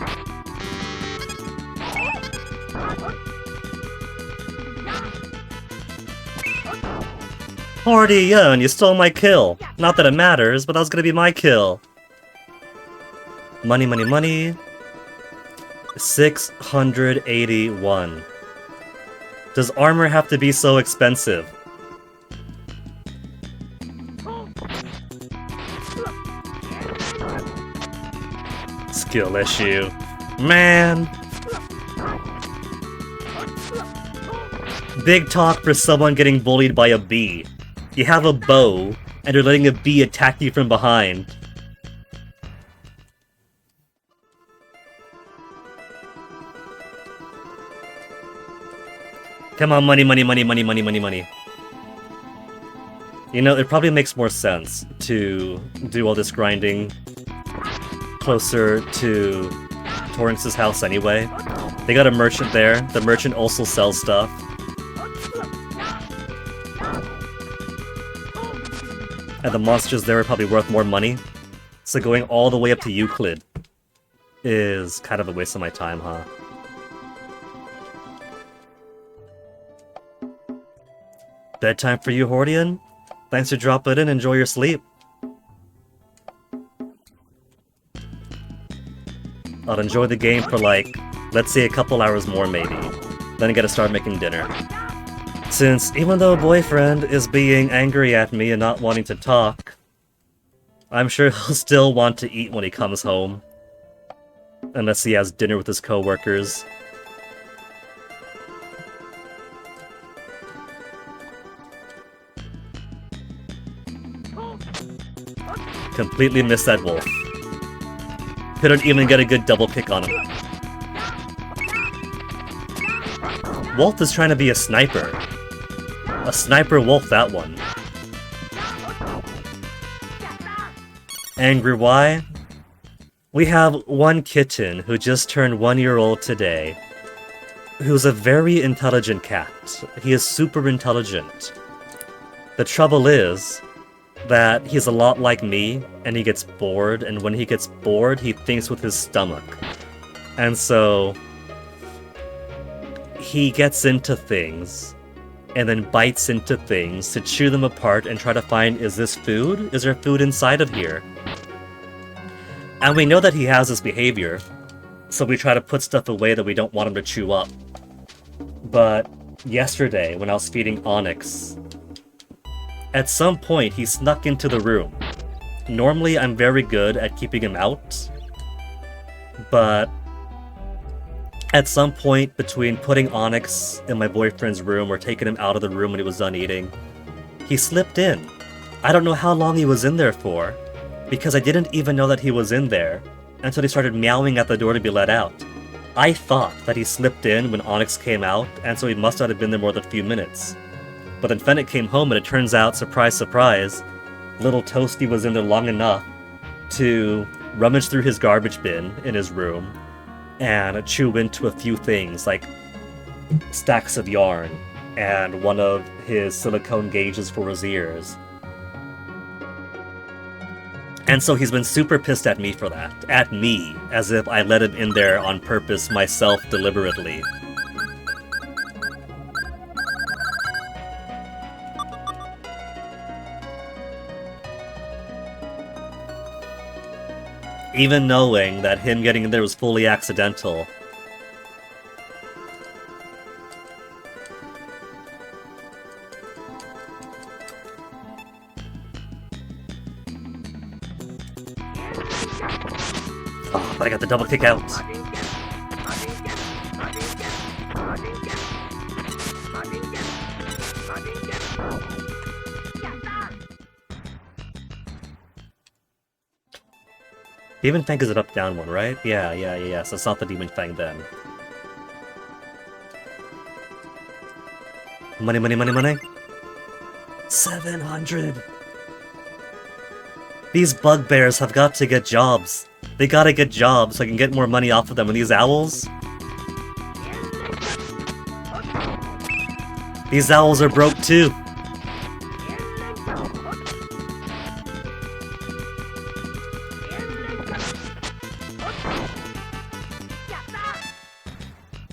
Hordian, you stole my kill. Not that it matters, but that was gonna be my kill. Money, money, money. 681. Does armor have to be so expensive? Skill issue. Man! Big talk for someone getting bullied by a bee. You have a bow, and you're letting a bee attack you from behind. Come on, money, money, money, money, money, money, money. You know, it probably makes more sense to do all this grinding closer to Torrance's house anyway. They got a merchant there. The merchant also sells stuff. And the monsters there are probably worth more money. So going all the way up to Euclid is kind of a waste of my time, huh? Bedtime for you, Hordian? Thanks for dropping in. Enjoy your sleep. I'll enjoy the game for like, let's say a couple hours more maybe. Then I gotta start making dinner. Since even though boyfriend is being angry at me and not wanting to talk, I'm sure he'll still want to eat when he comes home. Unless he has dinner with his coworkers. Completely missed that wolf. Couldn't even get a good double kick on him. Wolf is trying to be a sniper. A sniper wolf, that one. Angry why? We have one kitten who just turned 1 year old today, who's a very intelligent cat. He is super intelligent. The trouble is that he's a lot like me, and he gets bored, and when he gets bored, he thinks with his stomach. And so he gets into things, and then bites into things to chew them apart and try to find, is this food? Is there food inside of here? And we know that he has this behavior, so we try to put stuff away that we don't want him to chew up. But yesterday when I was feeding Onyx. At some point, he snuck into the room. Normally, I'm very good at keeping him out, but at some point between putting Onyx in my boyfriend's room or taking him out of the room when he was done eating, he slipped in. I don't know how long he was in there for, because I didn't even know that he was in there until he started meowing at the door to be let out. I thought that he slipped in when Onyx came out, and so he must not have been there more than a few minutes. But then Fennec came home, and it turns out, surprise, surprise, little Toasty was in there long enough to rummage through his garbage bin in his room and chew into a few things, like stacks of yarn and one of his silicone gauges for his ears. And so he's been super pissed at me for that. At me, as if I let him in there on purpose myself deliberately. Even knowing that him getting in there was fully accidental. Oh, but I got the double kick out. Demon Fang is an up-down one, right? Yeah, so it's not the Demon Fang then. Money, money, money, money! 700! These bugbears have got to get jobs. They gotta get jobs so I can get more money off of them. And these owls? These owls are broke too.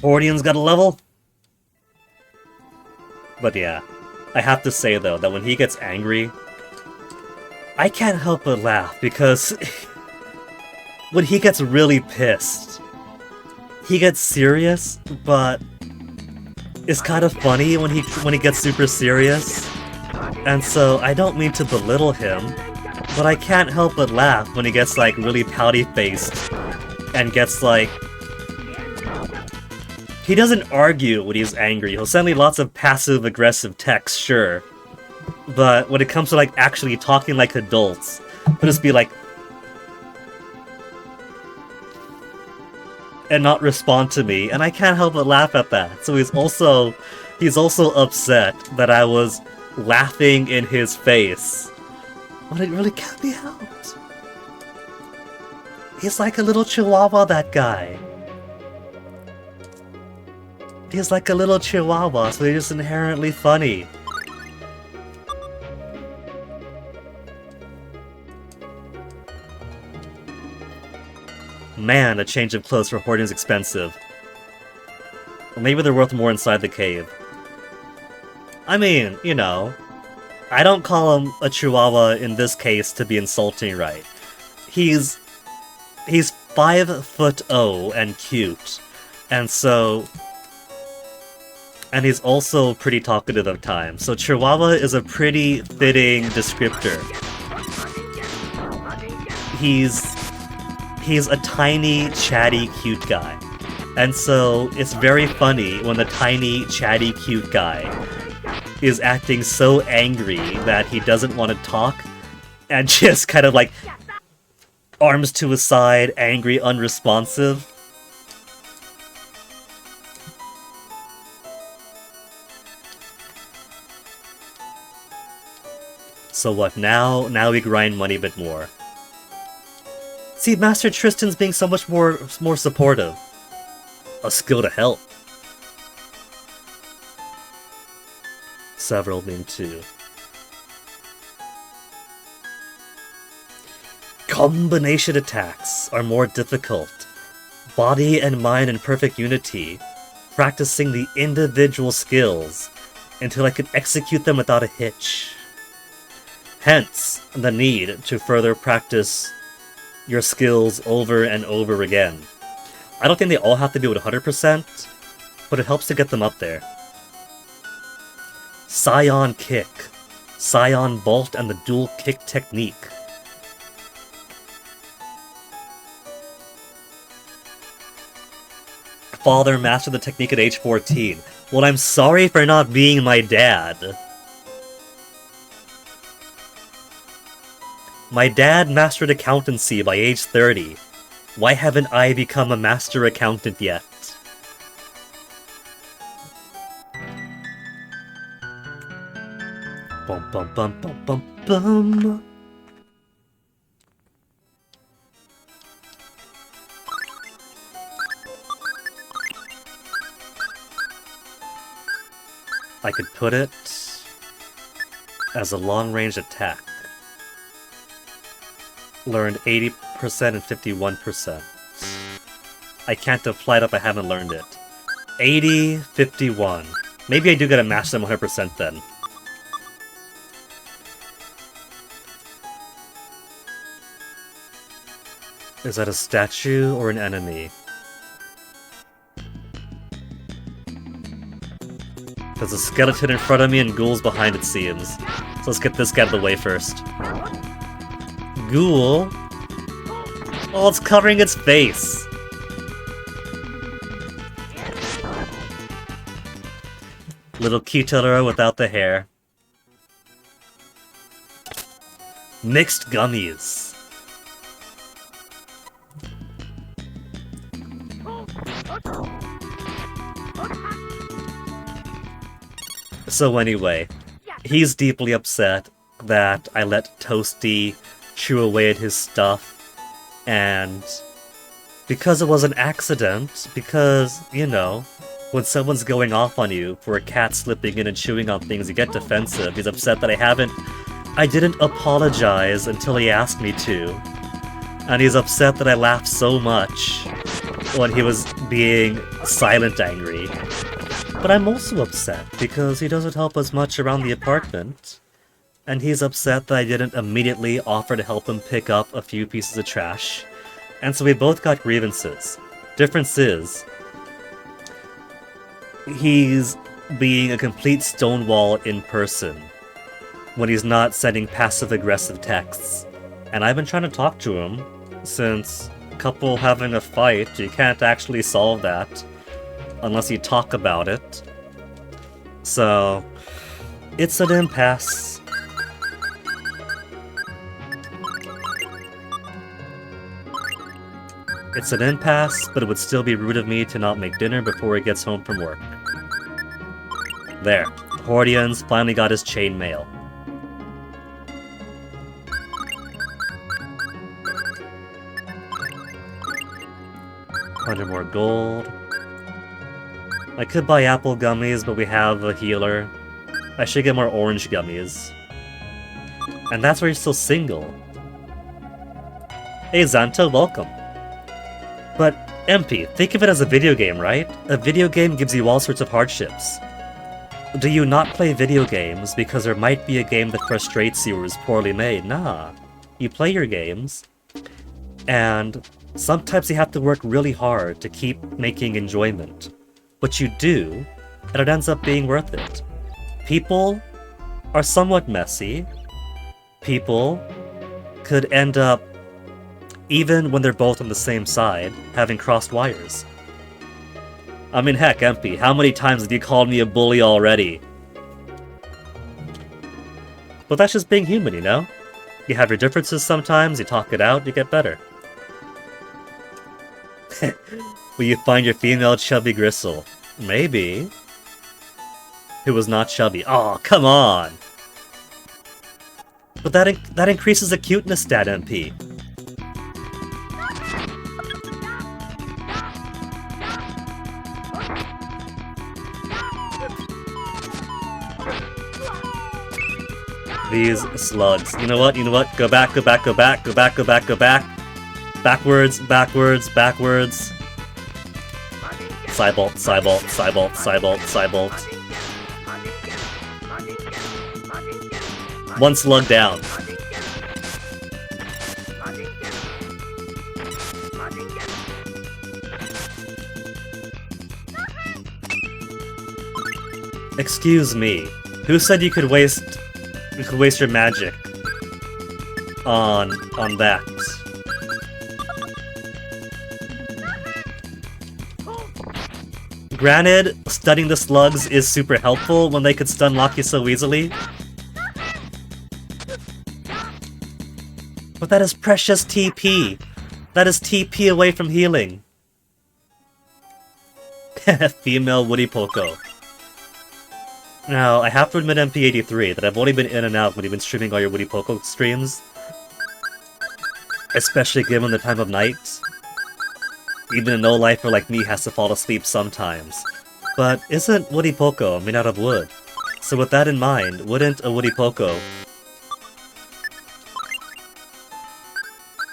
Hordian's got a level? But yeah, I have to say though, that when he gets angry, I can't help but laugh, because when he gets really pissed, he gets serious, but it's kind of funny when he gets super serious. And so I don't mean to belittle him, but I can't help but laugh when he gets like really pouty-faced and gets like... He doesn't argue when he's angry. He'll send me lots of passive-aggressive texts, sure. But when it comes to like actually talking like adults, he'll just be like... and not respond to me, and I can't help but laugh at that. So he's also upset that I was laughing in his face. But it really can't be helped. He's like a little chihuahua, that guy. He's like a little chihuahua, so he's just inherently funny. Man, a change of clothes for Hordian's expensive. Or maybe they're worth more inside the cave. I mean, you know, I don't call him a chihuahua in this case to be insulting, right? He's 5'0" and cute, and so... And he's also pretty talkative at times, so Chihuahua is a pretty fitting descriptor. He's a tiny, chatty, cute guy. And so it's very funny when the tiny, chatty, cute guy is acting so angry that he doesn't want to talk, and just kind of like arms to his side, angry, unresponsive. So what now? Now we grind money a bit more. See, Master Tristan's being so much more supportive. A skill to help. Several being 2. Combination attacks are more difficult. Body and mind in perfect unity. Practicing the individual skills until I can execute them without a hitch. Hence, the need to further practice your skills over and over again. I don't think they all have to be with 100%, but it helps to get them up there. Scion Kick, Scion Bolt, and the dual kick technique. Father mastered the technique at age 14. Well, I'm sorry for not being my dad. My dad mastered accountancy by age 30. Why haven't I become a master accountant yet? Bum bum bum bum bum bum. I could put it as a long-range attack. Learned 80% and 51%. I can't apply it if I haven't learned it. 80, 51. Maybe I do get a master them 100% then. Is that a statue or an enemy? There's a skeleton in front of me and ghouls behind, it seems. So let's get this guy out of the way first. Ghoul? Oh, it's covering its face! Little Kitaro without the hair. Mixed gummies. So anyway, he's deeply upset that I let Toasty chew away at his stuff, and because it was an accident, because, you know, when someone's going off on you for a cat slipping in and chewing on things, you get defensive. He's upset that I didn't apologize until he asked me to, and he's upset that I laughed so much when he was being silent angry. But I'm also upset because he doesn't help us much around the apartment. And he's upset that I didn't immediately offer to help him pick up a few pieces of trash. And so we both got grievances. Difference is, he's being a complete stonewall in person when he's not sending passive-aggressive texts. And I've been trying to talk to him since couple having a fight, you can't actually solve that unless you talk about it. So, it's an impasse. It's an impasse, but it would still be rude of me to not make dinner before he gets home from work. There. Hordian's finally got his chainmail. $100 more gold. I could buy apple gummies, but we have a healer. I should get more orange gummies. And that's why you're still single. Hey Xanto, welcome. But, MP, think of it as a video game, right? A video game gives you all sorts of hardships. Do you not play video games because there might be a game that frustrates you or is poorly made? Nah. You play your games, and sometimes you have to work really hard to keep making enjoyment. But you do, and it ends up being worth it. People are somewhat messy. People could end up, even when they're both on the same side, having crossed wires. I mean, heck, MP, how many times have you called me a bully already? But that's just being human, you know? You have your differences sometimes, you talk it out, you get better. Will you find your female chubby gristle? Maybe. Who was not chubby. Oh, come on! But that increases the cuteness stat, MP. These slugs. You know what? You know what? Go back, go back, go back, go back, go back, go back. Backwards, backwards, backwards. Cybolt, cybolt, cybolt, cybolt, cybolt. One slug down. Excuse me. Who said you could waste your magic on that? Granted, stunning the slugs is super helpful when they could stun lock you so easily. But that is precious TP. That is TP away from healing. Female Woody Poco. Now, I have to admit MP83 that I've only been in and out when you've been streaming all your Woody Poco streams. Especially given the time of night. Even a no-lifer like me has to fall asleep sometimes. But isn't Woody Poco made out of wood? So with that in mind, wouldn't a Woody Poco...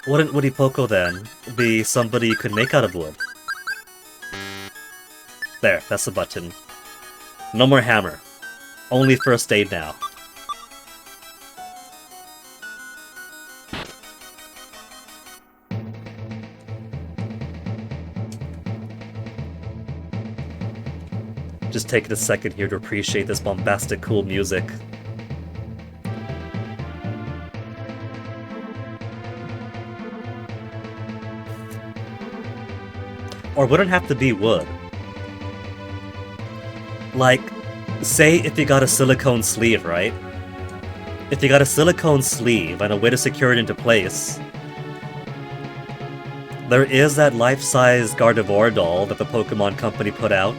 Wouldn't Woody Poco then be somebody you could make out of wood? There, that's the button. No more hammer. Only first aid now. Just taking a second here to appreciate this bombastic, cool music. Or wouldn't have to be wood. Like, say if you got a silicone sleeve, right? If you got a silicone sleeve and a way to secure it into place, there is that life-size Gardevoir doll that the Pokemon Company put out.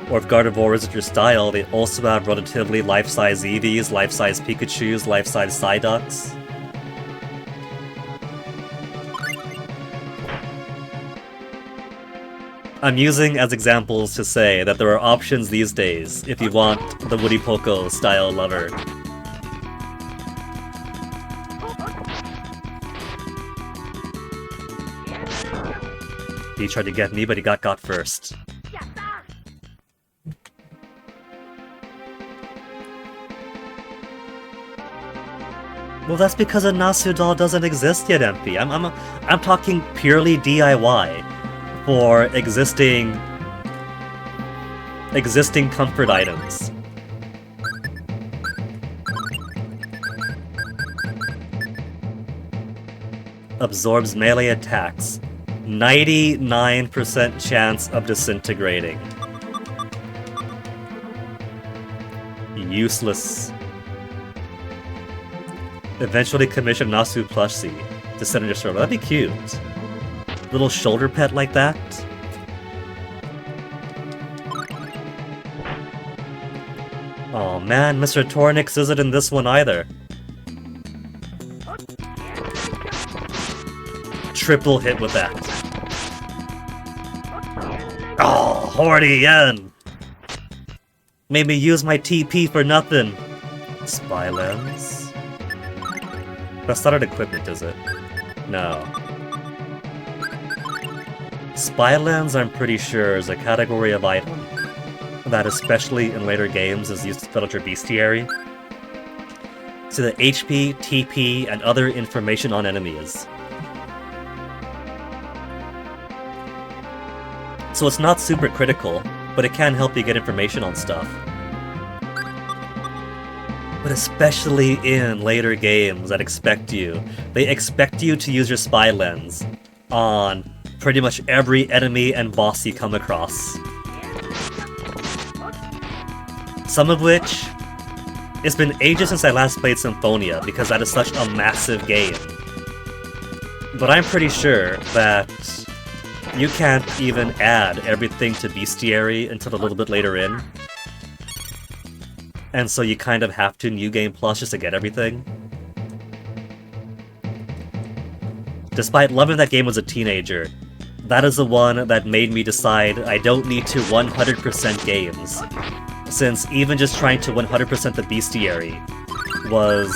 Or if Gardevoir isn't your style, they also have relatively life-size Eevees, life-size Pikachus, life-size Psyducks. I'm using as examples to say that there are options these days if you want the Woody Poco style lover. He tried to get me, but he got first. Well, that's because a Nasu doll doesn't exist yet, MP. I'm talking purely DIY for existing comfort items. Absorbs melee attacks. 99% chance of disintegrating. Useless. Eventually commission Nasu plushie to send in your server. That'd be cute. Little shoulder pet like that. Oh man, Mr. Tornix isn't in this one either. Triple hit with that. Oh, Horty Yen! Made me use my TP for nothing. Spy lens. That's not an equipment, is it? No. Spy lens, I'm pretty sure, is a category of item that, especially in later games, is used to fill out your bestiary. So the HP, TP, and other information on enemies. So it's not super critical, but it can help you get information on stuff. But especially in later games that expect you. They expect you to use your spy lens on pretty much every enemy and boss you come across. Some of which, it's been ages since I last played Symphonia because that is such a massive game. But I'm pretty sure that you can't even add everything to Bestiary until a little bit later in. And so you kind of have to New Game Plus just to get everything. Despite loving that game as a teenager, that is the one that made me decide I don't need to 100% games. Since even just trying to 100% the Bestiary was...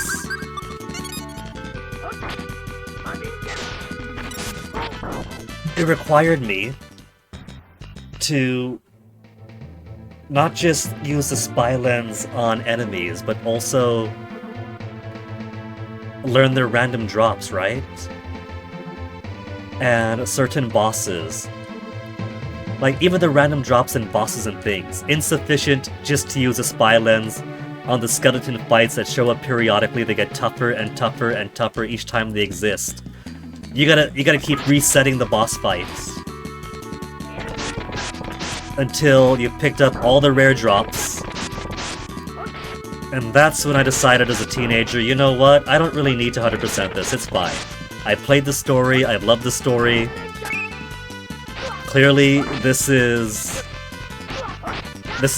It required me to not just use the spy lens on enemies, but also learn their random drops, right? And certain bosses Like, even the random drops in bosses and things, insufficient just to use a spy lens. On the skeleton fights that show up periodically, they get tougher and tougher and tougher each time they exist. You gotta keep resetting the boss fights until you've picked up all the rare drops. And that's when I decided as a teenager, you know what, I don't really need to 100% this, it's fine. I played the story, I loved the story. Clearly, this is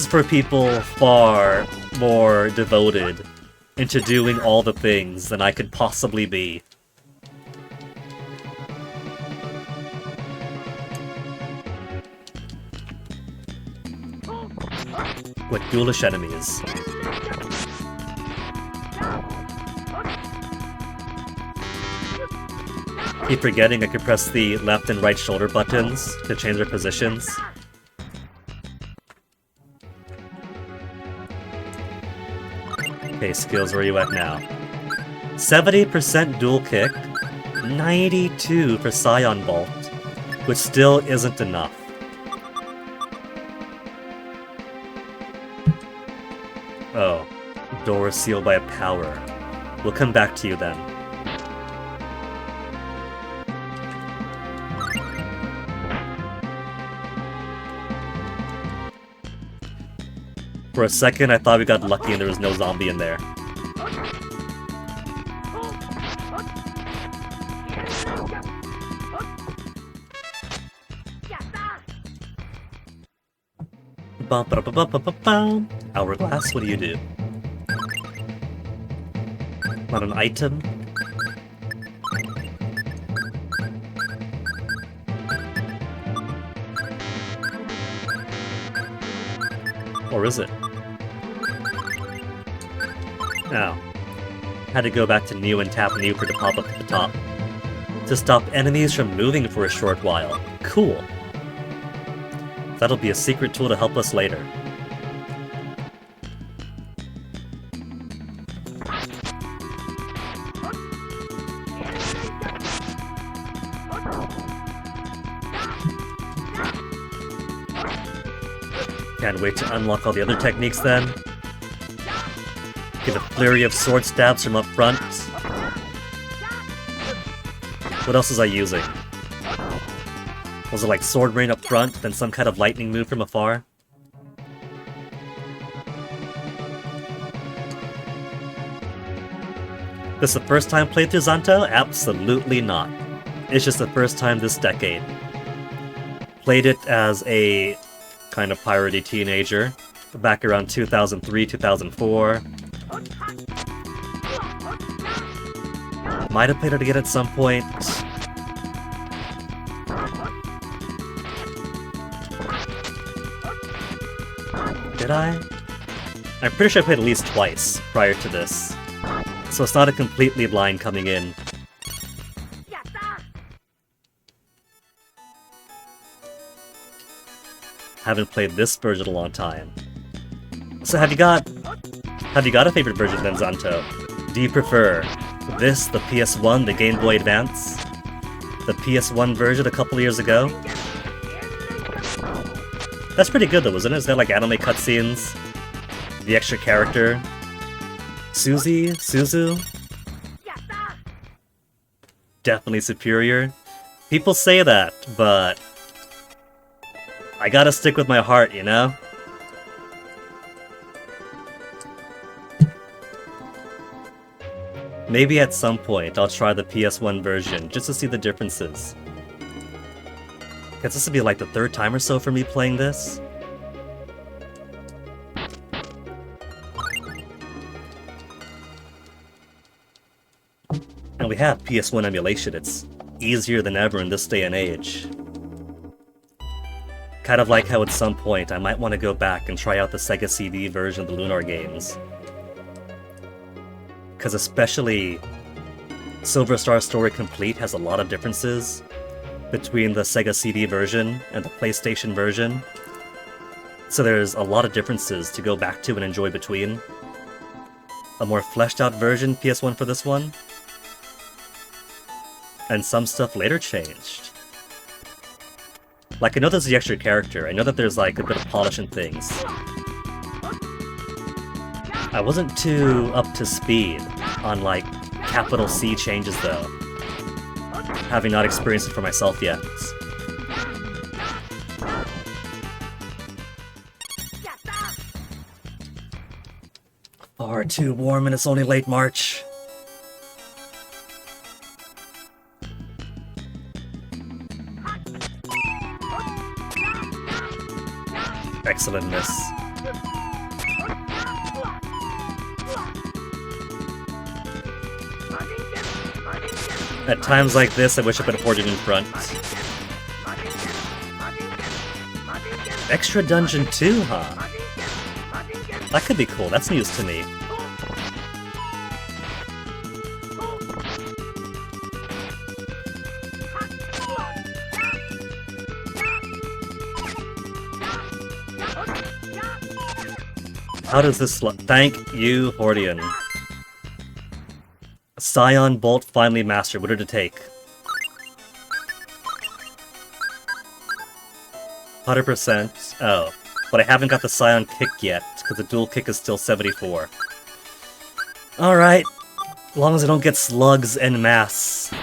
for people far more devoted into doing all the things than I could possibly be. With ghoulish enemies. Keep forgetting I could press the left and right shoulder buttons to change their positions. Okay, skills, where are you at now? 70% dual kick, 92 for Scion Bolt, which still isn't enough. Oh, door sealed by a power. We'll come back to you then. For a second, I thought we got lucky and there was no zombie in there. Bum. Hourglass, what do you do? Not an item? Or is it? Oh. Had to go back to new and tap new for it to pop up at the top. To stop enemies from moving for a short while. Cool. That'll be a secret tool to help us later. Can't wait to unlock all the other techniques then. Get a flurry of sword stabs from up front. What else was I using? Was it like sword rain up front, then some kind of lightning move from afar? This the first time played through Zanto? Absolutely not. It's just the first time this decade. Played it as a kind of piratey teenager, back around 2003, 2004. Might have played it again at some point. Did I? I'm pretty sure I played at least twice prior to this. So it's not a completely blind coming in. Haven't played this version in a long time. So have you got a favorite version than Zanto? Do you prefer this, the PS1, the Game Boy Advance? The PS1 version a couple years ago? That's pretty good though, isn't it? It's got like anime cutscenes, the extra character. Suzu? Definitely superior. People say that, but I gotta stick with my heart, you know? Maybe at some point I'll try the PS1 version, just to see the differences. Because this would be like the third time or so for me playing this. And we have PS1 emulation, it's easier than ever in this day and age. Kind of like how at some point I might want to go back and try out the Sega CD version of the Lunar games. Because especially Silver Star Story Complete has a lot of differences between the Sega CD version and the PlayStation version. So there's a lot of differences to go back to and enjoy between. A more fleshed out version PS1 for this one. And some stuff later changed. Like, I know there's the extra character. I know that there's, like, a bit of polish and things. I wasn't too up to speed on, like, capital C changes, though. Having not experienced it for myself yet. Far too warm and it's only late March. Excellent miss. At times like this, I wish I could afford it in front. Extra dungeon too, huh? That could be cool. That's news to me. How does this thank you, Hordian. Scion Bolt finally mastered. What did it take? 100%. Oh. But I haven't got the Scion kick yet, because the dual kick is still 74. Alright. As long as I don't get slugs en masse.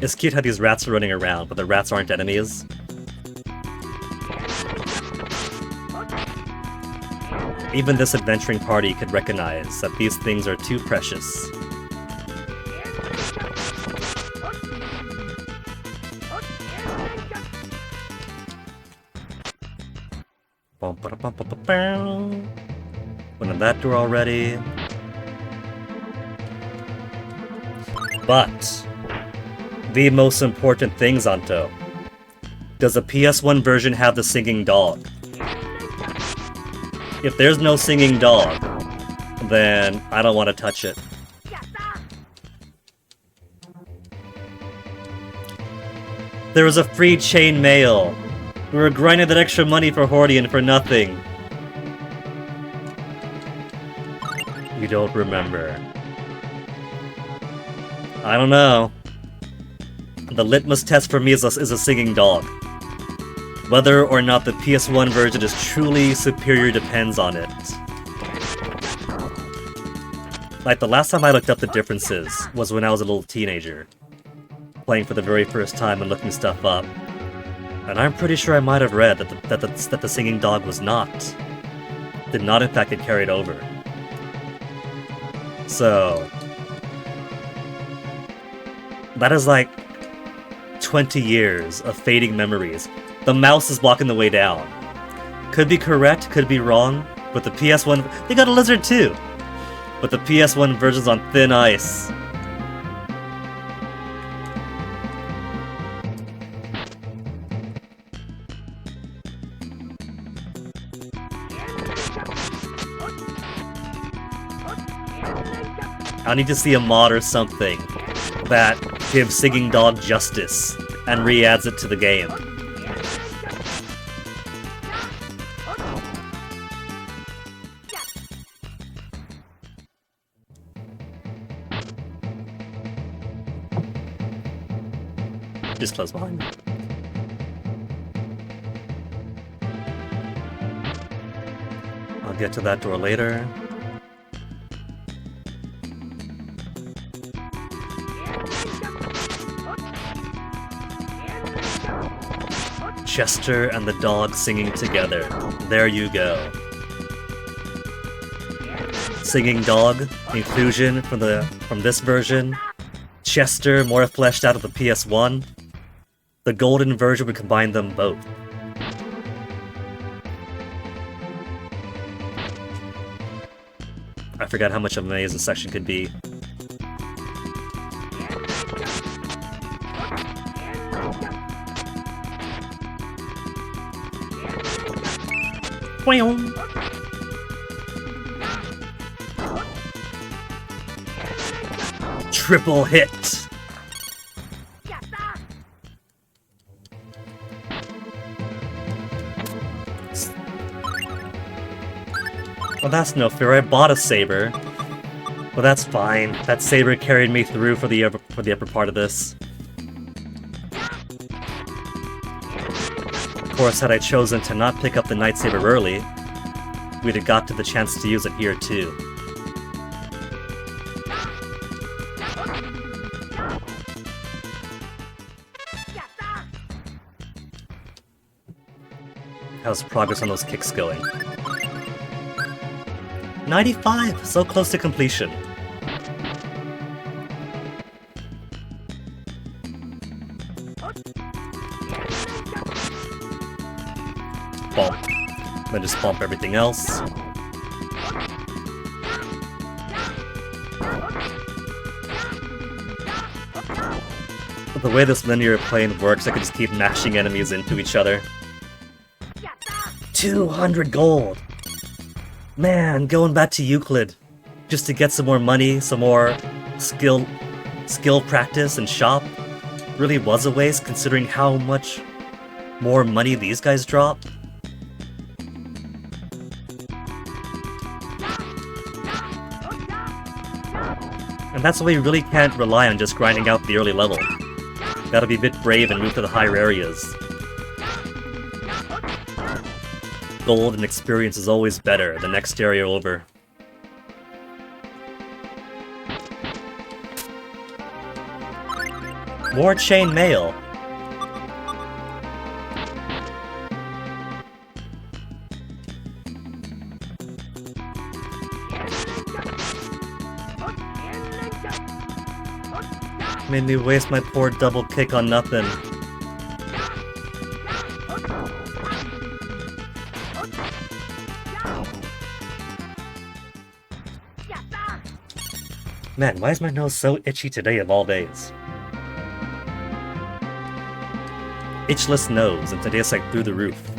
It's cute how these rats are running around, but the rats aren't enemies. Even this adventuring party could recognize that these things are too precious. Went in that door already. But the most important thing, Zanto. Does the PS1 version have the singing dog? If there's no singing dog, then I don't want to touch it. There was a free chain mail. We were grinding that extra money for Hordian for nothing. You don't remember. I don't know. The litmus test for me is a singing dog. Whether or not the PS1 version is truly superior depends on it. Like, the last time I looked up the differences was when I was a little teenager, playing for the very first time and looking stuff up. And I'm pretty sure I might have read that the singing dog did not in fact get carried over. So that is like 20 years of fading memories. The mouse is blocking the way down. Could be correct, could be wrong, but the PS1... They got a lizard too! But the PS1 version's on thin ice. I need to see a mod or something that gives Singing Dog justice and re-adds it to the game. Just close behind me. I'll get to that door later. Chester and the dog singing together. There you go. Singing dog, inclusion from this version. Chester more fleshed out of the PS1. The golden version would combine them both. I forgot how much of a maze this section could be. Triple hit! Well, that's no fair. I bought a saber. Well, that's fine. That saber carried me through for the upper part of this. Of course, had I chosen to not pick up the lightsaber early, we'd have got to the chance to use it here too. How's progress on those kicks going? 95! So close to completion. Bump. Then just bump everything else. But the way this linear plane works, I could just keep mashing enemies into each other. 200 gold! Man, going back to Euclid, just to get some more money, some more skill practice and shop, really was a waste considering how much more money these guys drop. And that's why you really can't rely on just grinding out the early level. Gotta be a bit brave and move to the higher areas. Gold and experience is always better the next area over. More chain mail. Made me waste my poor double kick on nothing. Man, why is my nose so itchy today of all days? Itchless nose, and today's like through the roof.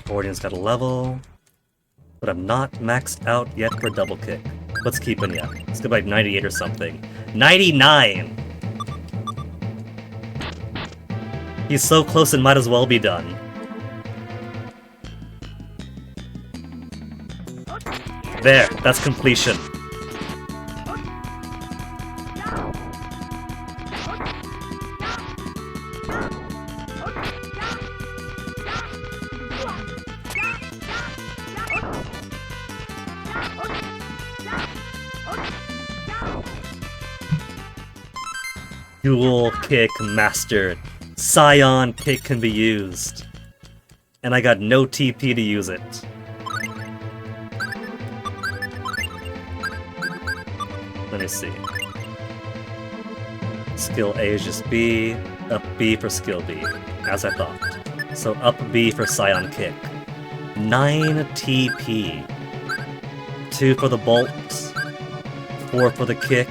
Guardian's got a level, but I'm not maxed out yet for double kick. Let's keep it, yeah. Let's go by 98 or something. 99! He's so close it might as well be done. There, that's completion. Dual kick mastered. Scion kick can be used. And I got no TP to use it. Let me see. Skill A is just B, up B for skill B, as I thought. So up B for Scion kick. 9 TP. 2 for the bolt, 4 for the kick.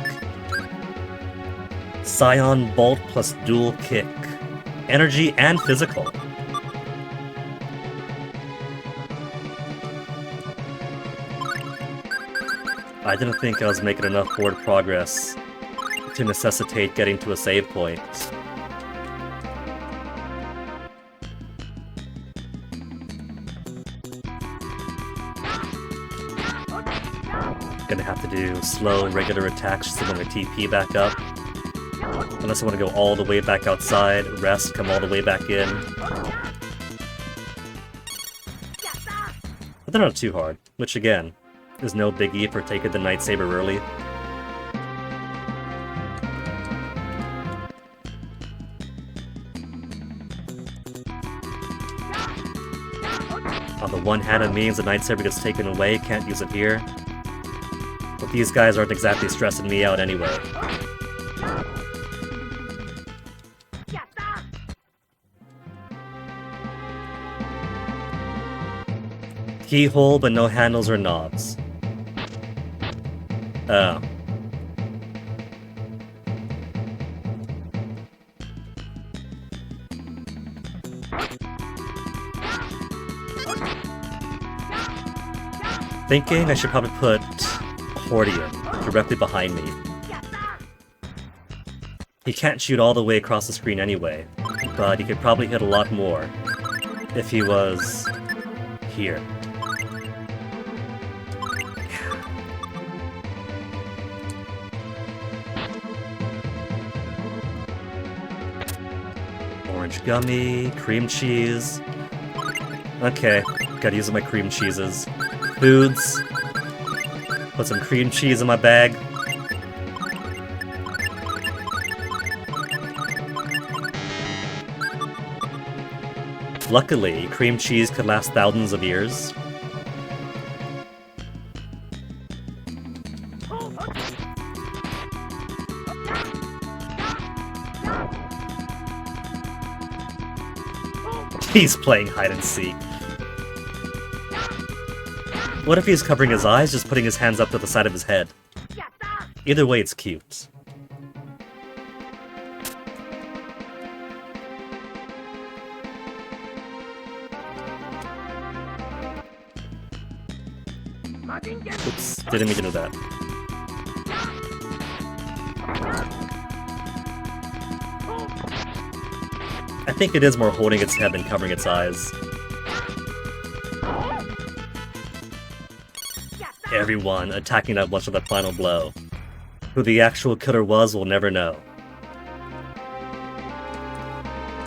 Scion bolt plus dual kick. Energy and physical. I didn't think I was making enough forward progress to necessitate getting to a save point. Gonna have to do slow, regular attacks to bring my TP back up. Unless I want to go all the way back outside, rest, come all the way back in. But they're not too hard, which again, is no biggie for taking the lightsaber early. On the one hand, it means the lightsaber gets taken away, can't use it here. But these guys aren't exactly stressing me out anyway. Keyhole, but no handles or knobs. Oh. Thinking I should probably put Hordian directly behind me. He can't shoot all the way across the screen anyway, but he could probably hit a lot more if he was here. Orange gummy, cream cheese. Okay, gotta use my cream cheeses. Foods. Put some cream cheese in my bag. Luckily, cream cheese could last thousands of years. He's playing hide and seek. What if he's covering his eyes, just putting his hands up to the side of his head? Either way, it's cute. Oops, didn't mean to do that. I think it is more holding its head than covering its eyes. Everyone attacking that once with the final blow. Who the actual killer was, we'll never know.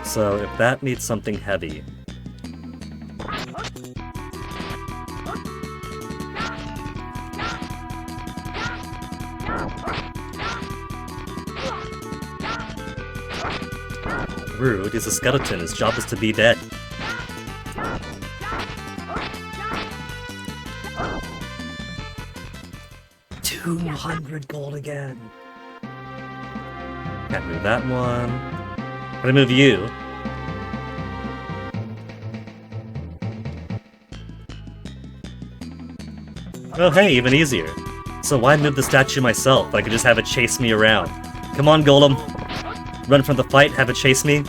So if that needs something heavy... Rude, he's a skeleton, his job is to be dead. $200 gold again. Can't move that one. Gotta move you. Oh hey, even easier. So why move the statue myself? I could just have it chase me around. Come on, Golem. Run from the fight, have it chase me.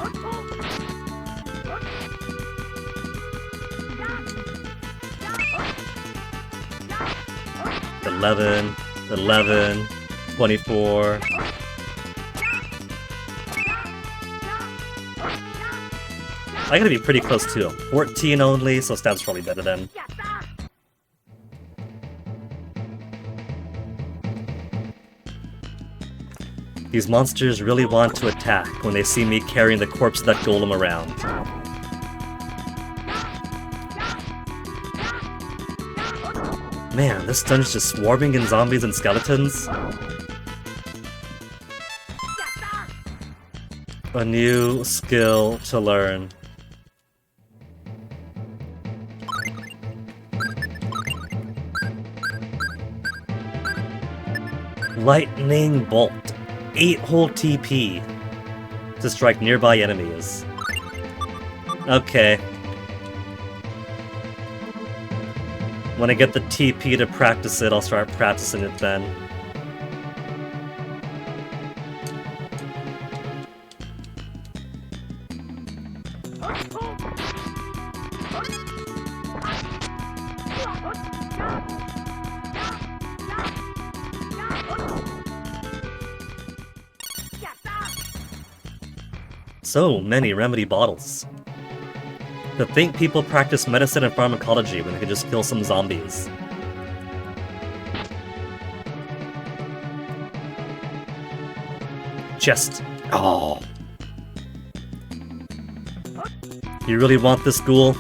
$11, $11, $24. I gotta be pretty close to him. 14 only, so stab's probably better then. These monsters really want to attack when they see me carrying the corpse of that golem around. Man, this dungeon's just swarming in zombies and skeletons. A new skill to learn. Lightning Bolt. 8-hole TP to strike nearby enemies. Okay. When I get the TP to practice it, I'll start practicing it then. So many remedy bottles. To think people practice medicine and pharmacology when they could just kill some zombies. Chest. Oh. You really want this ghoul?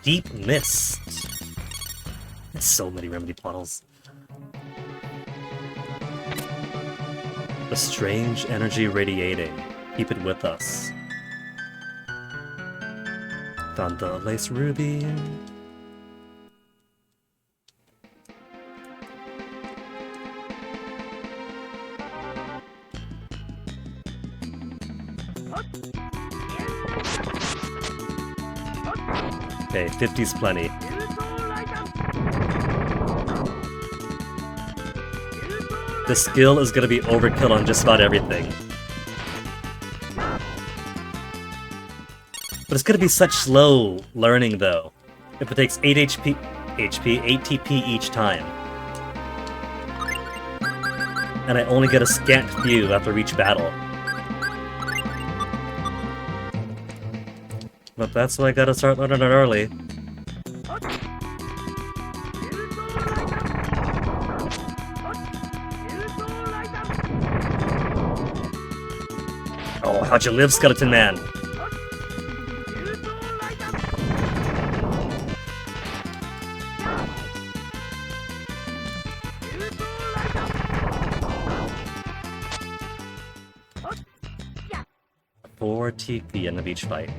Deep Mist. There's so many remedy bottles. A strange energy radiating. Keep it with us. Found the lace ruby. Okay, 50's plenty. the skill is gonna be overkill on just about everything. But it's gonna be such slow learning, though, if it takes 8 8 TP each time. And I only get a scant few after each battle. But that's why I gotta start learning it early. Oh, how'd you live, Skeleton Man? Four TP end of each fight.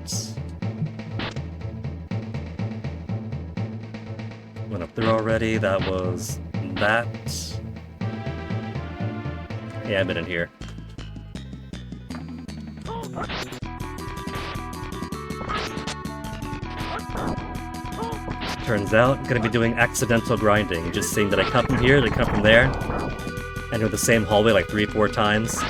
Went up there already, that was that. Yeah, I've been in here. Turns out, I'm gonna be doing accidental grinding, just seeing that I come from here, they come from there, and go the same hallway like 3-4 times.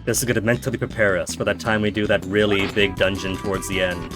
This is gonna mentally prepare us for that time we do that really big dungeon towards the end.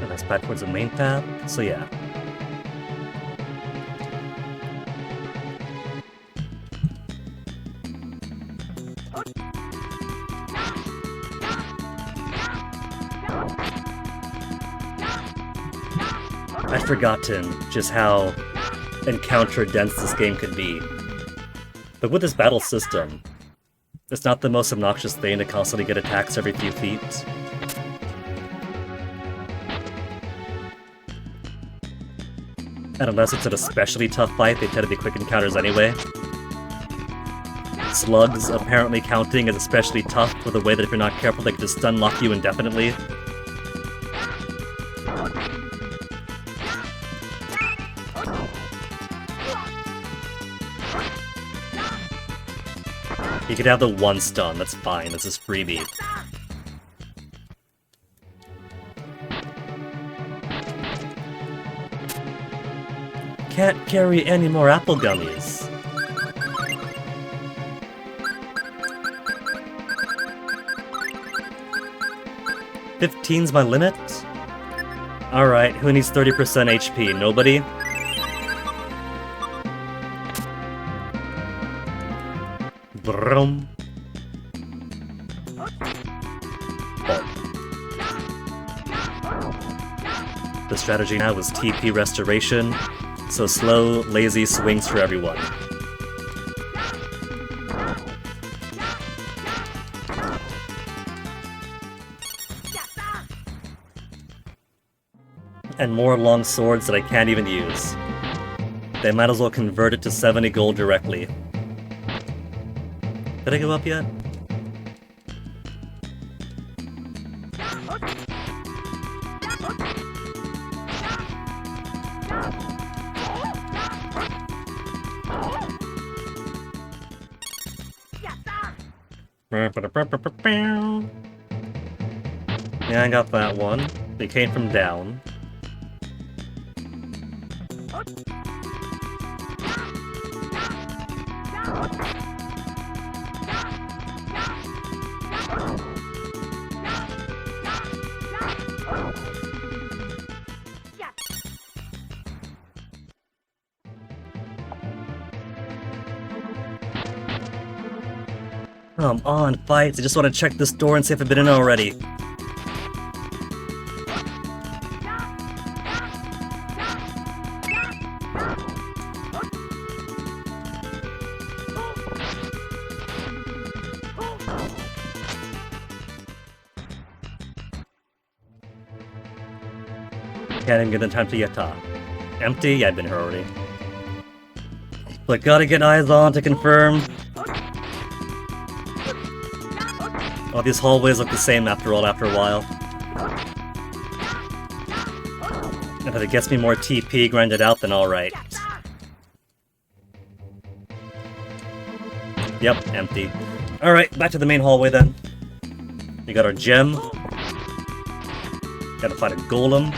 And that's back towards the main path, so yeah. I'd forgotten just how encounter-dense this game could be. But with this battle system, it's not the most obnoxious thing to constantly get attacks every few feet. And unless it's an especially tough fight, they tend to be quick encounters anyway. Slugs apparently counting as especially tough with the way that if you're not careful they can just stun lock you indefinitely. You could have the one stun, that's fine, that's just freebie. Can't carry any more apple gummies. $15's my limit? Alright, who needs 30% HP? Nobody? Brum. The strategy now is TP restoration, so slow, lazy swings for everyone. And more long swords that I can't even use. They might as well convert it to 70 gold directly. Did I go up yet? Yeah, I got that one. They came from down. Come on, fights. I just want to check this door and see if I've been in already. Can't even get in time to Yata. Empty? Yeah, I've been here already. But gotta get eyes on to confirm. All these hallways look the same after all after a while. And if it gets me more TP grinded out, then alright. Yep, empty. Alright, back to the main hallway then. We got our gem. Gotta fight a golem.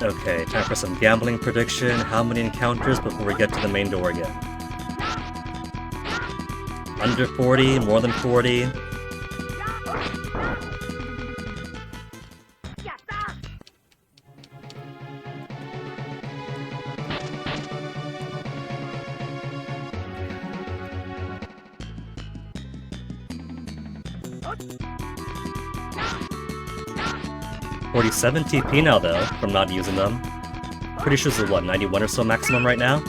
Okay, time for some gambling prediction. How many encounters before we get to the main door again? Under 40, more than 40. $47 TP now though, from not using them. Pretty sure this is what, 91 or so maximum right now?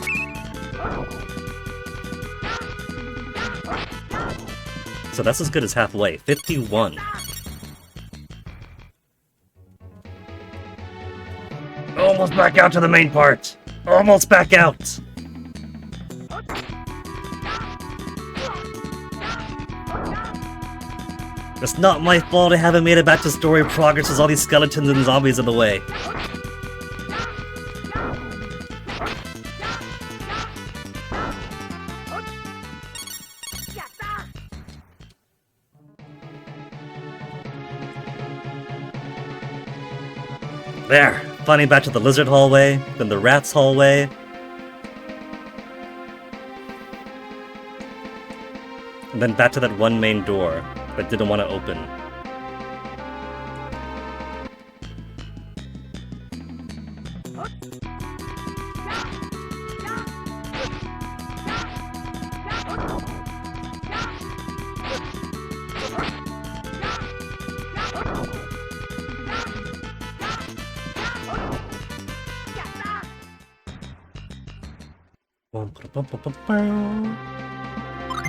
So that's as good as halfway. 51. Almost back out to the main part! Almost back out! It's not my fault I haven't made it back to story progress with all these skeletons and zombies in the way. There! Finally back to the lizard hallway, then the rats hallway. And then back to that one main door that didn't want to open.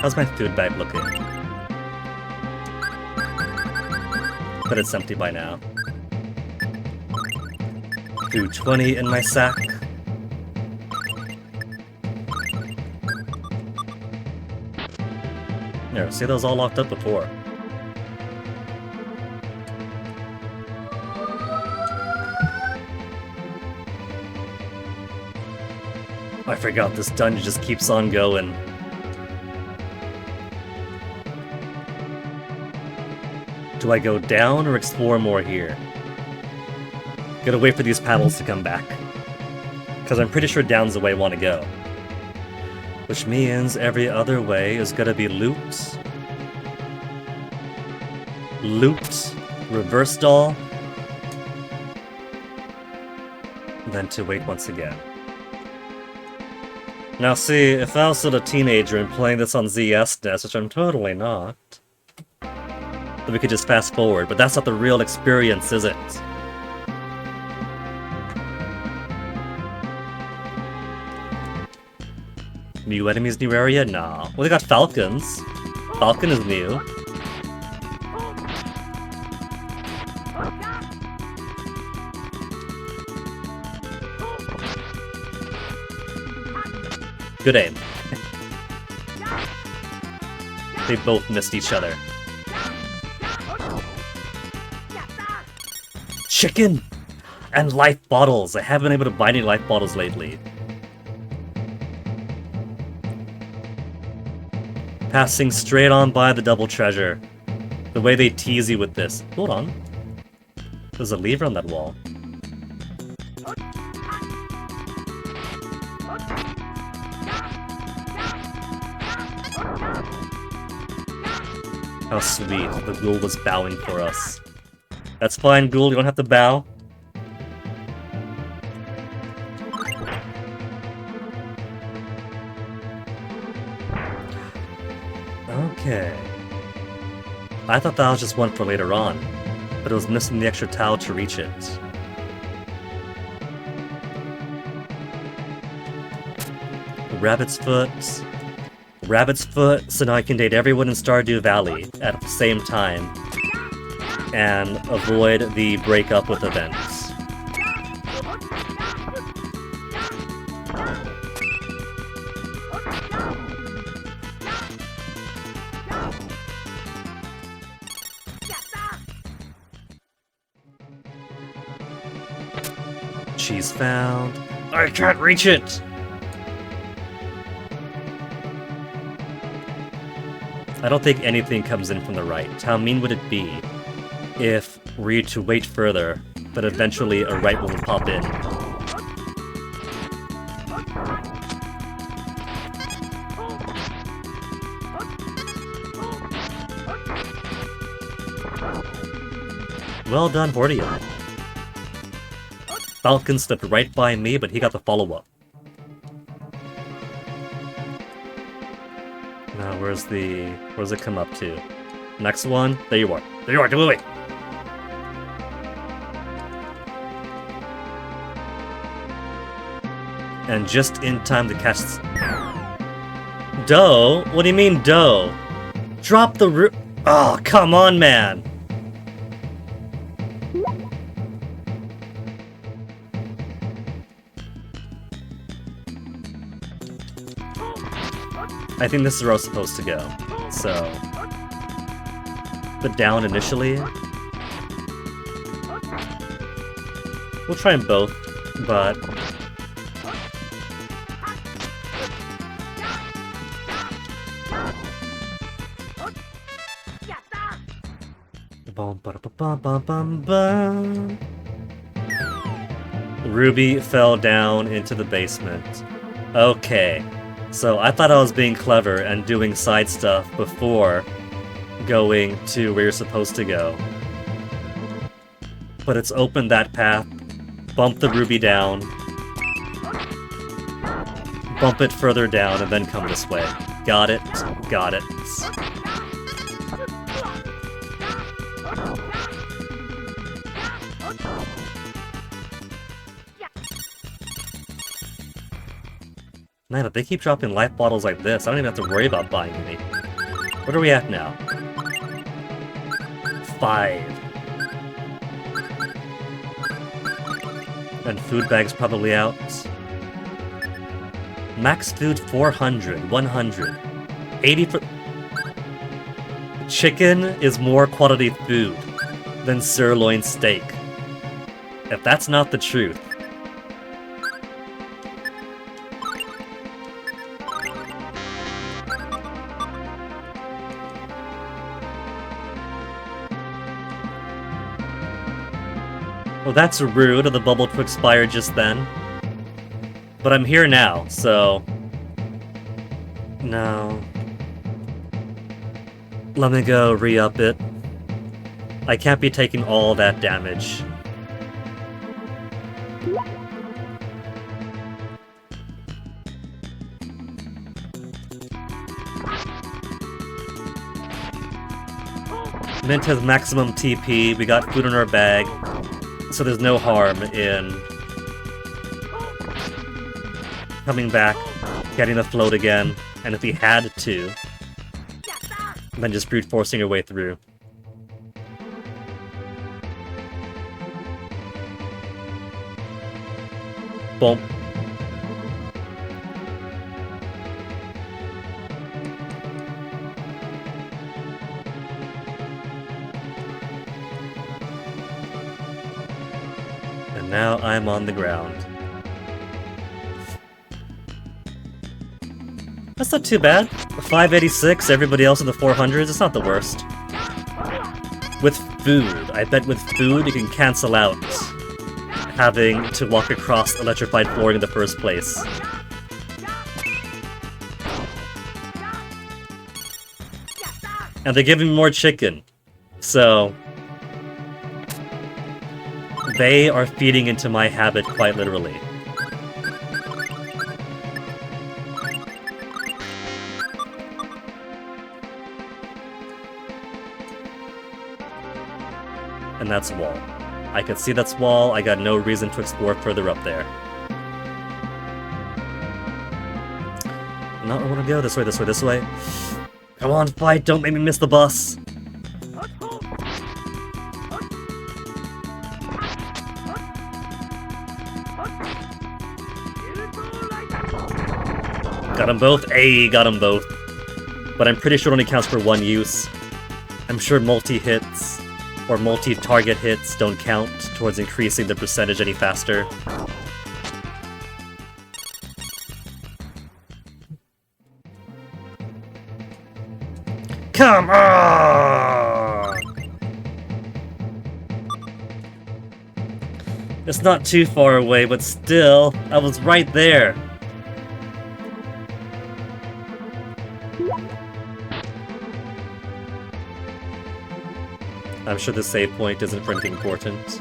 How's my food bag looking? But it's empty by now. 220 in my sack. There, see those all locked up before. I forgot this dungeon just keeps on going. Do I go down or explore more here? Gotta wait for these paddles to come back. Because I'm pretty sure down's the way I want to go. Which means every other way is gonna be looped. Looped. Reverse doll. Then to wait once again. Now see, if I was still a teenager and playing this on ZSNES, which I'm totally not, then we could just fast forward, but that's not the real experience, is it? New enemies, new area? Nah. Well, they got falcons. Falcon is new. Good aim. They both missed each other. Chicken! And life bottles! I haven't been able to buy any life bottles lately. Passing straight on by the double treasure. The way they tease you with this. Hold on. There's a lever on that wall. How sweet, the ghoul was bowing for us. That's fine, ghoul, you don't have to bow. Okay. I thought that was just one for later on, but it was missing the extra towel to reach it. Rabbit's Foot. Rabbit's Foot, so now I can date everyone in Stardew Valley at the same time and avoid the breakup with events. She's found. I can't reach it! I don't think anything comes in from the right. How mean would it be if were you to wait further, but eventually a right one would pop in? Well done, Hordia. Falcon slipped right by me, but he got the follow-up. Now, where's it come up to? Next one? There you are. There you are, do it! And just in time to catch... Doe? What do you mean, Doe? Drop the root... Oh, come on, man! I think this is where I was supposed to go, so... But down initially? We'll try them both, but... Ruby fell down into the basement. Okay. So I thought I was being clever and doing side stuff before going to where you're supposed to go. But it's opened that path. Bump the ruby down. Bump it further down and then come this way. Got it. Got it. Man, if they keep dropping life bottles like this, I don't even have to worry about buying any. What are we at now? 5. And food bag's probably out. Max food 400, 100. 80 for... Chicken is more quality food than sirloin steak. If that's not the truth. Well, that's rude of the bubble to expire just then. But I'm here now, so... No. Let me go re-up it. I can't be taking all that damage. Mint has maximum TP, we got food in our bag. So there's no harm in coming back, getting the float again, and if he had to, then just brute forcing your way through. Boom. Now I'm on the ground. That's not too bad. 586, everybody else in the 400s, it's not the worst. With food, I bet with food you can cancel out having to walk across electrified flooring in the first place. And they're giving me more chicken, so... They are feeding into my habit quite literally. And that's wall. I can see that's wall, I got no reason to explore further up there. No, I wanna go this way, this way, this way. Come on, fight, don't make me miss the bus! Got them both? Ayy, got them both. But I'm pretty sure it only counts for one use. I'm sure multi-hits or multi-target hits don't count towards increasing the percentage any faster. Come on! It's not too far away, but still, I was right there. I'm sure the save point isn't for anything important.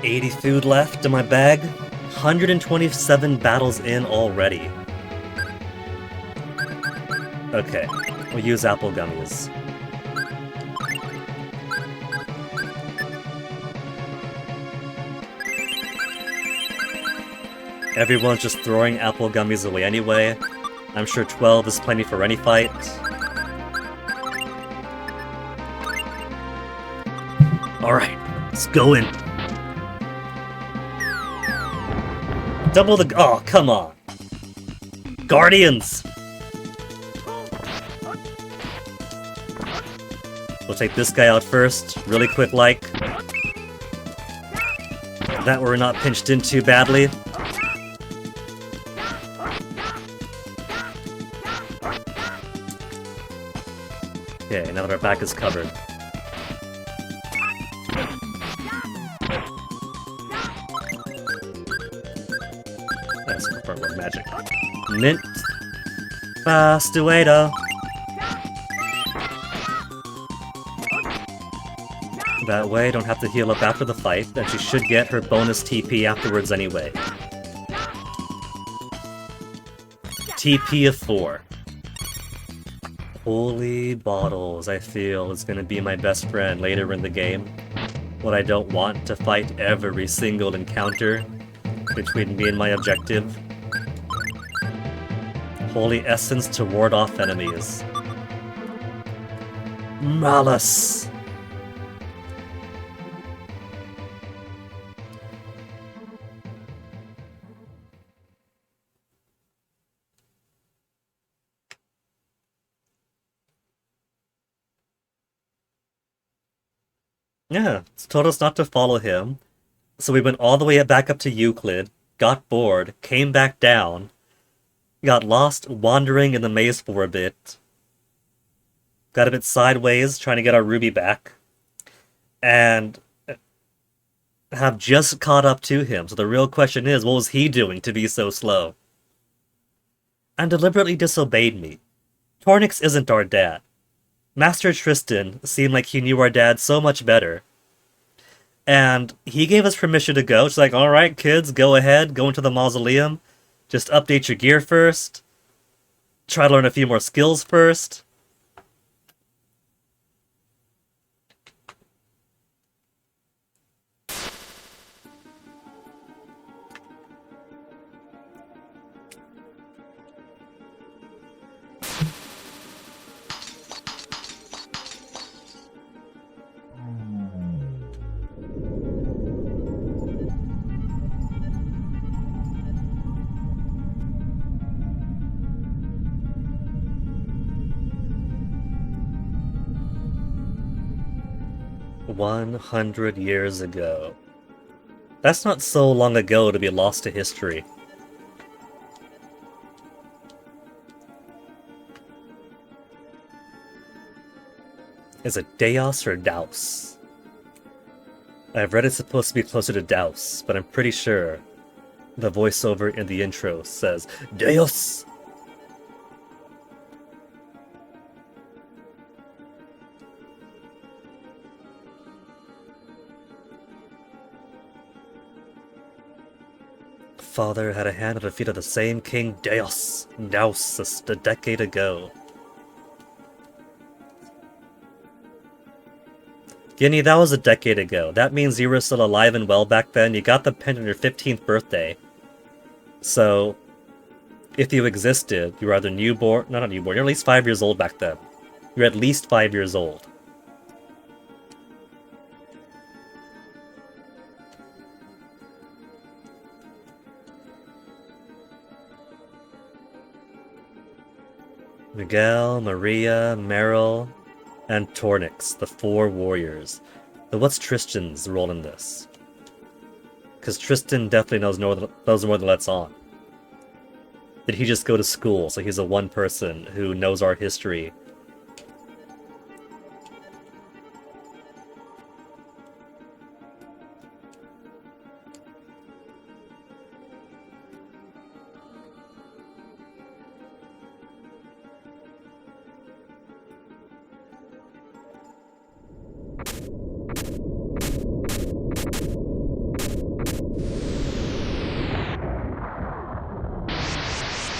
$80 food left in my bag. 127 battles in already. Okay, we'll use apple gummies. Everyone's just throwing apple gummies away anyway. I'm sure 12 is plenty for any fight. Alright, let's go in. Double the... Oh, come on. Guardians! We'll take this guy out first, really quick like. That we're not pinched in too badly. Okay, now that our back is covered. That's the front one magic. Mint. Fastuator. That way, don't have to heal up after the fight, and she should get her bonus TP afterwards anyway. TP of 4. Holy bottles, I feel, is gonna be my best friend later in the game. When I don't want to fight every single encounter between me and my objective. Holy essence to ward off enemies. Malice! Yeah, it's told us not to follow him. So we went all the way back up to Euclid, got bored, came back down, got lost wandering in the maze for a bit, got a bit sideways trying to get our ruby back, and have just caught up to him. So the real question is, what was he doing to be so slow? And deliberately disobeyed me. Tornix isn't our dad. Master Tristan seemed like he knew our dad so much better. And he gave us permission to go. She's like, alright kids, go ahead, go into the mausoleum. Just update your gear first. Try to learn a few more skills first. "100 years ago." That's not so long ago to be lost to history. Is it Deos or Daus? I've read it's supposed to be closer to Daus, but I'm pretty sure the voiceover in the intro says Deos! father had a hand at the feet of the same King Daus a decade ago. Guinea, that was a decade ago. That means you were still alive and well back then. You got the pen on your 15th birthday. So, if you existed, you were either newborn, no, not newborn, you're at least 5 years old back then. You're at least 5 years old. Miguel, Maria, Meryl, and Tornix, the 4 warriors. But what's Tristan's role in this? Because Tristan definitely knows more than lets on. Did he just go to school, so he's a one person who knows our history?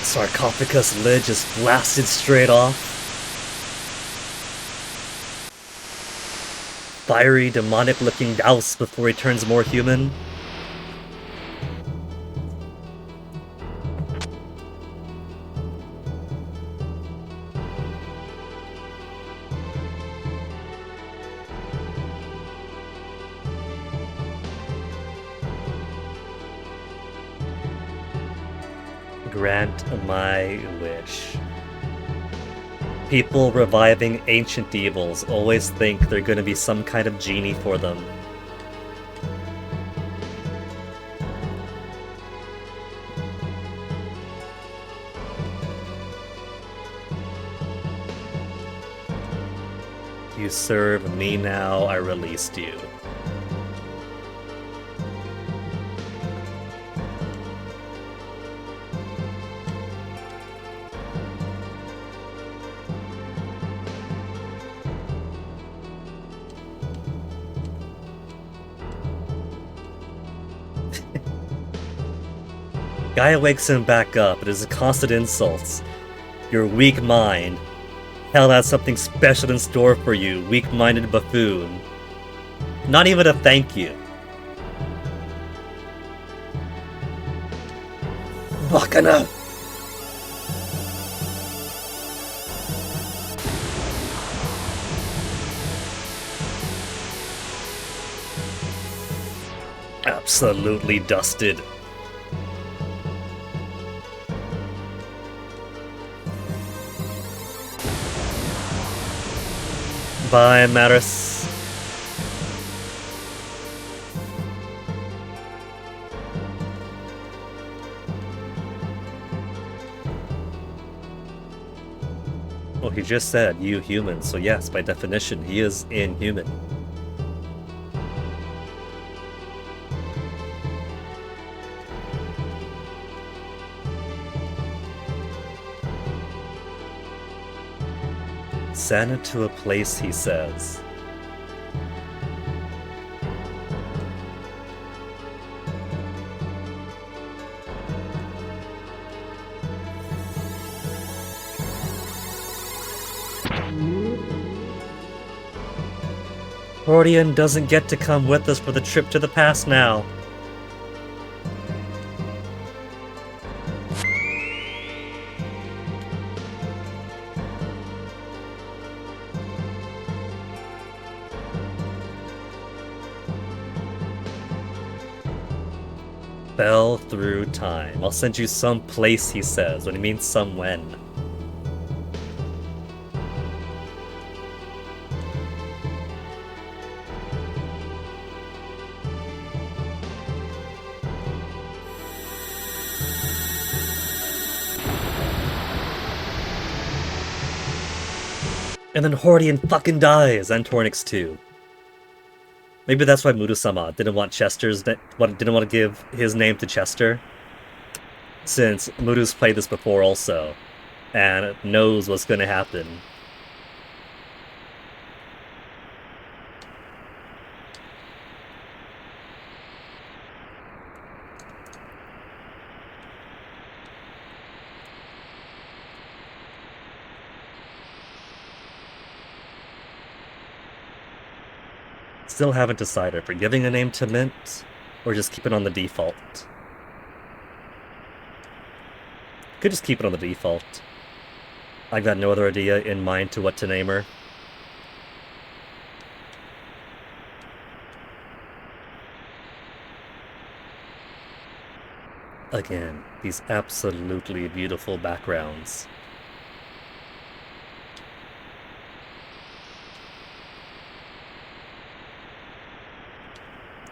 Sarcophagus lid just blasted straight off. Fiery, demonic-looking douse before he turns more human. Grant my wish. People reviving ancient evils always think they're gonna be some kind of genie for them. You serve me now, I released you. Gaia wakes him back up. It is a constant insults. Your weak mind. Hell has something special in store for you, weak-minded buffoon. Not even a thank you. Bacana! Absolutely dusted. Bye, Maris. Well, he just said, you human, so yes, by definition, he is inhuman. Santa to a place, he says. Hordian doesn't get to come with us for the trip to the past now. Fell through time. I'll send you some place, he says, when he means some when. And then Hordian fucking dies, and Tornix too. Maybe that's why Mudu-sama didn't want didn't want to give his name to Chester, since Mudu's played this before also, and knows what's going to happen. Still haven't decided if we're giving a name to Mint or just keep it on the default. Could just keep it on the default. I've got no other idea in mind to what to name her. Again, these absolutely beautiful backgrounds.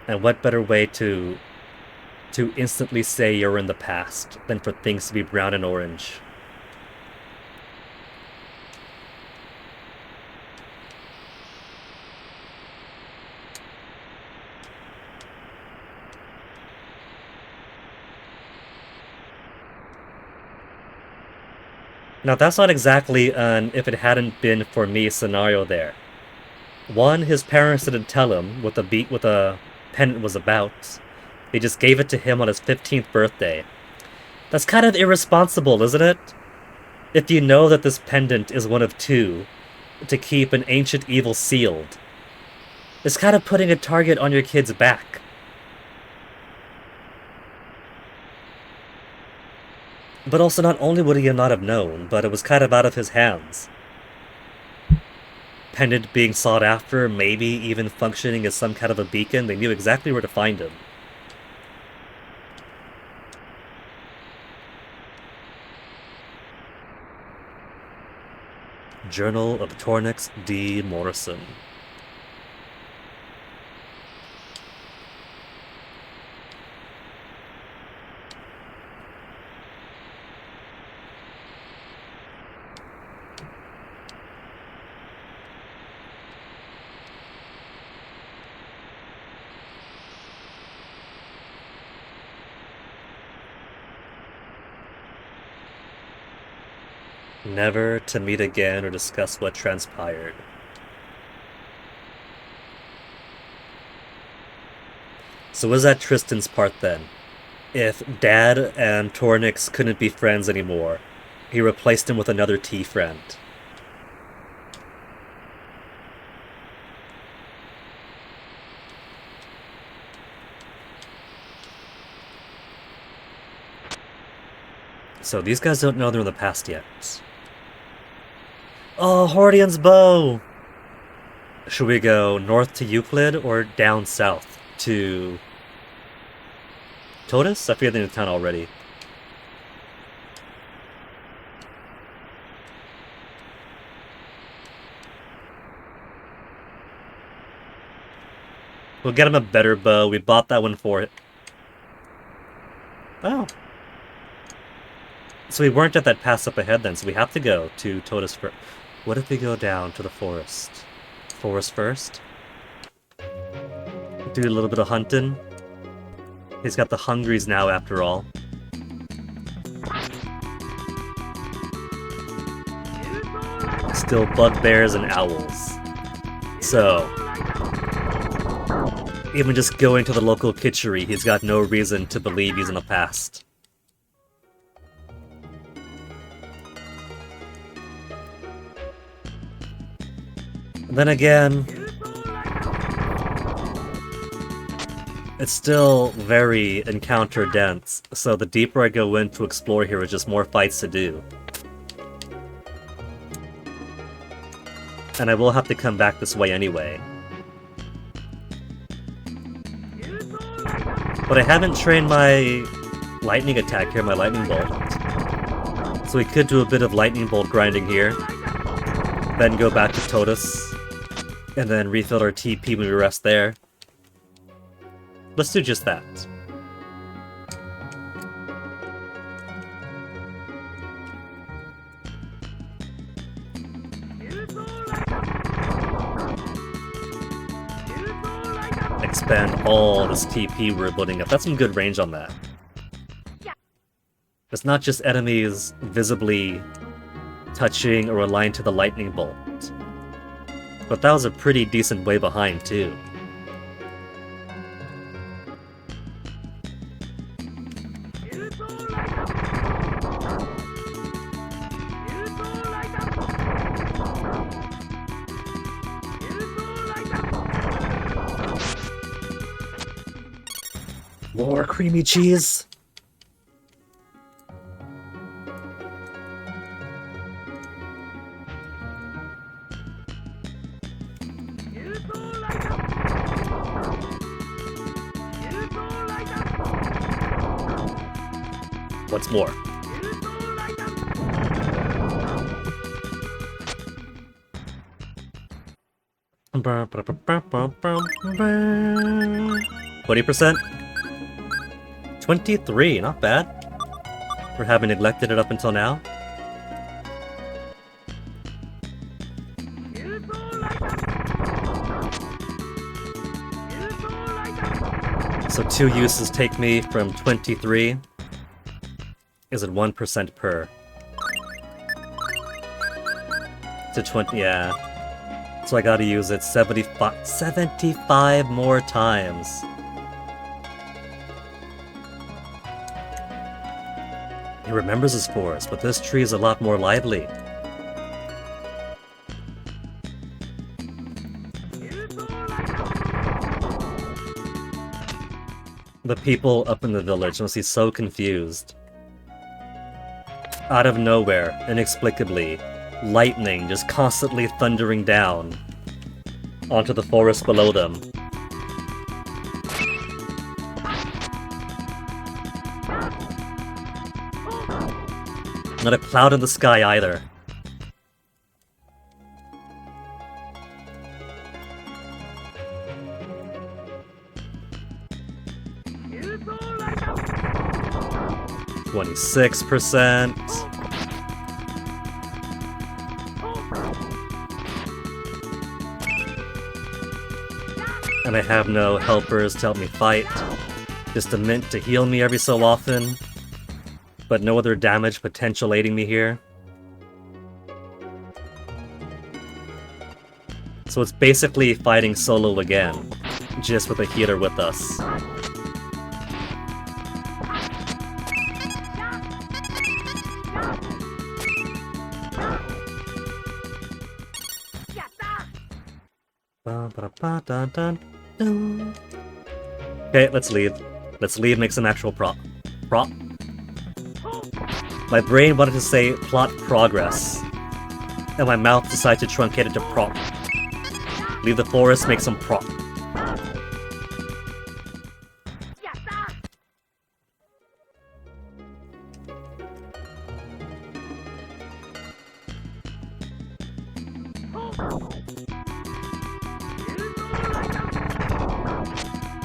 And what better way to instantly say you're in the past than for things to be brown and orange? Now that's not exactly an if it hadn't been for me scenario there. One, his parents didn't tell him what the pendant was about. They just gave it to him on his 15th birthday. That's kind of irresponsible, isn't it? If you know that this pendant is one of two, to keep an ancient evil sealed. It's kind of putting a target on your kid's back. But also, not only would he not have known, but it was kind of out of his hands. Pendant being sought after, maybe even functioning as some kind of a beacon, they knew exactly where to find him. Journal of Tornix D. Morrison. Never to meet again or discuss what transpired. So was that Tristan's part then? If Dad and Tornix couldn't be friends anymore, he replaced him with another T friend. So these guys don't know they're in the past yet. Oh, Hordian's bow! Should we go north to Euclid or down south to Totus? I forget the name of the town already. We'll get him a better bow. We bought that one for it. Oh. So we weren't at that pass up ahead then, so we have to go to Totus first. What if we go down to the forest? Forest first? Do a little bit of hunting. He's got the hungries now, after all. Still bugbears and owls. So, even just going to the local kitchery, he's got no reason to believe he's in the past. Then again, it's still very encounter dense, so the deeper I go in to explore here is just more fights to do. And I will have to come back this way anyway. But I haven't trained my lightning attack here, my lightning bolt. So we could do a bit of lightning bolt grinding here. Then go back to Totus. And then refill our TP when we rest there. Let's do just that. Expand all this TP we're building up. That's some good range on that. It's not just enemies visibly touching or aligned to the lightning bolt. But that was a pretty decent way behind, too. More creamy cheese. What's more? Bum, bum, bum, bum, bum, bum, bum. 20%? 23, not bad. For having neglected it up until now. So 2 uses take me from 23. Is it 1% per? To 20, yeah. So I gotta use it 75 more times. He remembers his forest, but this tree is a lot more lively. The people up in the village must be so confused. Out of nowhere, inexplicably, lightning just constantly thundering down onto the forest below them. Not a cloud in the sky either. %26%. And I have no helpers to help me fight. Just a mint to heal me every so often. But no other damage potential aiding me here. So it's basically fighting solo again, just with a healer with us. Okay, let's leave. Let's leave, make some actual prop. My brain wanted to say plot progress, and my mouth decided to truncate it to prop. Leave the forest, make some prop.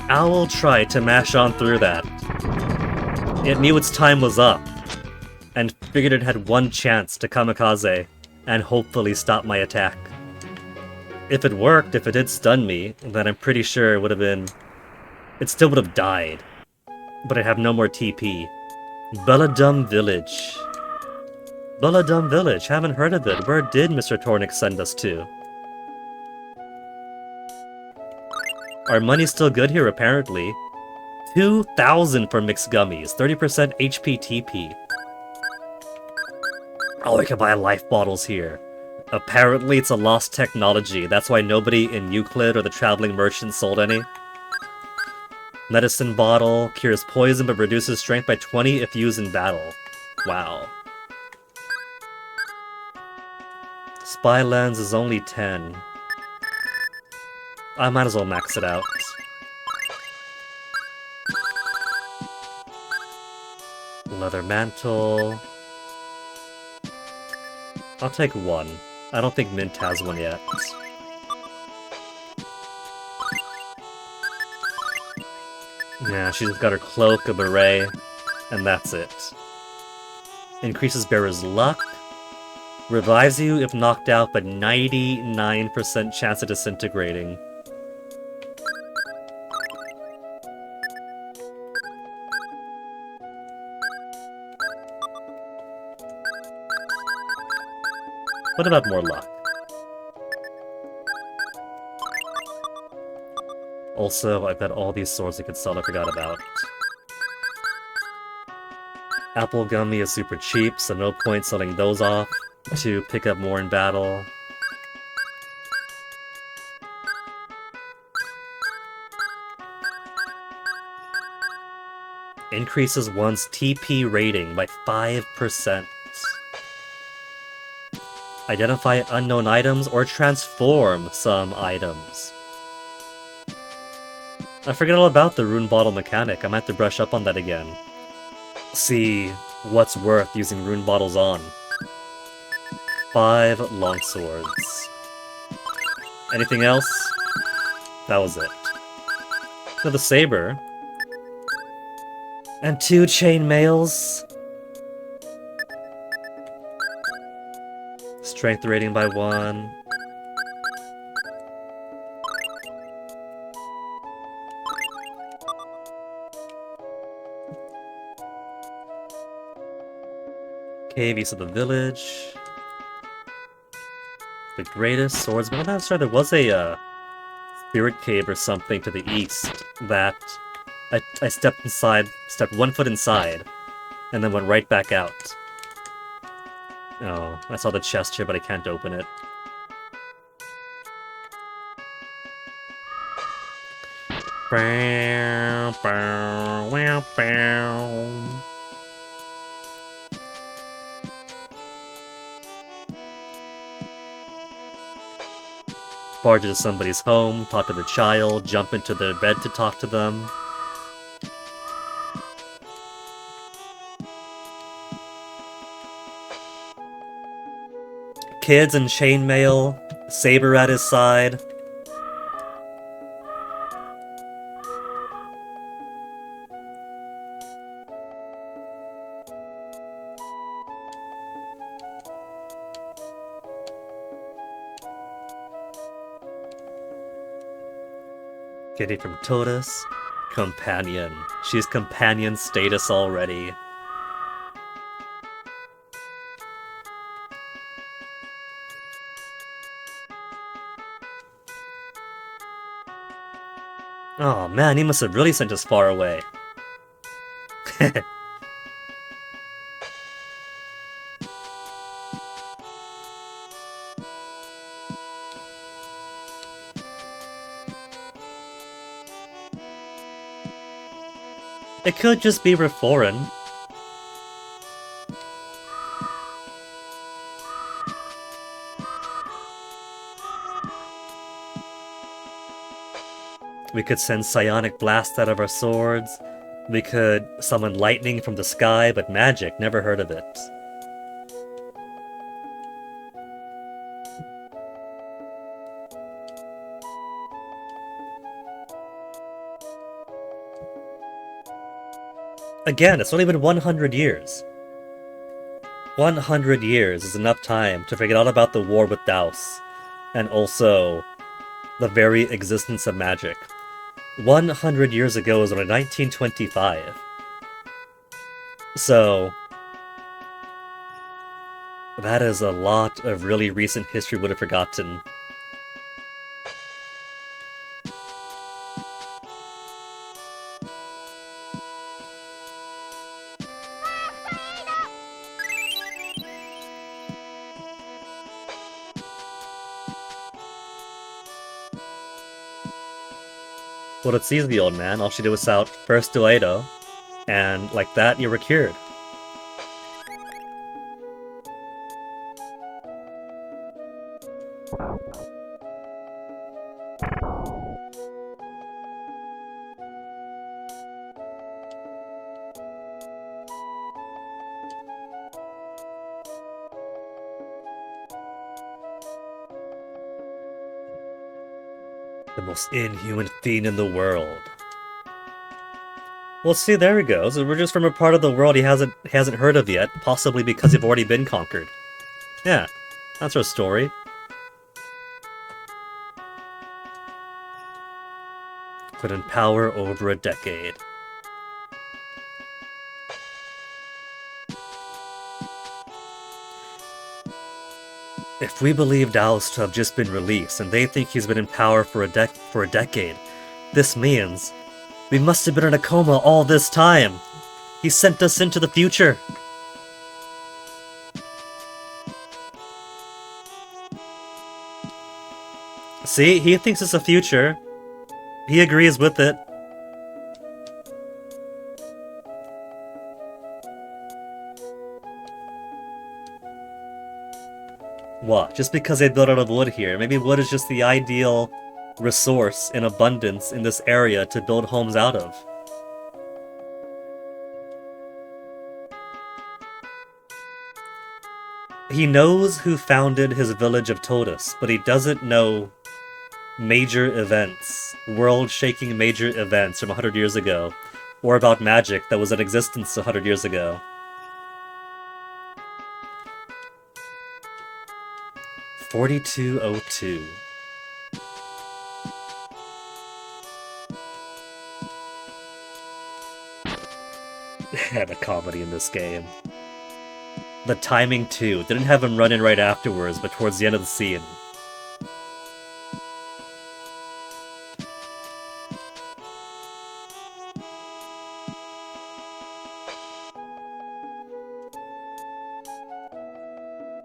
Owl tried to mash on through that. It knew its time was up, and figured it had one chance to kamikaze, and hopefully stop my attack. If it worked, if it did stun me, then I'm pretty sure it would have been... It still would have died. But I have no more TP. Belladum Village. Belladum Village, haven't heard of it. Where did Mr. Tornik send us to? Our money's still good here, apparently. 2,000 for mixed gummies, 30% HP TP. Oh, I can buy life bottles here. Apparently it's a lost technology, that's why nobody in Euclid or the traveling merchant sold any. Medicine bottle, cures poison but reduces strength by 20 if used in battle. Wow. Spy lens is only 10. I might as well max it out. Leather mantle. I'll take one. I don't think Mint has one yet. Yeah, she's got her cloak, a beret, and that's it. Increases bearer's luck. Revives you if knocked out, but 99% chance of disintegrating. What about more luck? Also, I've got all these swords I could sell I forgot about. Apple Gummy is super cheap, so no point selling those off to pick up more in battle. Increases one's TP rating by 5%. Identify unknown items or transform some items. I forget all about the rune bottle mechanic. I might have to brush up on that again. See what's worth using rune bottles on. 5 longswords. Anything else? That was it. Another saber. And 2 chainmails. Strength rating by 1. Cave east of the village. The greatest swordsman. Oh, that's right, there was a spirit cave or something to the east that I stepped 1 foot inside, and then went right back out. Oh, I saw the chest here, but I can't open it. Bow, bow, wow, bow. Barge into somebody's home, talk to the child, jump into their bed to talk to them. Kids in chainmail, saber at his side. Getting from Totus, companion. She's companion status already. Oh man, he must have really sent us far away. It could just be Reforin. We could send psionic blasts out of our swords. We could summon lightning from the sky, but magic, never heard of it. Again, it's only been 100 years. 100 years is enough time to forget all about the war with Daus, and also the very existence of magic. 100 years ago was only 1925. So, that is a lot of really recent history would have forgotten. Well, it's easy, old man. All she did was shout, "First Duedo," and like that, you were cured. The most inhuman fiend in the world. Well, see, there we go. So we're just from a part of the world he hasn't heard of yet, possibly because you've already been conquered. Yeah, that's our story. But in power over a decade. If we believe Daos to have just been released, and they think he's been in power for a decade, this means we must have been in a coma all this time. He sent us into the future. See, he thinks it's a future. He agrees with it. What? Just because they built out of wood here. Maybe wood is just the ideal resource in abundance in this area to build homes out of. He knows who founded his village of Totus, but he doesn't know major events, world-shaking major events from 100 years ago, or about magic that was in existence 100 years ago. 4202. Had a comedy in this game. The timing, too. Didn't have him run in right afterwards, but towards the end of the scene.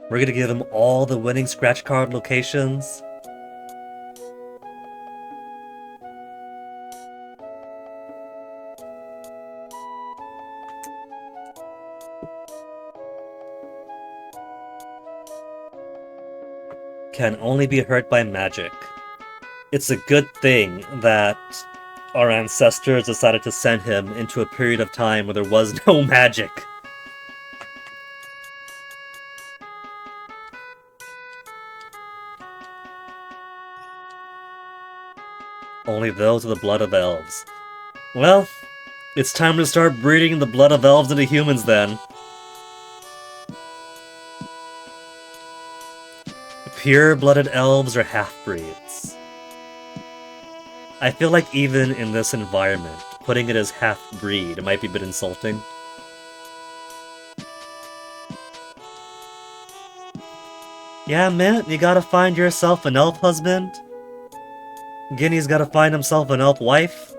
We're gonna give him all the winning scratch card locations. Can only be hurt by magic. It's a good thing that our ancestors decided to send him into a period of time where there was no magic. Only those with the blood of elves. Well, it's time to start breeding the blood of elves into humans then. Pure-blooded elves are half-breeds. I feel like even in this environment, putting it as half-breed might be a bit insulting. Yeah, Mint, you gotta find yourself an elf husband. Guinea's gotta find himself an elf wife.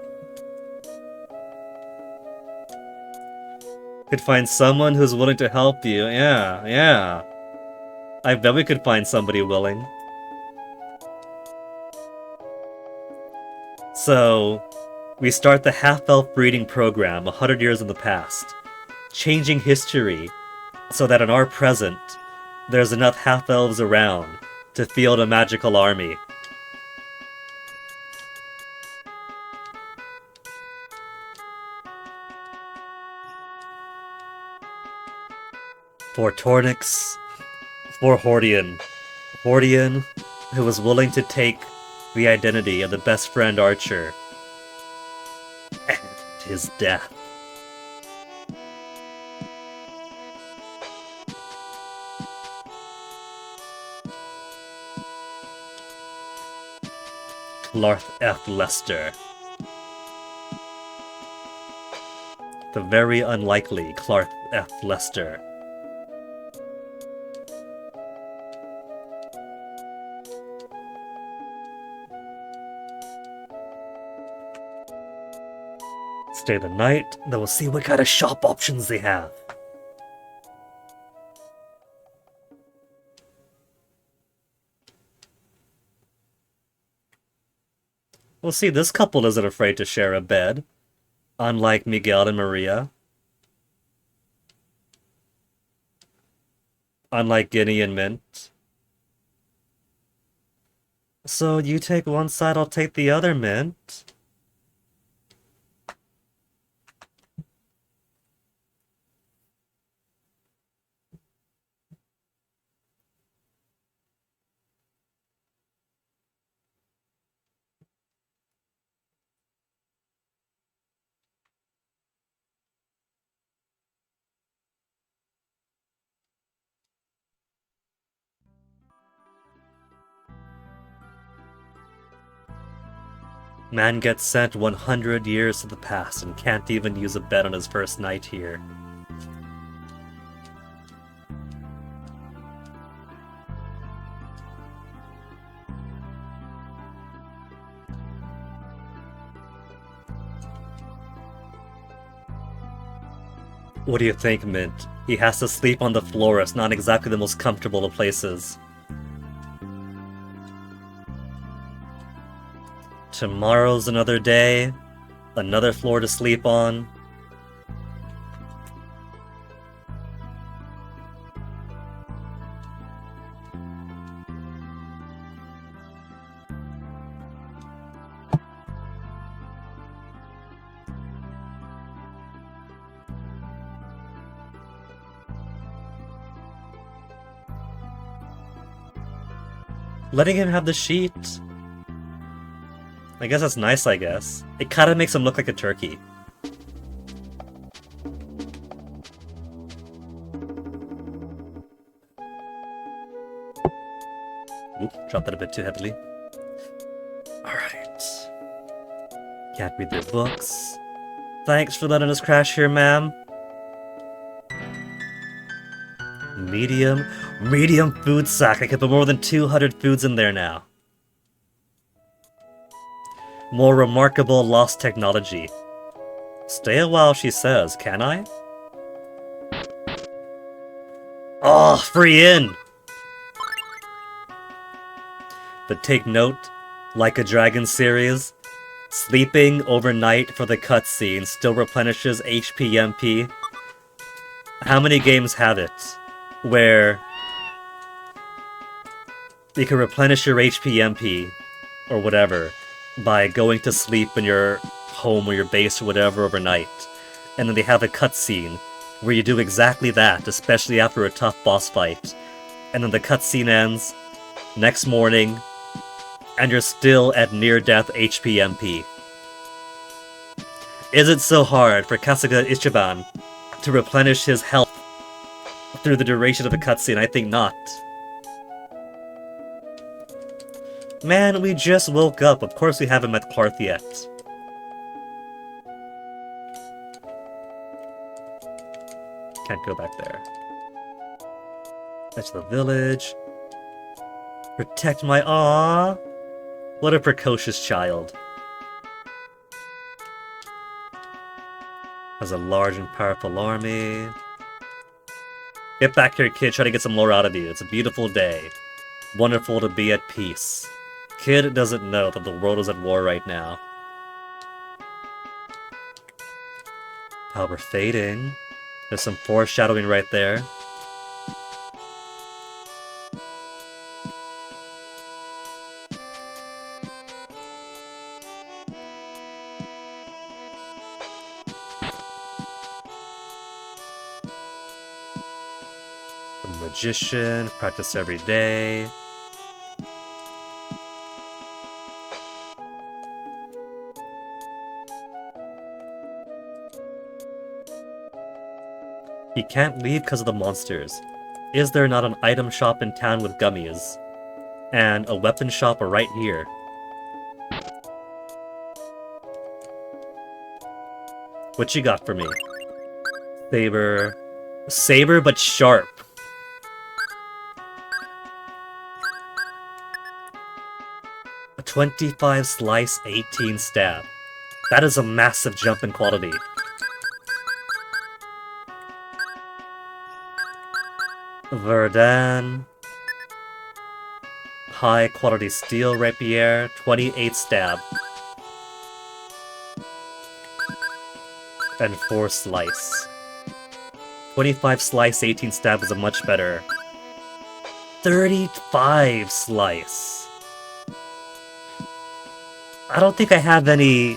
Could find someone who's willing to help you. Yeah. I bet we could find somebody willing. So, we start the half-elf breeding program 100 years in the past, changing history so that in our present, there's enough half-elves around to field a magical army. For Tornix, for Hordian. Hordian, who was willing to take the identity of the best friend Archer. And his death. Clarth F. Lester. The very unlikely Clarth F. Lester. Stay the night, then we'll see what kind of shop options they have. We'll see, this couple isn't afraid to share a bed, unlike Miguel and Maria. Unlike Guinea and Mint. So you take one side, I'll take the other, Mint. Man gets sent 100 years to the past and can't even use a bed on his first night here. What do you think, Mint? He has to sleep on the floor. It's not exactly the most comfortable of places. Tomorrow's another day, another floor to sleep on. Letting him have the sheet. I guess that's nice, I guess. It kind of makes him look like a turkey. Oop, dropped that a bit too heavily. Alright. Can't read their books. Thanks for letting us crash here, ma'am. Medium food sack. I can put more than 200 foods in there now. More remarkable lost technology. Stay a while, she says. Can I? Oh, free in! But take note, like a Dragon series, sleeping overnight for the cutscene still replenishes HP MP. How many games have it where you can replenish your HP MP or whatever by going to sleep in your home or your base or whatever overnight, and then they have a cutscene where you do exactly that, especially after a tough boss fight, and then the cutscene ends next morning and you're still at near-death HP MP. Is it so hard for Kasuga Ichiban to replenish his health through the duration of a cutscene? I think not. Man, we just woke up. Of course we haven't met Clarth yet. Can't go back there. That's the village. Protect my... Aww! What a precocious child. Has a large and powerful army. Get back here, kid. Try to get some lore out of you. It's a beautiful day. Wonderful to be at peace. Kid doesn't know that the world is at war right now. Oh, we're fading. There's some foreshadowing right there. A magician, practice every day. He can't leave because of the monsters. Is there not an item shop in town with gummies? And a weapon shop right here. What you got for me? Saber. Saber, but sharp. A 25 slice, 18 stab. That is a massive jump in quality. Verdun. High quality steel rapier, 28 stab. And 4 slice. 25 slice, 18 stab is a much better. 35 slice. I don't think I have any...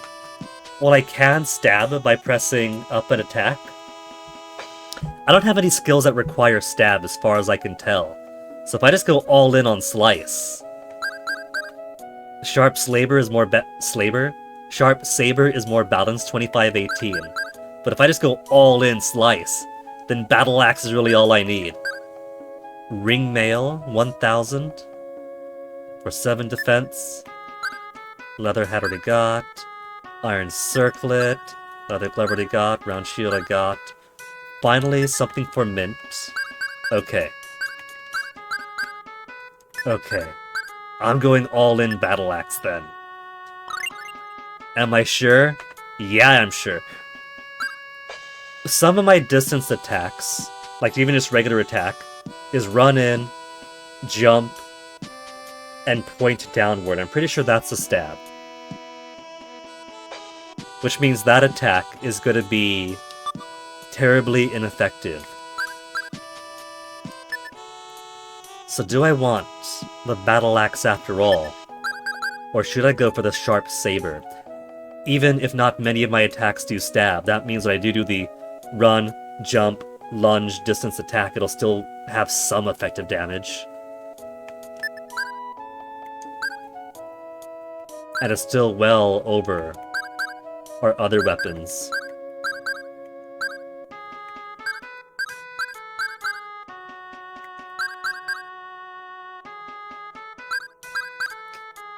Well, I can stab by pressing up and attack. I don't have any skills that require stab as far as I can tell. So if I just go all in on slice... Sharp Saber is more Sharp Saber is more balanced, 25-18. But if I just go all in slice, then Battle Axe is really all I need. Ring Mail, 1000. For 7 defense. Leather hat already got. Iron Circlet. Leather glove already got. Round shield I got. Finally, something for mint. Okay. Okay. I'm going all in Battle Axe then. Am I sure? Yeah, I'm sure. Some of my distance attacks, like even just regular attack, is run in, jump, and point downward. I'm pretty sure that's a stab. Which means that attack is going to be terribly ineffective. So do I want the Battle Axe after all? Or should I go for the Sharp Saber? Even if not many of my attacks do stab, that means when I do the run, jump, lunge, distance attack, it'll still have some effective damage. And it's still well over our other weapons.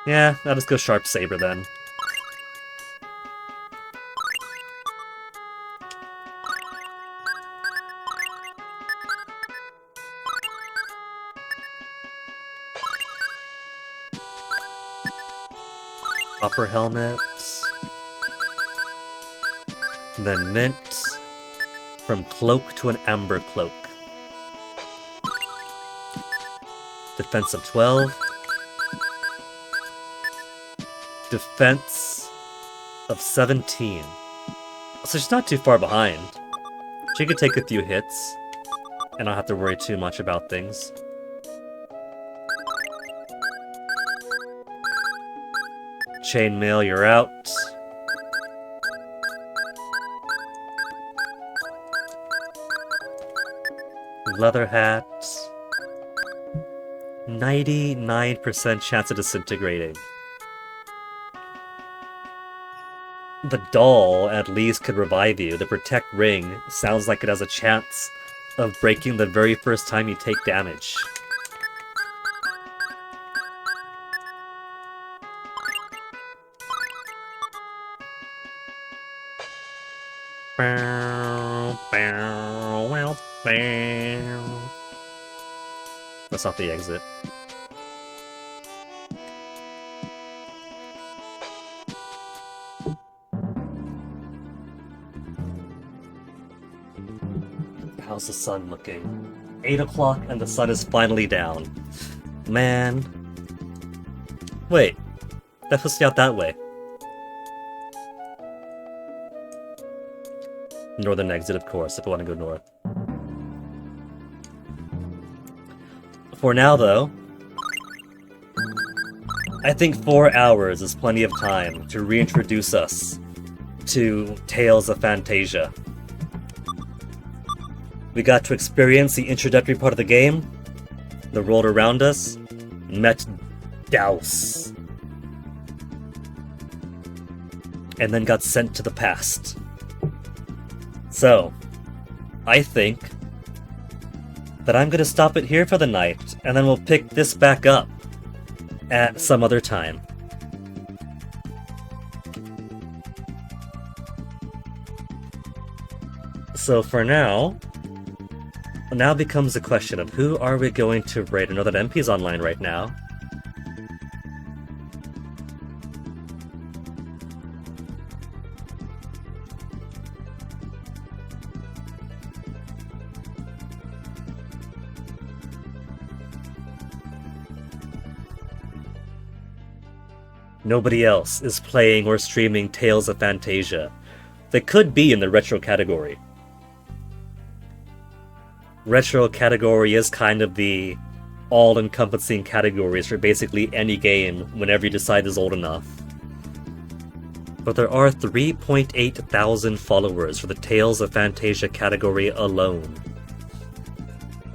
Yeah, I'll just go Sharp Saber then. Upper helmet. Then mint. From cloak to an amber cloak. Defense of 12. Defense of 17. So she's not too far behind. She could take a few hits and not have to worry too much about things. Chainmail, you're out. Leather hat. 99% chance of disintegrating. The doll at least could revive you. The Protect Ring sounds like it has a chance of breaking the very first time you take damage. That's not the exit. How's the sun looking? 8 o'clock and the sun is finally down. Man. Wait. That puts me out that way. Northern exit, of course, if I want to go north. For now, though, I think 4 hours is plenty of time to reintroduce us to Tales of Phantasia. We got to experience the introductory part of the game, the world around us, met Douse, and then got sent to the past. So, I think that I'm gonna stop it here for the night, and then we'll pick this back up at some other time. So for now becomes the question of who are we going to raid? I know that MP's online right now. Nobody else is playing or streaming Tales of Phantasia. They could be in the retro category. Retro category is kind of the all-encompassing categories for basically any game whenever you decide is old enough. But there are 3.8 thousand followers for the Tales of Phantasia category alone.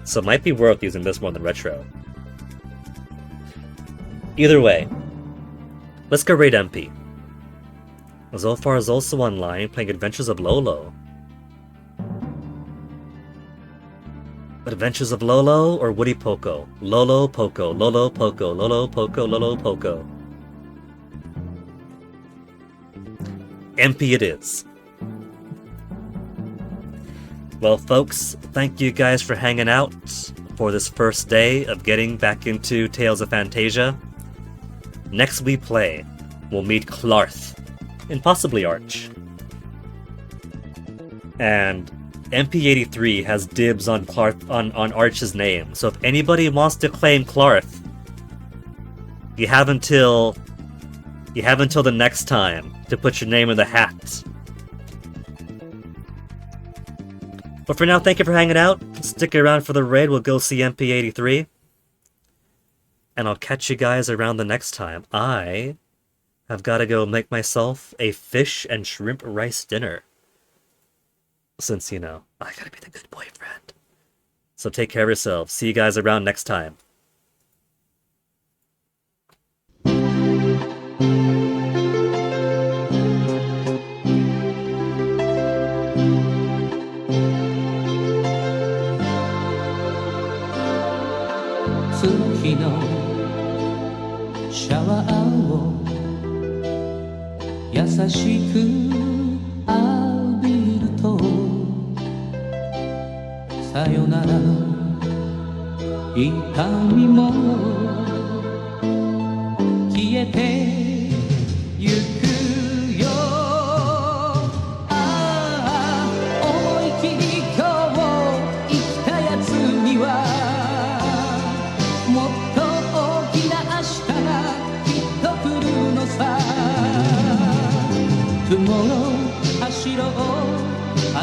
So it might be worth using this more than retro. Either way, let's go raid MP. Zolfar is also online, playing Adventures of Lolo. Adventures of Lolo or Woody Poco? Lolo Poco, Lolo Poco, Lolo Poco, Lolo Poco. MP it is. Well, folks, thank you guys for hanging out for this first day of getting back into Tales of Phantasia. Next we play, we'll meet Clarth, and possibly Arch. And MP83 has dibs on Clarth on Arch's name, so if anybody wants to claim Clarth, you have until the next time to put your name in the hat. But for now, thank you for hanging out. Stick around for the raid, we'll go see MP83. And I'll catch you guys around the next time. I have got to go make myself a fish and shrimp rice dinner. Since, you know, I gotta be the good boyfriend. So take care of yourselves. See you guys around next time. シャワーを優しく浴びるとさよならの痛みも消えてゆくよ。ああ思い切り今日生きたやつにはもっと大きな明日がきっと来るのさ。Tomorrow 走ろう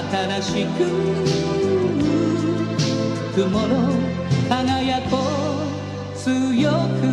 新しく Tomorrow 輝こう強く